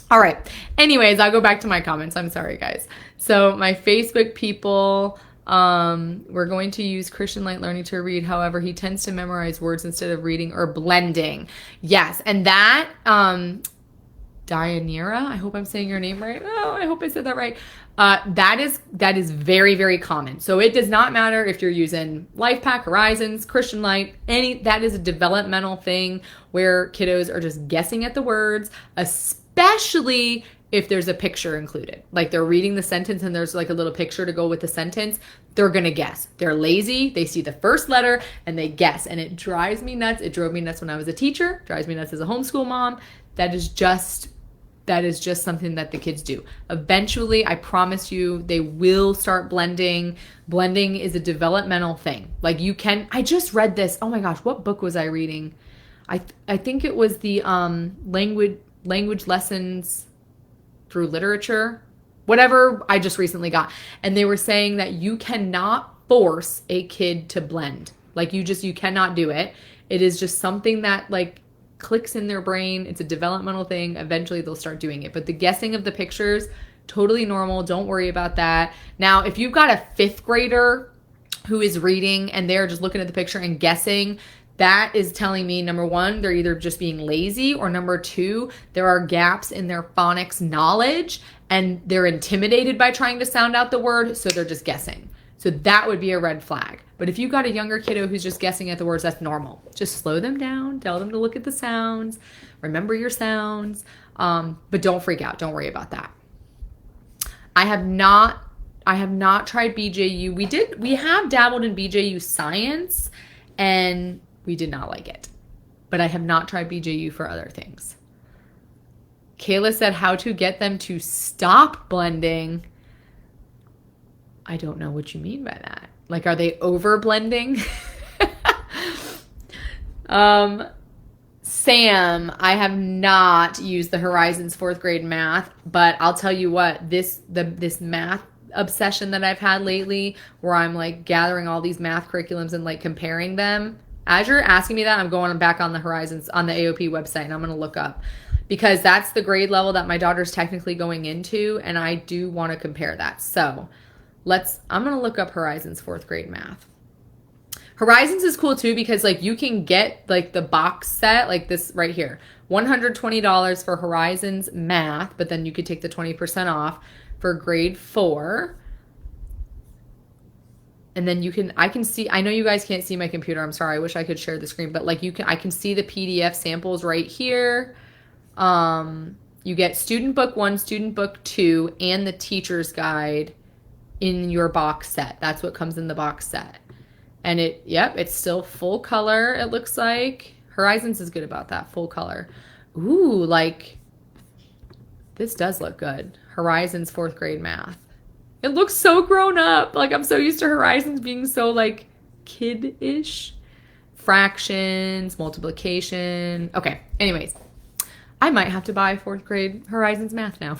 All right. Anyways, I'll go back to my comments. I'm sorry, guys. So my Facebook people, we're going to use Christian Light Learning to read. However, he tends to memorize words instead of reading or blending. Yes, and that... Dianira, I hope I'm saying your name right. Oh, I hope I said that right. That is very, very common. So it does not matter if you're using Lifepac, Horizons, Christian Light, that is a developmental thing where kiddos are just guessing at the words, especially if there's a picture included. Like they're reading the sentence and there's like a little picture to go with the sentence. They're going to guess. They're lazy. They see the first letter and they guess. And it drives me nuts. It drove me nuts when I was a teacher. Drives me nuts as a homeschool mom. That is just something that the kids do. Eventually, I promise you, they will start blending. Blending is a developmental thing. Like I just read this. Oh my gosh, what book was I reading? I think it was the language lessons through literature, whatever I just recently got. And they were saying that you cannot force a kid to blend. Like you cannot do it. It is just something that like clicks in their brain. It's a developmental thing. Eventually they'll start doing it. But the guessing of the pictures, totally normal. Don't worry about that. Now, if you've got a 5th grader who is reading and they're just looking at the picture and guessing, that is telling me, number 1, they're either just being lazy, or number 2, there are gaps in their phonics knowledge and they're intimidated by trying to sound out the word, so they're just guessing. So that would be a red flag. But if you've got a younger kiddo who's just guessing at the words, that's normal. Just slow them down, tell them to look at the sounds, remember your sounds, but don't freak out. Don't worry about that. I have not tried BJU. We have dabbled in BJU science and we did not like it. But I have not tried BJU for other things. Kayla said how to get them to stop blending. I don't know what you mean by that. Like, are they over blending? Sam, I have not used the Horizons 4th grade math, but I'll tell you what, this math obsession that I've had lately, where I'm like gathering all these math curriculums and like comparing them. As you're asking me that, I'm going back on the Horizons, on the AOP website, and I'm going to look up. because that's the grade level that my daughter's technically going into, and I do want to compare that. So I'm going to look up Horizons 4th grade math. Horizons is cool too because like you can get like the box set like this right here. $120 for Horizons math, but then you could take the 20% off for grade 4. And then I can see, I know you guys can't see my computer. I'm sorry. I wish I could share the screen, but like I can see the PDF samples right here. You get student book 1, student book 2, and the teacher's guide in your box set. That's what comes in the box set. And it's still full color, it looks like. Horizons is good about that, full color. Ooh, like, this does look good. Horizons 4th grade math. It looks so grown up. Like, I'm so used to Horizons being so, like, kid-ish. Fractions, multiplication. Okay, anyways. I might have to buy 4th grade Horizons math now.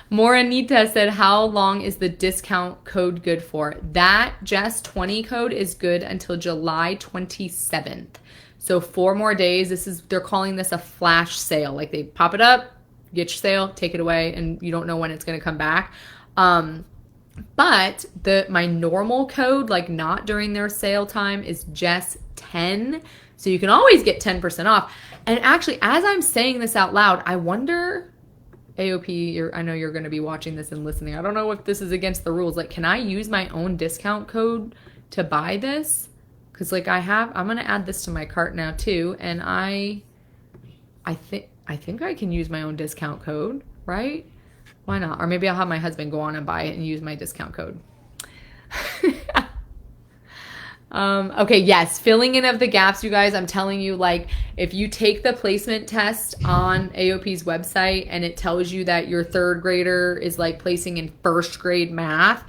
Moranita said, how long is the discount code good for? That Jess 20 code is good until July 27th. So 4 more days. They're calling this a flash sale. Like they pop it up, get your sale, take it away, and you don't know when it's going to come back. But my normal code, like not during their sale time, is Jess 10. So you can always get 10% off. And actually, as I'm saying this out loud, I wonder, AOP, I know you're going to be watching this and listening. I don't know if this is against the rules. Like, can I use my own discount code to buy this? Because like I'm going to add this to my cart now too. And I think I can use my own discount code, right? Why not? Or maybe I'll have my husband go on and buy it and use my discount code. Okay, yes, filling in of the gaps, you guys. I'm telling you, like, if you take the placement test on AOP's website and it tells you that your 3rd grader is like placing in 1st grade math,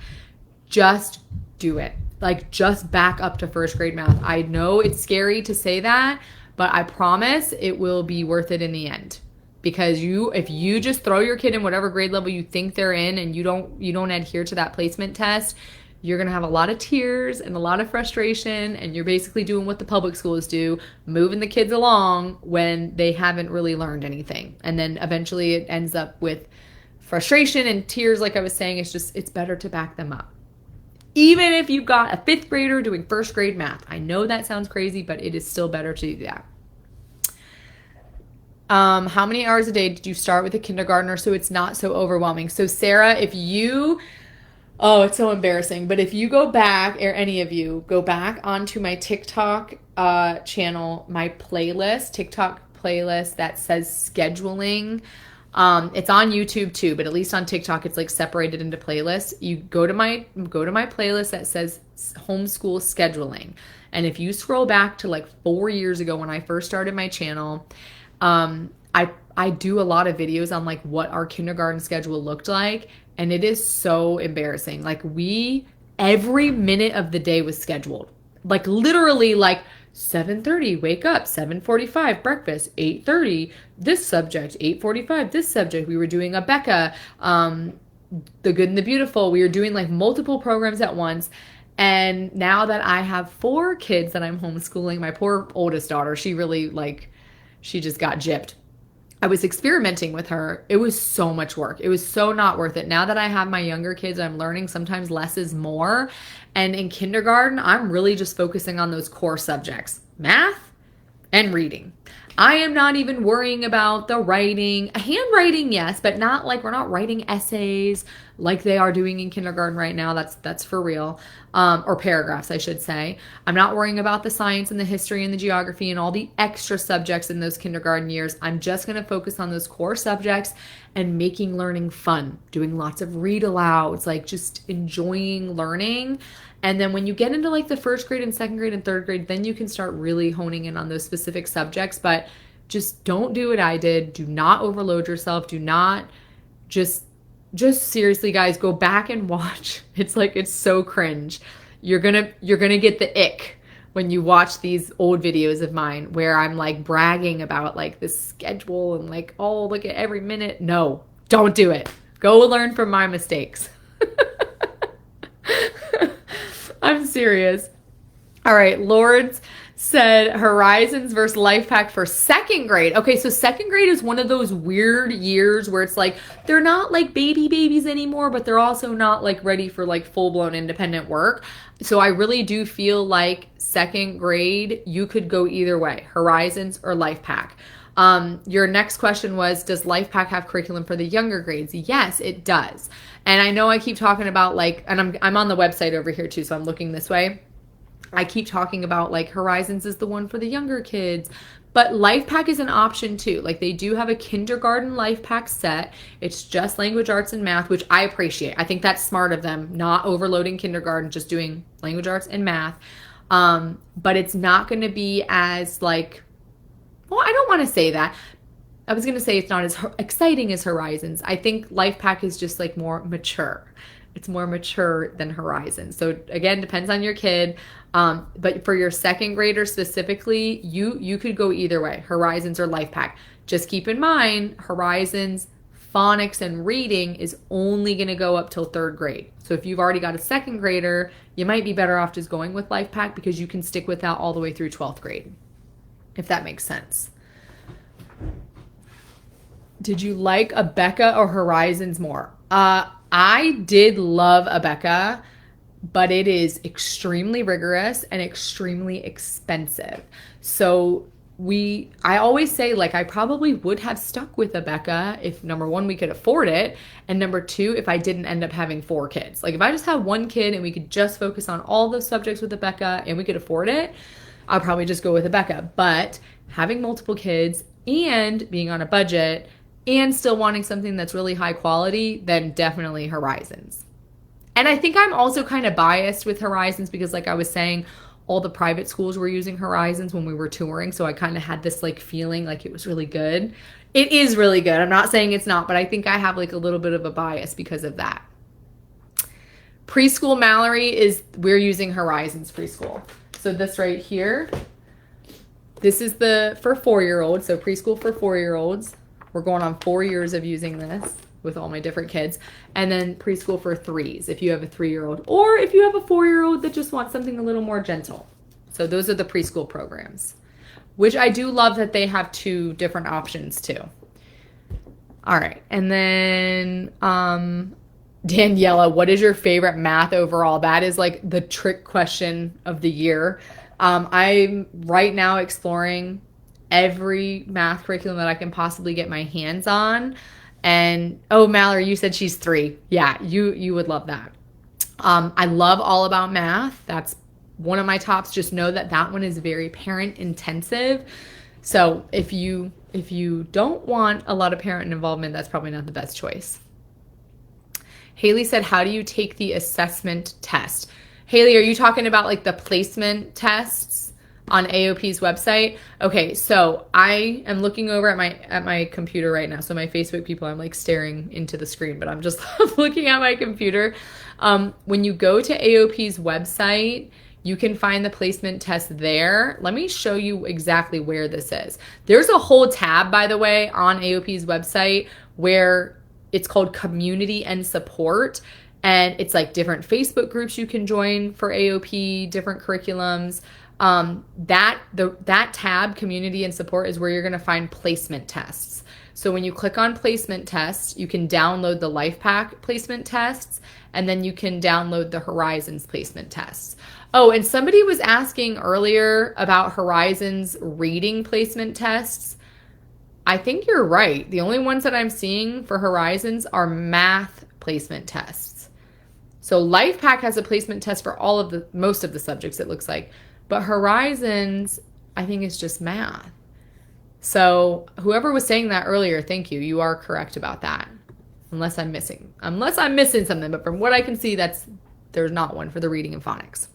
just do it. Like, just back up to 1st grade math. I know it's scary to say that, but I promise it will be worth it in the end. Because if you just throw your kid in whatever grade level you think they're in and you don't adhere to that placement test, you're going to have a lot of tears and a lot of frustration, and you're basically doing what the public schools do, moving the kids along when they haven't really learned anything. And then eventually it ends up with frustration and tears. Like I was saying, it's better to back them up. Even if you've got a 5th grader doing 1st grade math. I know that sounds crazy, but it is still better to do that. How many hours a day did you start with a kindergartner so it's not so overwhelming? So Sarah, oh, it's so embarrassing. But if you go back, or any of you, go back onto my TikTok channel, my TikTok playlist that says scheduling. It's on YouTube too, but at least on TikTok, it's like separated into playlists. You go to my playlist that says homeschool scheduling. And if you scroll back to like 4 years ago when I first started my channel, I do a lot of videos on like what our kindergarten schedule looked like. And it is so embarrassing. Like every minute of the day was scheduled. Like literally like 7:30, wake up, 7:45, breakfast, 8:30, this subject, 8:45, this subject. We were doing a Becca, The Good and the Beautiful. We were doing like multiple programs at once. And now that I have 4 kids that I'm homeschooling, my poor oldest daughter, she really she just got gypped. I was experimenting with her. It was so much work. It was so not worth it. Now that I have my younger kids, I'm learning sometimes less is more. And in kindergarten, I'm really just focusing on those core subjects, math and reading. I am not even worrying about the writing. Handwriting, yes, but not like we're not writing essays like they are doing in kindergarten right now. That's for real. Or paragraphs, I should say. I'm not worrying about the science and the history and the geography and all the extra subjects in those kindergarten years. I'm just going to focus on those core subjects and making learning fun, doing lots of read alouds, like just enjoying learning. And then when you get into like the 1st grade and 2nd grade and 3rd grade, then you can start really honing in on those specific subjects. But just don't do what I did. Do not overload yourself. Do not just seriously, guys, go back and watch. It's so cringe. You're gonna get the ick when you watch these old videos of mine where I'm like bragging about like this schedule and like, oh, look at every minute. No, don't do it. Go learn from my mistakes. I'm serious. All right, Lords said Horizons versus Lifepac for second grade. Okay, so second grade is one of those weird years where it's like they're not like babies anymore, but they're also not like ready for like full-blown independent work. So I really do feel like second grade, you could go either way, Horizons or Lifepac. Your next question was, does Lifepac have curriculum for the younger grades? Yes, it does. And I know I keep talking about like, and I'm on the website over here too, so I'm looking this way. I keep talking about like Horizons is the one for the younger kids, but Lifepac is an option too. Like they do have a kindergarten Lifepac set. It's just language arts and math, which I appreciate. I think that's smart of them, not overloading kindergarten, just doing language arts and math. But it's not going to be as like, well, I don't want to say that. I was going to say it's not as exciting as Horizons. I think Lifepac is just like more mature. It's more mature than Horizons. So again, depends on your kid. But for your second grader specifically, you could go either way, Horizons or Lifepac. Just keep in mind, Horizons, phonics, and reading is only going to go up till third grade. So if you've already got a second grader, you might be better off just going with Lifepac because you can stick with that all the way through 12th grade, if that makes sense. Did you like Abeka or Horizons more? I did love Abeka, but it is extremely rigorous and extremely expensive. So I always say, like, I probably would have stuck with Abeka if, number one, we could afford it, and number two, if I didn't end up having 4 kids. Like, if I just had 1 kid and we could just focus on all those subjects with Abeka and we could afford it, I'll probably just go with Abeka. But having multiple kids and being on a budget and still wanting something that's really high quality, then definitely Horizons. And I think I'm also kind of biased with Horizons because, like I was saying, all the private schools were using Horizons when we were touring. So I kind of had this like feeling like it was really good. It is really good. I'm not saying it's not, but I think I have like a little bit of a bias because of that. Preschool Mallory we're using Horizons preschool. So this right here, this is for 4-year-olds. So preschool for 4-year-olds. We're going on 4 years of using this with all my different kids. And then preschool for 3s if you have a 3-year-old, or if you have a 4-year-old that just wants something a little more gentle. So those are the preschool programs, which I do love that they have 2 different options too. All right. And then Daniela, what is your favorite math overall? That is like the trick question of the year. I'm right now exploring every math curriculum that I can possibly get my hands on. And Mallory, you said she's 3. Yeah, you would love that. I love All About Math. That's one of my tops. Just know that one is very parent intensive. So if you don't want a lot of parent involvement, that's probably not the best choice. Haley said, how do you take the assessment test? Haley, are you talking about like the placement tests on AOP's website? Okay, so I am looking over at my computer right now. So my Facebook people, I'm like staring into the screen, but I'm just looking at my computer. When you go to AOP's website, you can find the placement test there. Let me show you exactly where this is. There's a whole tab, by the way, on AOP's website where it's called Community and Support. And it's like different Facebook groups you can join for AOP, different curriculums. That tab, Community and Support, is where you're going to find placement tests. So when you click on placement tests, you can download the Lifepac placement tests, and then you can download the Horizons placement tests. Oh, and somebody was asking earlier about Horizons reading placement tests. I think you're right. The only ones that I'm seeing for Horizons are math placement tests. So Lifepac has a placement test for most of the subjects, it looks like. But Horizons, I think it's just math. So whoever was saying that earlier, thank you. You are correct about that. Unless I'm missing something. But from what I can see, there's not one for the reading and phonics.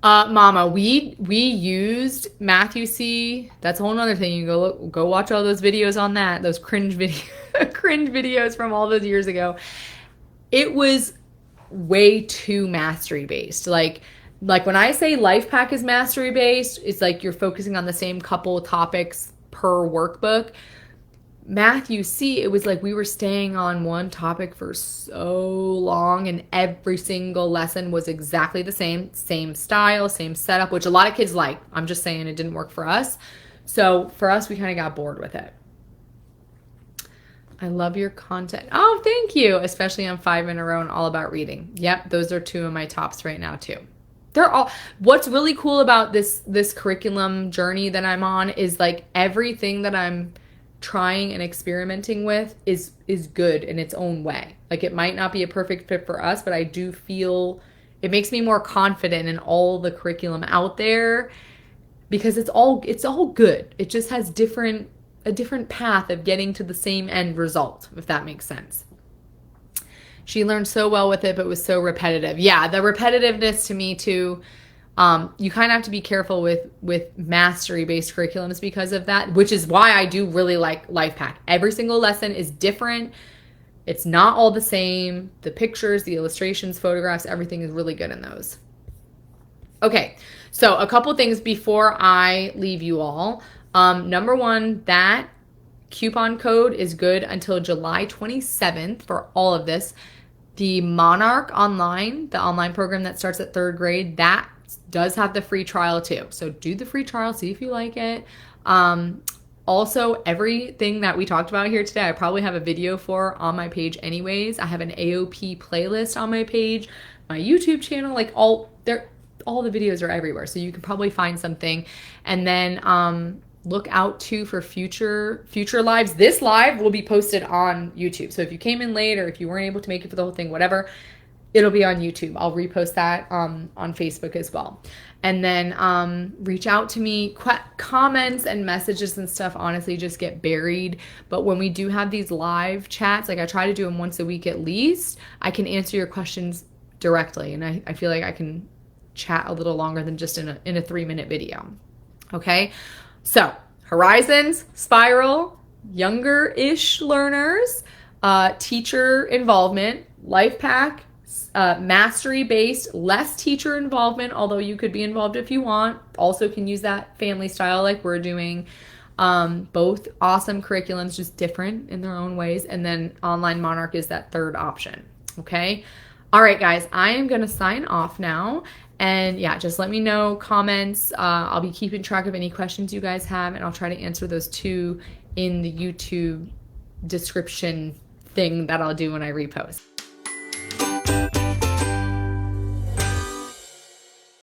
Mama, we used Math UC. That's a whole other thing. You go watch all those videos on that. Those cringe videos from all those years ago. It was way too mastery based. Like when I say Lifepac is mastery based, it's like you're focusing on the same couple topics per workbook. Math UC, it was like we were staying on one topic for so long, and every single lesson was exactly the same style, same setup, which a lot of kids like. I'm just saying it didn't work for us. So for us, we kind of got bored with it. I love your content. Oh, thank you. Especially on 5 in a row and all about reading. Yep, those are 2 of my tops right now too. They're all, what's really cool about this curriculum journey that I'm on is like everything that I'm trying and experimenting with is good in its own way. Like it might not be a perfect fit for us, but I do feel it makes me more confident in all the curriculum out there because it's all good. It just has a different path of getting to the same end result, if that makes sense. She learned so well with it, but was so repetitive. Yeah, the repetitiveness to me too. You kind of have to be careful with mastery-based curriculums because of that, which is why I do really like Lifepac. Every single lesson is different. It's not all the same. The pictures, the illustrations, photographs, everything is really good in those. Okay, so a couple things before I leave you all. Number one, that coupon code is good until July 27th for all of this. The Monarch online, the online program that starts at 3rd grade, that does have the free trial too. So do the free trial, see if you like it. Also, everything that we talked about here today, I probably have a video for on my page anyways. I have an AOP playlist on my page, my YouTube channel, like all the videos are everywhere. So you can probably find something. And then look out too for future lives. This live will be posted on YouTube. So if you came in late or if you weren't able to make it for the whole thing, whatever, it'll be on YouTube. I'll repost that on Facebook as well. And then reach out to me. Comments and messages and stuff honestly just get buried. But when we do have these live chats, like I try to do them once a week at least, I can answer your questions directly. And I feel like I can chat a little longer than just in a 3-minute video. Okay? So, Horizons, Spiral, younger-ish learners, teacher involvement, Lifepac, mastery-based, less teacher involvement, although you could be involved if you want. Also can use that family style like we're doing. Both awesome curriculums, just different in their own ways. And then Online Monarch is that 3rd option. Okay? All right, guys, I am going to sign off now. And yeah, just let me know comments. I'll be keeping track of any questions you guys have, and I'll try to answer those too in the YouTube description thing that I'll do when I repost.